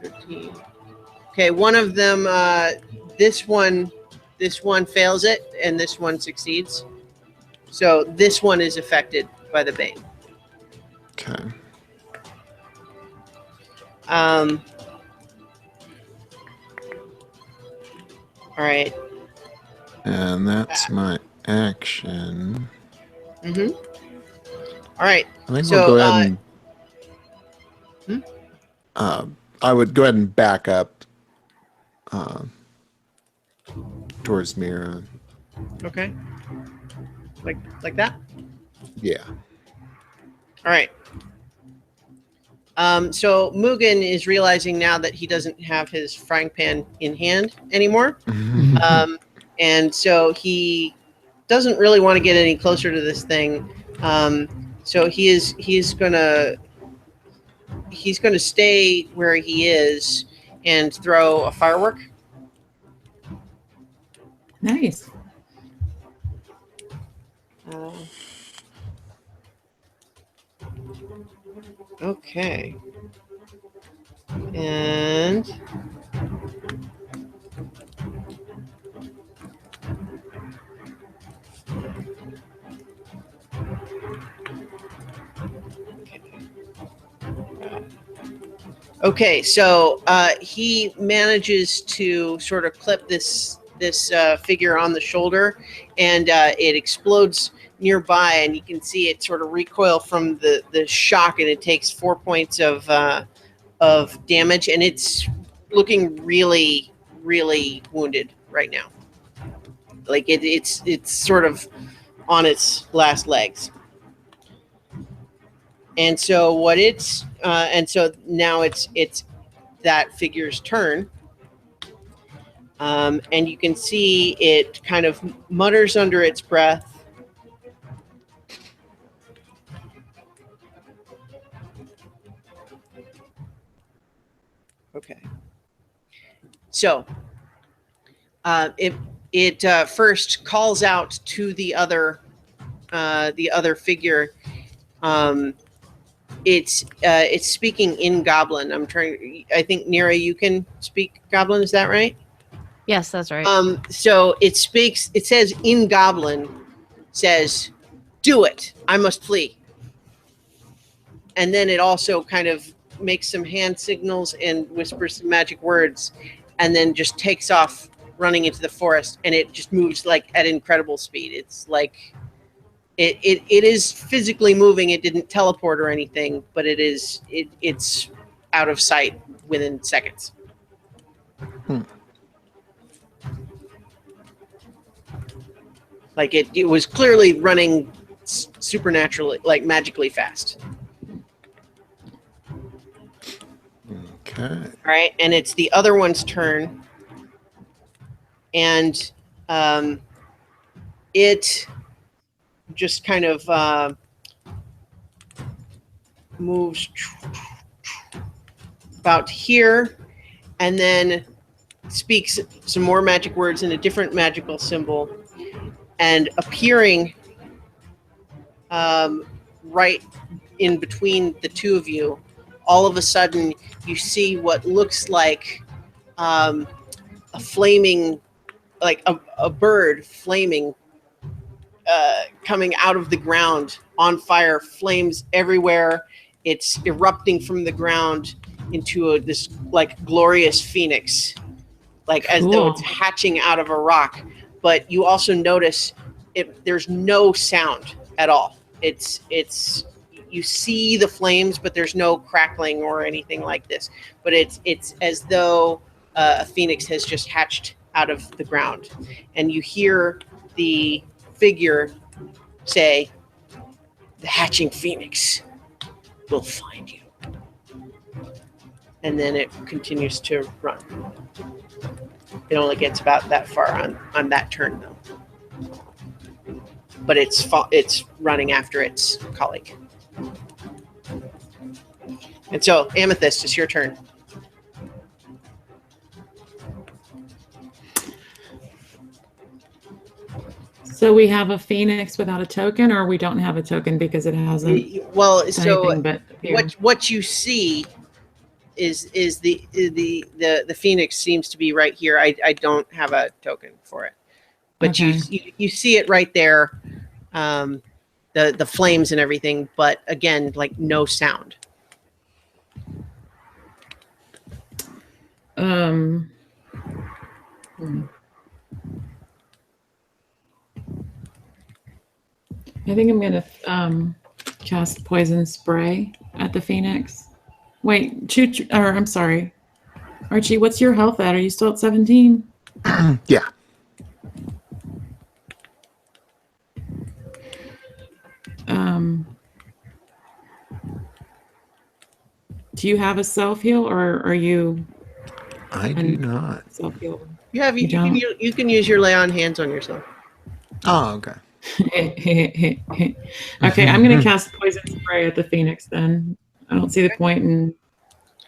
13. Okay, one of them, this one fails it, and this one succeeds. So this one is affected by the Bane. Okay. All right. And that's my action. Mm-hmm. All right. I think we'll go ahead and I would go ahead and back up towards Mira. Okay. Like that? Yeah. All right. So Mugen is realizing now that he doesn't have his frying pan in hand anymore. And so he doesn't really want to get any closer to this thing. So he's gonna stay where he is and throw a firework. Nice. Okay. And Okay, so he manages to sort of clip this figure on the shoulder, and it explodes nearby, and you can see it sort of recoil from the shock, and it takes 4 points of damage, and it's looking really, really wounded right now. Like it's sort of on its last legs. And so now it's that figure's turn. And you can see it kind of mutters under its breath. Okay. So it first calls out to the other figure. It's speaking in Goblin. I think Nira, you can speak Goblin. Is that right? Yes, that's right. So it speaks. It says in Goblin, says, "Do it. I must flee." And then it also kind of makes some hand signals and whispers some magic words, and then just takes off running into the forest. And it just moves like at incredible speed. It's like it is physically moving. It didn't teleport or anything, but it's out of sight within seconds. Like it was clearly running supernaturally, like magically fast. Okay. All right, and it's the other one's turn, and it just kind of moves about here, and then speaks some more magic words in a different magical symbol, and appearing right in between the two of you, all of a sudden you see what looks like a flaming, like a bird flaming, coming out of the ground on fire, flames everywhere. It's erupting from the ground into this like glorious phoenix, like as though it's hatching out of a rock. But you also notice there's no sound at all. It's you see the flames, but there's no crackling or anything like this. But it's as though a phoenix has just hatched out of the ground, and you hear the figure say, "The hatching phoenix will find you." And then it continues to run. It only gets about that far on that turn, though. But it's running after its colleague. And so, Amethyst, it's your turn. So we have a phoenix without a token, or we don't have a token because it hasn't. Well, so but what you see is the phoenix seems to be right here. I don't have a token for it, but Okay. you see it right there, the flames and everything. But again, like no sound. I think I'm gonna cast poison spray at the phoenix. Wait, Chooch, or I'm sorry, Archie. What's your health at? Are you still at 17? Yeah. Do you have a self heal, or are you? I do not. Self heal. You can use your lay on hands on yourself. Oh, okay. Okay, I'm gonna cast poison spray at the phoenix. Then I don't see the point in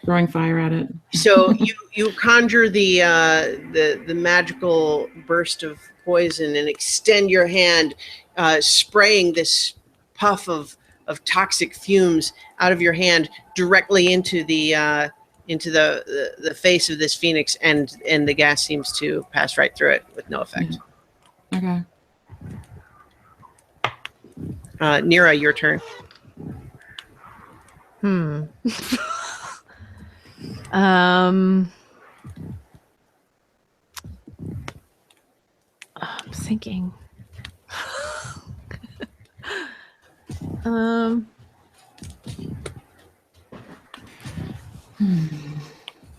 throwing fire at it. So you conjure the magical burst of poison and extend your hand, spraying this puff of toxic fumes out of your hand directly into the face of this phoenix, and the gas seems to pass right through it with no effect. Okay. Nira, your turn. I'm thinking.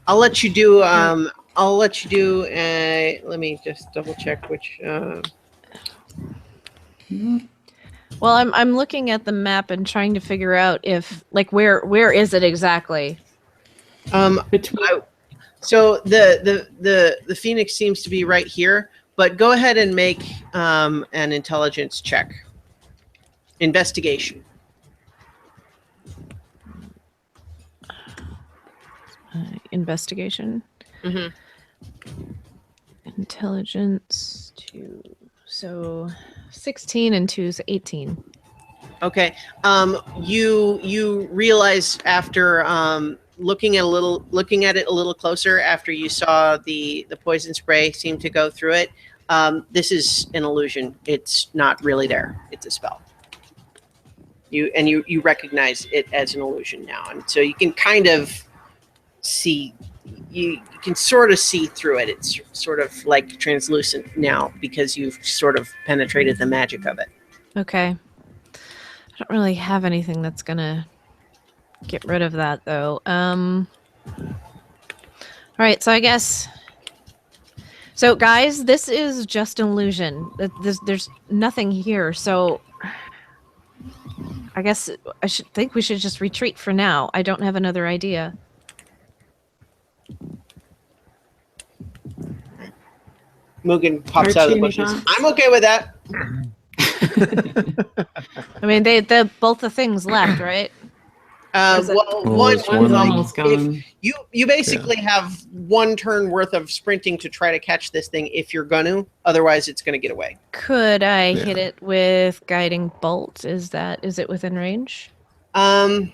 I'll let you do. I'll let you do. Let me just double check which. Well, I'm looking at the map and trying to figure out if like where is it exactly? Between So the Phoenix seems to be right here, but go ahead and make an intelligence check. Investigation. Investigation. Mm-hmm. Intelligence 2. So 16 and 2 is 18. Okay. You realize after looking at it a little closer after you saw the poison spray seem to go through it. This is an illusion. It's not really there. It's a spell. You recognize it as an illusion now, and so you can kind of see. You can sort of see through it. It's sort of like translucent now because you've sort of penetrated the magic of it. Okay. I don't really have anything that's gonna get rid of that though. All right, so I guess. So guys, this is just an illusion. There's nothing here. So I guess we should just retreat for now. I don't have another idea. Mugen pops out of the bushes. I'm okay with that. I mean, both the things left, right? One's almost gone. You basically have one turn worth of sprinting to try to catch this thing if you're gonna. Otherwise, it's gonna get away. Could I hit it with guiding bolt? Is it within range? Let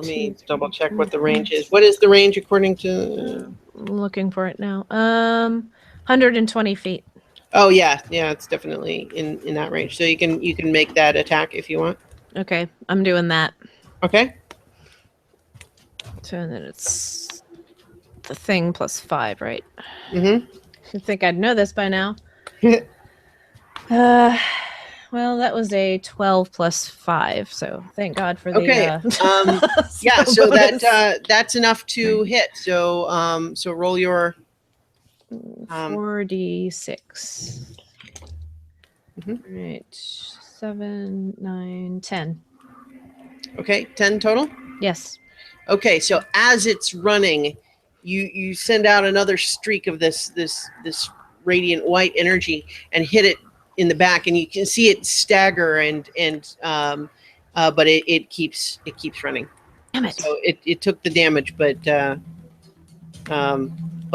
me double check what the range is. What is the range according to? Looking for it now. 120 feet. Oh yeah, it's definitely in that range. So you can make that attack if you want. Okay, I'm doing that. Okay. So then it's the thing plus 5, right? Mm-hmm. You'd think I'd know this by now. Well, that was a 12 plus 5, so thank God for the. Okay. Yeah, so that's enough to hit. So so roll your 4d6. Mm-hmm. Right, 7, 9, 10. Okay, 10 total. Yes. Okay, so as it's running, you send out another streak of this radiant white energy and hit it in the back, and you can see it stagger but it keeps running. Damn it! So it took the damage, but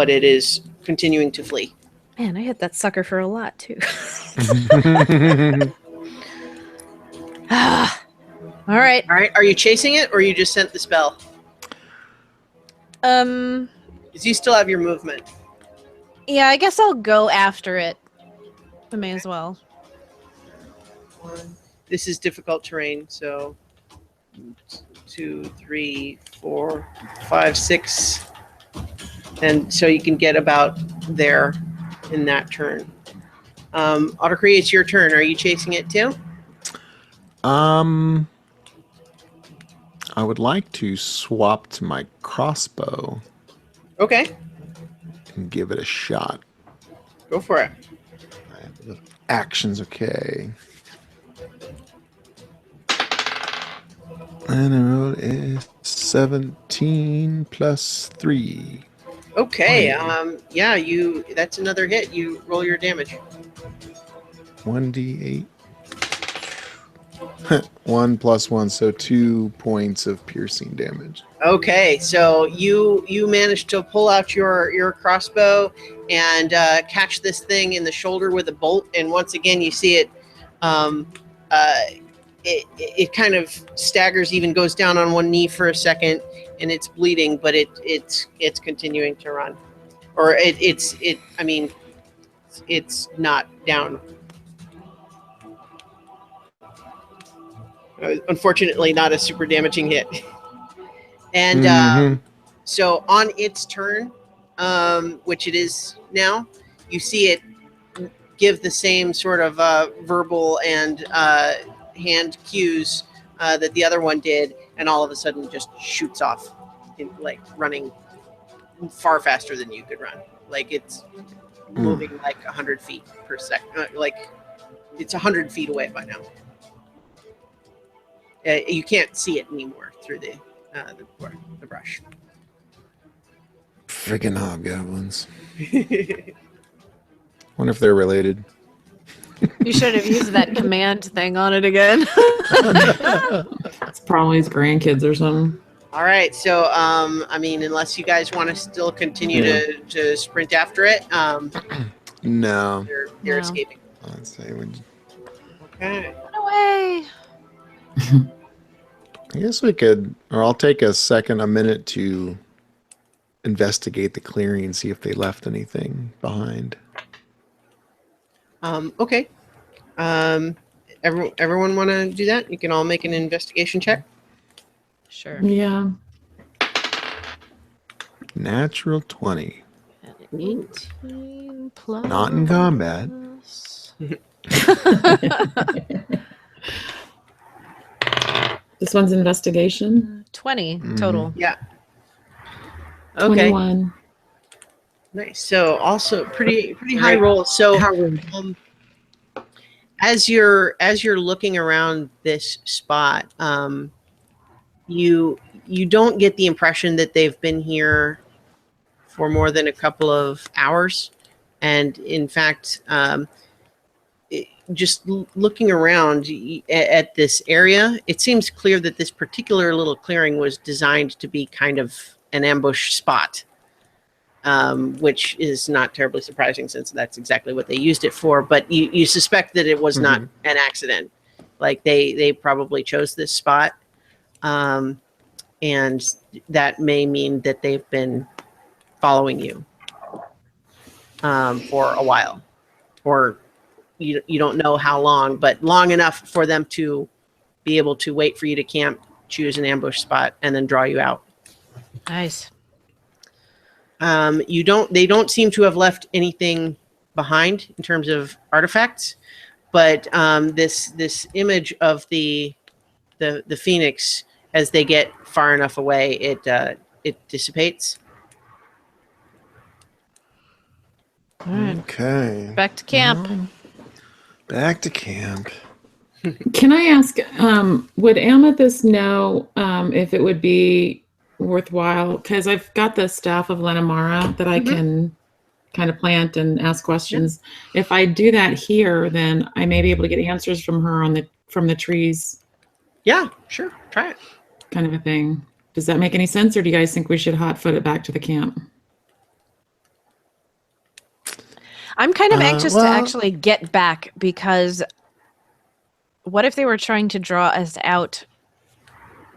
it is continuing to flee. Man, I hit that sucker for a lot too. All right. Are you chasing it, or you just sent the spell? Because you still have your movement. Yeah, I guess I'll go after it. I may as well. This is difficult terrain, so 2, 3, 4, 5, 6, and so you can get about there in that turn. Autocree, it's your turn. Are you chasing it too? I would like to swap to my crossbow. Okay, And give it a shot. go for it. Actions, okay. And I rolled a 17 plus 3. Okay, yeah, that's another hit. You roll your damage. 1d8. 1 plus 1, so 2 points of piercing damage. Okay, so you managed to pull out your crossbow and catch this thing in the shoulder with a bolt, and once again you see it. It kind of staggers, even goes down on one knee for a second, and it's bleeding, but it's continuing to run, or it's not down. Unfortunately, not a super damaging hit. And Mhm. so on its turn, which it is now, you see it give the same sort of verbal and hand cues that the other one did, and all of a sudden just shoots off, like running far faster than you could run. Like it's moving like 100 feet per second. Like it's 100 feet away by now. You can't see it anymore through the brush. Freaking hobgoblins. Wonder if they're related. You should have used that command thing on it again. It's probably his grandkids or something. All right, so I mean, unless you guys want to still continue to sprint after it, No. you're No. escaping. Let's say we. Okay. Run away. I guess we could, or I'll take a minute to investigate the clearing, see if they left anything behind. Okay. Everyone want to do that? You can all make an investigation check. Sure. Yeah. Natural 20. 18 plus. Not in combat. This one's investigation. 20 total. Yeah. Okay. 21. Nice. So also pretty high roll. So as you're looking around this spot, you don't get the impression that they've been here for more than a couple of hours, and in fact, just looking around at this area, it seems clear that this particular little clearing was designed to be kind of an ambush spot. Which is not terribly surprising since that's exactly what they used it for. But you suspect that it was not an accident. Like they probably chose this spot. And that may mean that they've been following you for a while. Or you don't know how long, but long enough for them to be able to wait for you to camp, choose an ambush spot, and then draw you out. Nice. They don't seem to have left anything behind in terms of artifacts, but this image of the phoenix, as they get far enough away, it dissipates. All right. Okay. Back to camp. Back to camp. Can I ask, would Amethyst know if it would be worthwhile? Because I've got the staff of Lenamara that I can kind of plant and ask questions. Yeah. If I do that here, then I may be able to get answers from her from the trees. Yeah, sure. Try it. Kind of a thing. Does that make any sense, or do you guys think we should hotfoot it back to the camp? I'm kind of anxious to actually get back, because what if they were trying to draw us out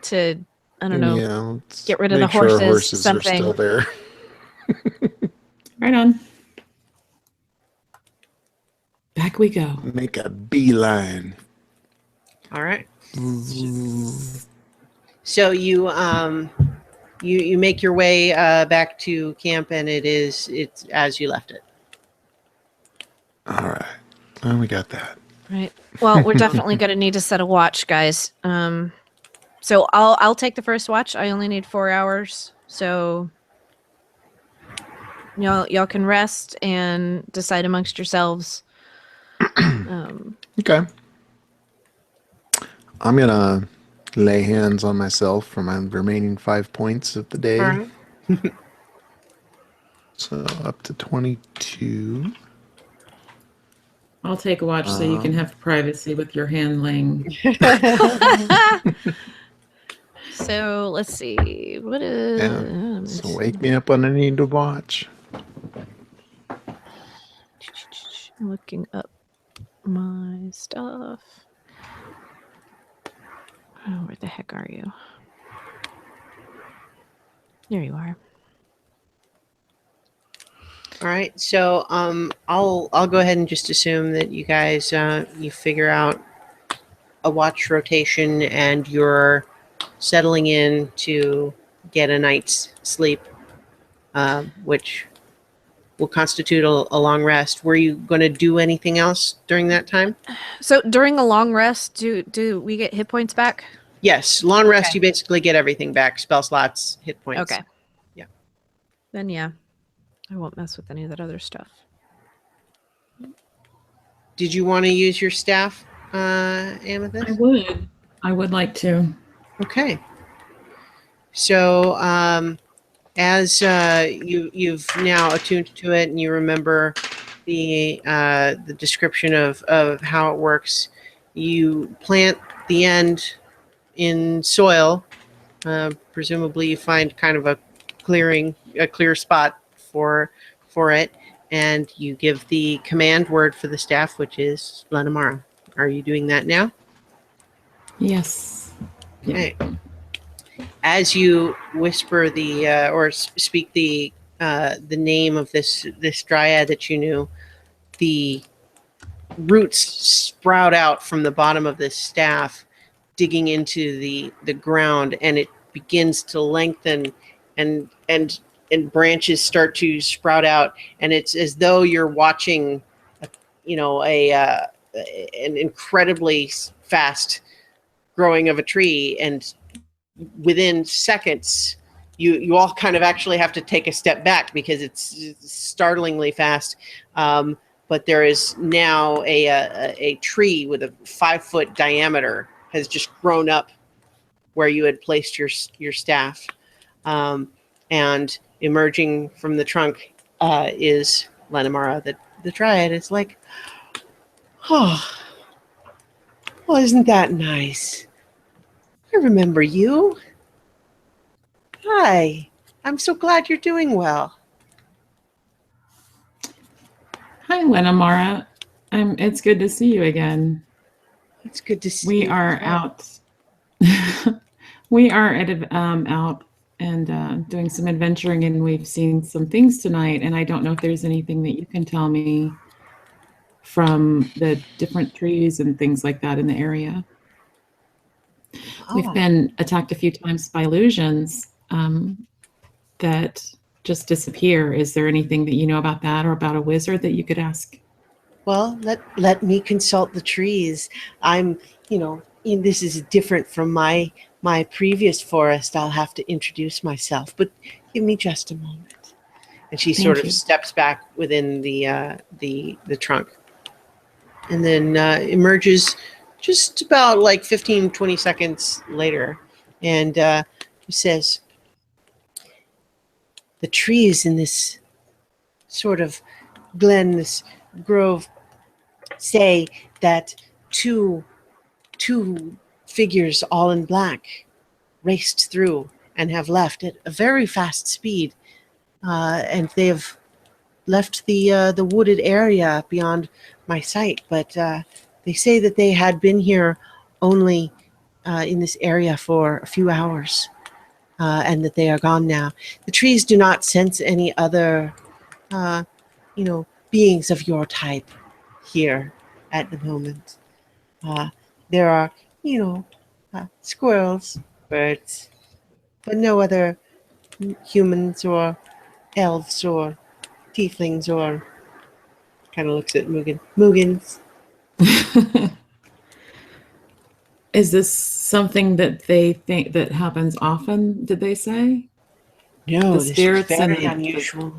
to, I don't know, get rid of the horses, our horses something. Are still there. Right on. Back we go. Make a beeline. All right. So you make your way back to camp, and it's as you left it. All right. Well, we got that. Right. Well, we're definitely going to need to set a watch, guys. So I'll take the first watch. I only need 4 hours, so y'all can rest and decide amongst yourselves. Okay. I'm gonna lay hands on myself for my remaining 5 points of the day. All right. So up to 22. I'll take a watch so you can have privacy with your handling. So let's see. What is? Yeah. So wake me up when I need to watch. Looking up my stuff. Oh, where the heck are you? There you are. All right. So I'll go ahead and just assume that you guys you figure out a watch rotation, and you're settling in to get a night's sleep, which will constitute a long rest. Were you going to do anything else during that time? So during a long rest, do we get hit points back? Yes, long rest. Okay. You basically get everything back: spell slots, hit points. Okay. Yeah. Then yeah, I won't mess with any of that other stuff. Did you want to use your staff, Amethyst? I would like to. Okay. So, as you've now attuned to it, and you remember the description of how it works, you plant the end in soil. Presumably, you find kind of a clear spot for it, and you give the command word for the staff, which is Lenamara. Are you doing that now? Yes. Okay. As you whisper or speak the name of this dryad that you knew, the roots sprout out from the bottom of this staff, digging into the ground, and it begins to lengthen, and branches start to sprout out, and it's as though you're watching, an incredibly fast growing of a tree, and within seconds, you all kind of actually have to take a step back because it's startlingly fast. But there is now a tree with a 5-foot diameter has just grown up where you had placed your staff, and emerging from the trunk is Lenamara. The dryad is like, oh, well, isn't that nice? I remember you. Hi. I'm so glad you're doing well. Hi, Lenamara. It's good to see you again. It's good to see We you. are out. We are out and doing some adventuring, and we've seen some things tonight. And I don't know if there's anything that you can tell me from the different trees and things like that in the area. We've been attacked a few times by illusions that just disappear. Is there anything that you know about that, or about a wizard that you could ask? Well, let me consult the trees. This is different from my previous forest. I'll have to introduce myself, but give me just a moment. And she sort of steps back within the trunk, and then emerges just about like 15, 20 seconds later, and says, the trees in this sort of glen, this grove, say that two figures all in black raced through and have left at a very fast speed, and they have left the wooded area beyond my sight, but they say that they had been here only in this area for a few hours, and that they are gone now. The trees do not sense any other, beings of your type here at the moment. There are, squirrels, birds, but no other humans or elves or tieflings or, kind of looks at Muggins. Is this something that they think that happens often, did they say? No, The this is spirits very and unusual.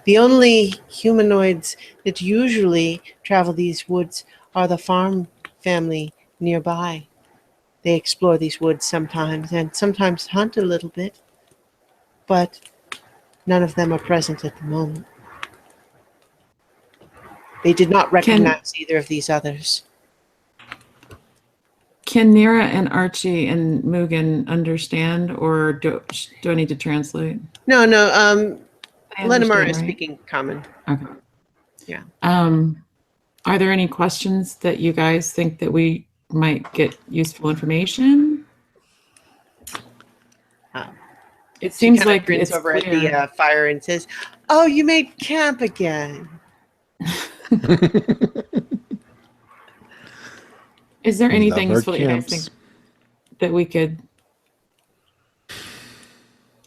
The only humanoids that usually travel these woods are the farm family nearby. They explore these woods sometimes and sometimes hunt a little bit, but none of them are present at the moment. They did not recognize either of these others. Can Nira and Archie and Mugen understand, or do I need to translate? No. They understand, Lenamara is right? speaking common. Okay. Yeah. Are there any questions that you guys think that we might get useful information? It She seems kinda like grins it's over clear. at the fire and says, "Oh, you made camp again." Is there We anything love our useful that you guys think camps. that we could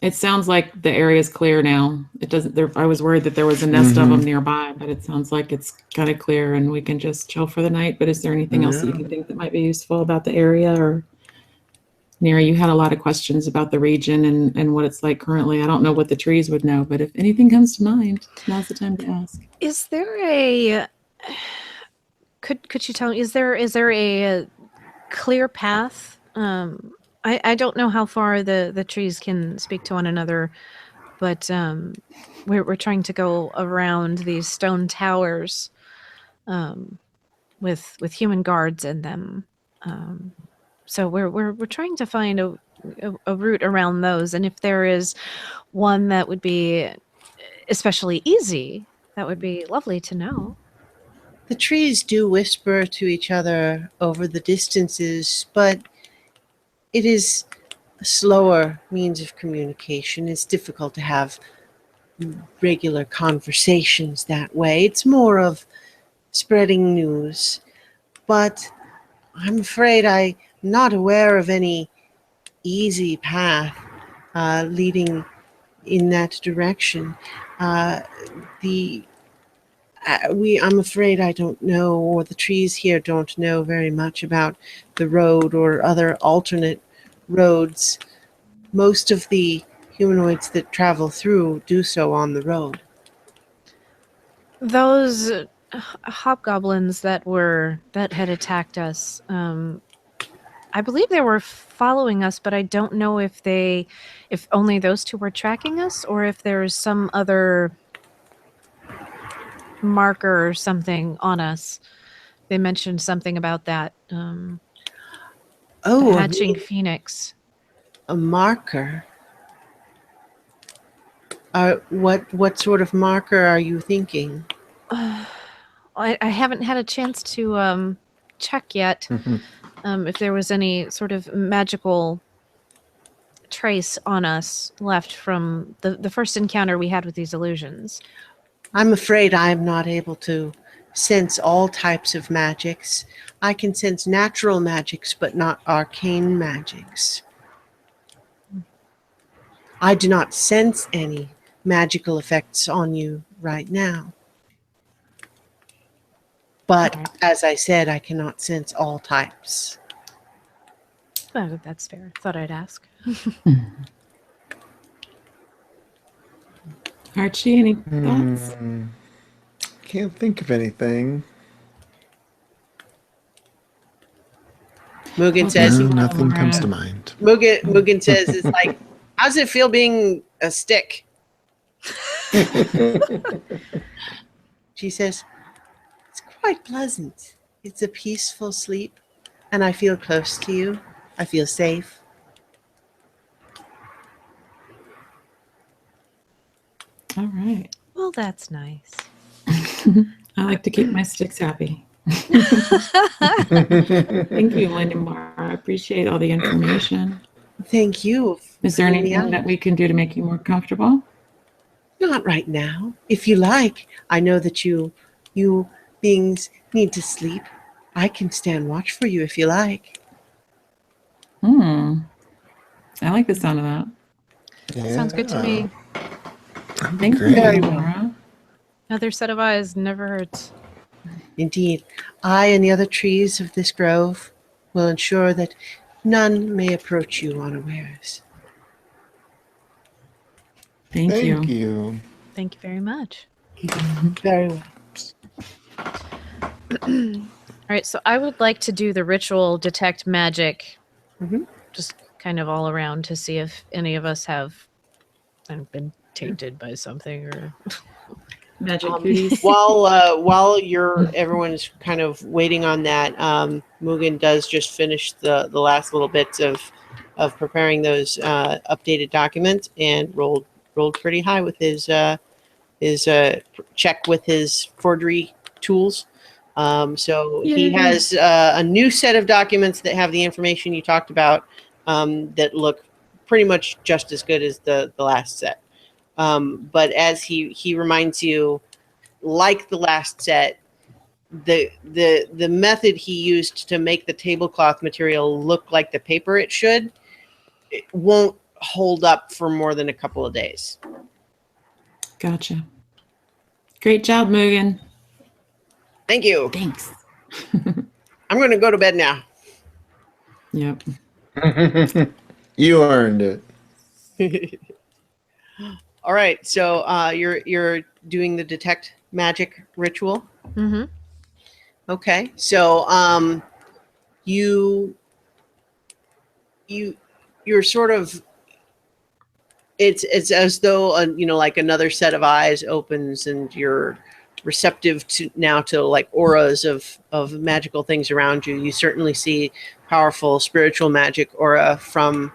It sounds like the area is clear now. It doesn't. I was worried that there was a nest of them nearby, but it sounds like it's kind of clear, and we can just chill for the night. But is there anything else that you can think that might be useful about the area? Or Neri, you had a lot of questions about the region and what it's like currently. I don't know what the trees would know, but if anything comes to mind, now's the time to ask. Is there a? Could you tell me? Is there a clear path? I don't know how far the trees can speak to one another, but we're trying to go around these stone towers with human guards in them. So we're trying to find a route around those, and if there is one that would be especially easy, that would be lovely to know. The trees do whisper to each other over the distances, but it is a slower means of communication. It's difficult to have regular conversations that way. It's more of spreading news. But I'm afraid I'm not aware of any easy path leading in that direction. I'm afraid I don't know, or the trees here don't know very much about the road or other alternate roads. Most of the humanoids that travel through do so on the road. Those hobgoblins that had attacked us, I believe they were following us, but I don't know if only those two were tracking us, or if there's some other marker or something on us. They mentioned something about that. The hatching phoenix. A marker? What sort of marker are you thinking? I haven't had a chance to check yet if there was any sort of magical trace on us left from the first encounter we had with these illusions. I'm afraid I'm not able to sense all types of magics. I can sense natural magics, but not arcane magics. I do not sense any magical effects on you right now. But as I said, I cannot sense all types. Oh, that's fair. Thought I'd ask. Archie, any thoughts? Can't think of anything. Mugen says, No, nothing comes to mind. Mugen says, it's like, how's it feel being a stick? She says, it's quite pleasant. It's a peaceful sleep, and I feel close to you. I feel safe. All right. Well, that's nice. I like to keep my sticks happy. Thank you, Lindenbar. I appreciate all the information. Thank you. Is there anything that we can do to make you more comfortable? Not right now. If you like, I know that you beings need to sleep. I can stand watch for you if you like. I like the sound of that. Yeah. Sounds good to me. Thank you, Laura. Another set of eyes never hurts. Indeed, I and the other trees of this grove will ensure that none may approach you unawares. Thank you. Thank you very much. Very well. All right, so I would like to do the ritual detect magic, just kind of all around to see if any of us have been tainted by something or magic cooties. While everyone is kind of waiting on that, Mugen does just finish the last little bits of preparing those updated documents and rolled pretty high with his check with his forgery tools. So he has a new set of documents that have the information you talked about that look pretty much just as good as the last set. But as he reminds you, like the last set, the method he used to make the tablecloth material look like the paper it should, it won't hold up for more than a couple of days. Gotcha. Great job, Mugen. Thank you. Thanks. I'm going to go to bed now. Yep. You earned it. All right, so you're doing the detect magic ritual. Mm-hmm. Okay, so you're sort of, it's as though like another set of eyes opens and you're receptive to like auras of magical things around you. You certainly see powerful spiritual magic aura from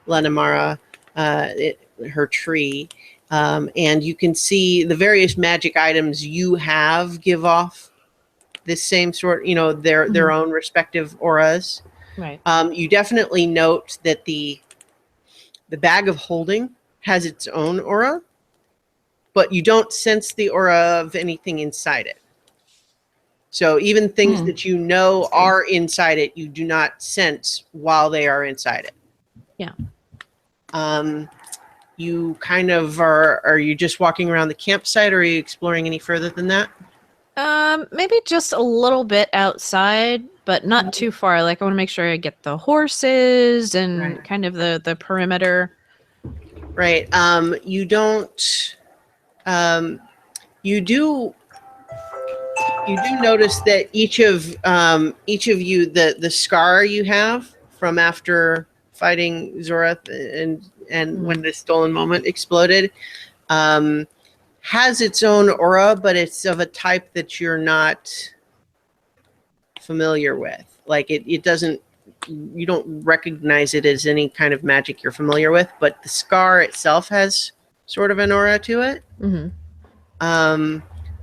Lenamara, her tree, and you can see the various magic items you have give off this same sort, their own respective auras. Right. You definitely note that the bag of holding has its own aura, but you don't sense the aura of anything inside it. So even things that you know are inside it, you do not sense while they are inside it. Yeah. You kind of are you just walking around the campsite, or are you exploring any further than that? Maybe just a little bit outside, but not too far. Like I want to make sure I get the horses and Right. kind of the perimeter. Right. You don't. You do notice that each of you, the scar you have from after fighting Zorath and when the stolen moment exploded, has its own aura, but it's of a type that you're not familiar with. Like it doesn't. You don't recognize it as any kind of magic you're familiar with, but the scar itself has sort of an aura to it. Mm-hmm.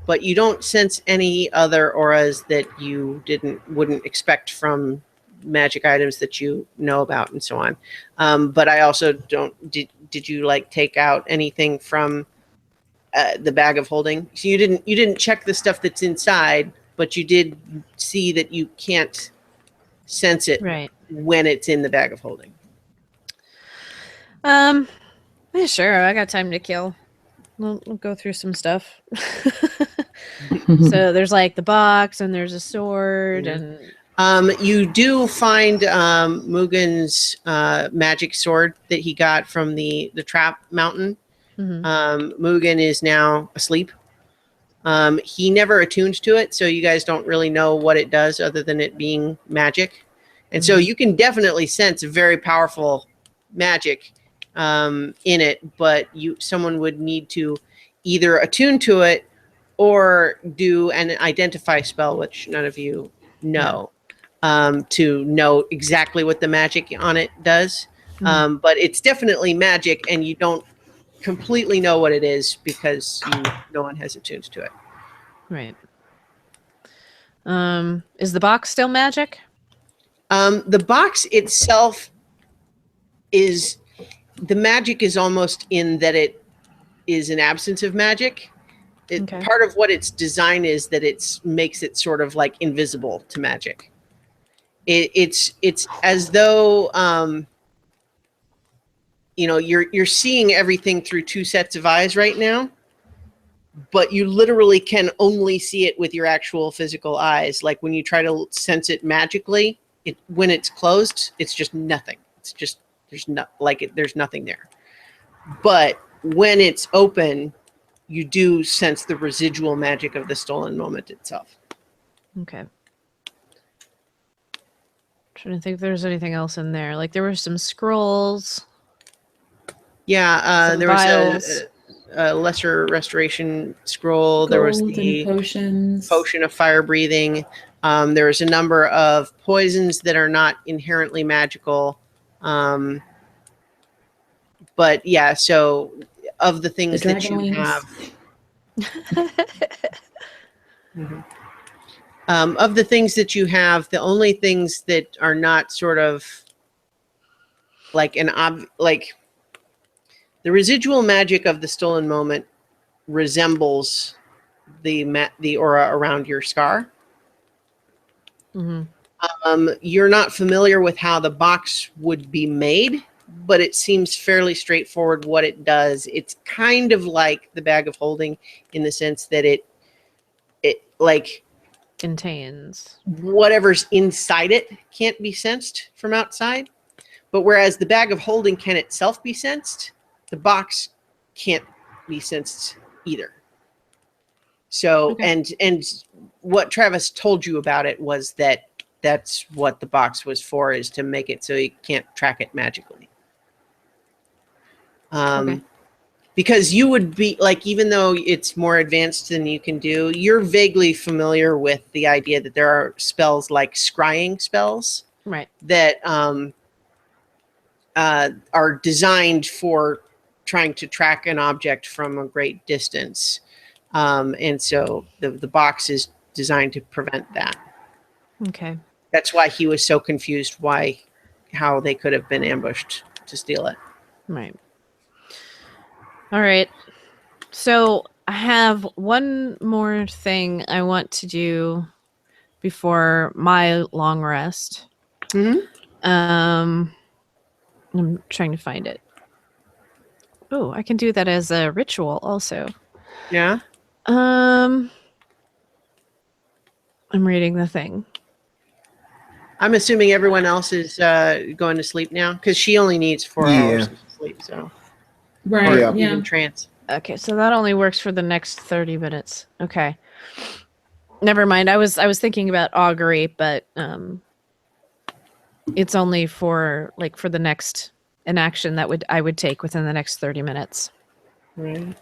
But you don't sense any other auras that you wouldn't expect from magic items that you know about and so on. But I also don't. Did you like take out anything from the bag of holding? So you didn't check the stuff that's inside, but you did see that you can't sense it Right. when it's in the bag of holding. Yeah, sure. I got time to kill. We'll go through some stuff. So there's like the box, and there's a sword, and you do find Mugen's magic sword that he got from the trap mountain. Mugen is now asleep. He never attuned to it, so you guys don't really know what it does other than it being magic. And so you can definitely sense very powerful magic in it, but someone would need to either attune to it or do an identify spell, which none of you know, to know exactly what the magic on it does. But it's definitely magic, and you don't completely know what it is because no one has attuned to it. right. Is the box still magic? The box itself is, the magic is almost in that it is an absence of magic. Okay. Part of what its design is that it makes it sort of like invisible to magic. It's as though you're seeing everything through two sets of eyes right now, but you literally can only see it with your actual physical eyes. Like when you try to sense it magically, when it's closed, it's just nothing. It's just there's nothing there. But when it's open, you do sense the residual magic of the stolen moment itself. Okay. Trying to think if there's anything else in there. Like there were some scrolls. Yeah, Some there vials. was a lesser restoration scroll. Gold There was and the potions. potion of fire breathing. There was a number of poisons that are not inherently magical. But yeah, so of the things The that you dragon have, wings. of the things that you have, the only things that are not sort of like the residual magic of the stolen moment resembles the aura around your scar. Mm-hmm. You're not familiar with how the box would be made, but it seems fairly straightforward what it does. It's kind of like the bag of holding in the sense that it like Contains. whatever's inside it can't be sensed from outside. But whereas the bag of holding can itself be sensed, the box can't be sensed either. So, Okay. and what Travis told you about it was that that's what the box was for, is to make it so you can't track it magically. Okay. Because you would be like, even though it's more advanced than you can do, you're vaguely familiar with the idea that there are spells like scrying spells Right. that are designed for trying to track an object from a great distance. And so the box is designed to prevent that. Okay. That's why he was so confused how they could have been ambushed to steal it. Right. All right. So I have one more thing I want to do before my long rest. Mm-hmm. I'm trying to find it. Oh, I can do that as a ritual also. Yeah. I'm reading the thing. I'm assuming everyone else is going to sleep now because she only needs 4 hours of sleep. So, Right. or Yeah. even trance. Okay, so that only works for the next 30 minutes. Okay. Never mind. I was thinking about augury, but it's only for the next an action that I would take within the next 30 minutes. Right.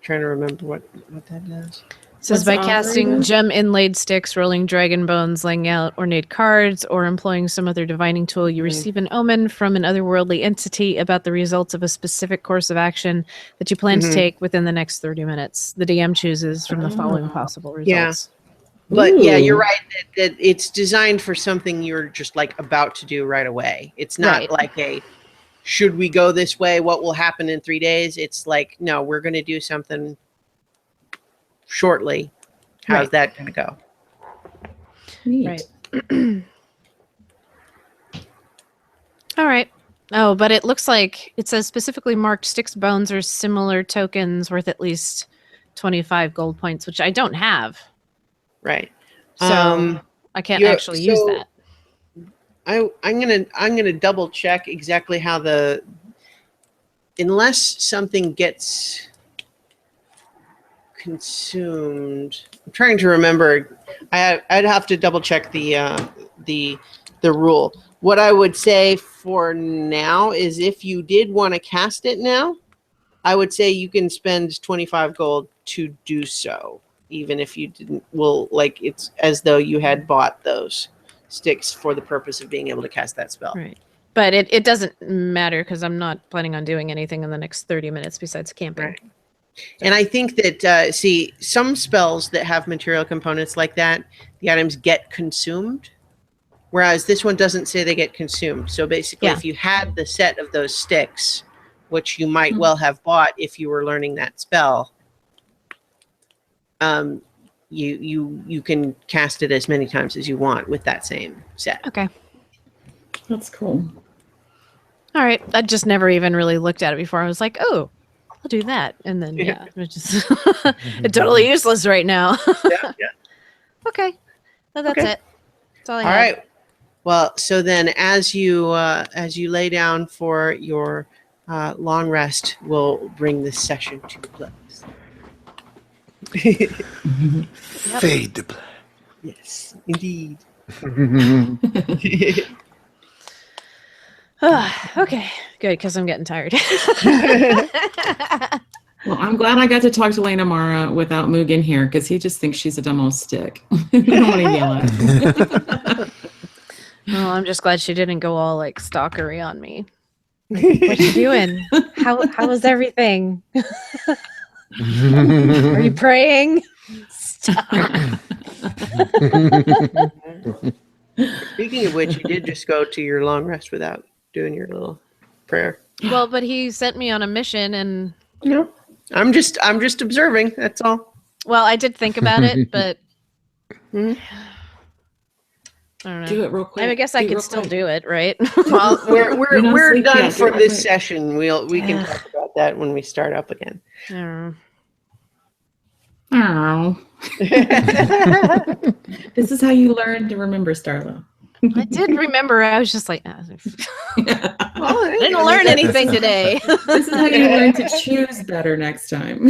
Trying to remember what that does. It says What's by augury casting do? gem inlaid sticks, rolling dragon bones, laying out ornate cards, or employing some other divining tool, you receive an omen from an otherworldly entity about the results of a specific course of action that you plan to take within the next 30 minutes. The DM chooses from the following possible Yeah. results. But yeah, you're Ooh. right that it's designed for something you're just like about to do right away. It's not Right. like a, should we go this way? What will happen in 3 days? It's like, no, we're going to do something shortly. How's Right. that going to go? Neat. Right. All right. Oh, but it looks like it says specifically marked sticks, bones, or similar tokens worth at least 25 gold points, which I don't have. Right. So I can't you're- actually use so- that. I'm gonna double check exactly how unless something gets consumed. I'm trying to remember. I'd have to double check the rule. What I would say for now is if you did want to cast it now, I would say you can spend 25 gold to do so, even if you didn't. Well, like it's as though you had bought those sticks for the purpose of being able to cast that spell. Right. But it doesn't matter because I'm not planning on doing anything in the next 30 minutes besides camping. Right. And I think that, some spells that have material components like that, the items get consumed, whereas this one doesn't say they get consumed. So basically, Yeah. if you had the set of those sticks, which you might well have bought if you were learning that spell, you can cast it as many times as you want with that same set. Okay. That's cool. All right. I just never even really looked at it before. I was like, oh, I'll do that. And then, yeah, it's just it's totally useless right now. Yeah. Okay. No, that's Okay. it. That's all I All had. right. Well, so then as you lay down for your long rest, we'll bring this session to a close. Fade to black. Yes, indeed. Okay. Good, because I'm getting tired. Well, I'm glad I got to talk to Lena Mara without Mugen here because he just thinks she's a dumb old stick. I don't want to yell at him. Well, I'm just glad she didn't go all like stalkery on me. What you doing? How was everything? Are you praying? Stop. Speaking of which, you did just go to your long rest without doing your little prayer. Well, but he sent me on a mission, and No, I'm just observing. That's all. well, I did think about it, but Mhm. I don't know. Do it real quick. I guess I could still do it, right? Well, we're You're not sleepy done yet. for Do it this quick. session. We can talk about that when we start up again. I don't know. Oh. This is how you learn to remember, Starla. I did remember. I was just like, I Well, didn't learn anything today. This is how you learn to choose better next time.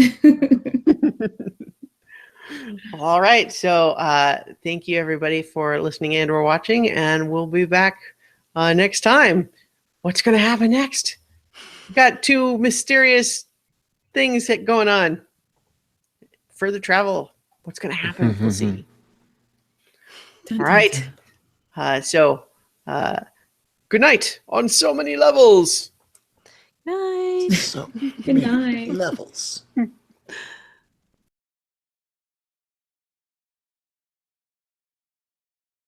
All right. So thank you, everybody, for listening and or watching. And we'll be back next time. What's going to happen next? We've got 2 mysterious things going on. Further travel. What's going to happen? We'll see. Dun, All dun, right. dun. So good night on so many levels. Nice. So Good night. levels.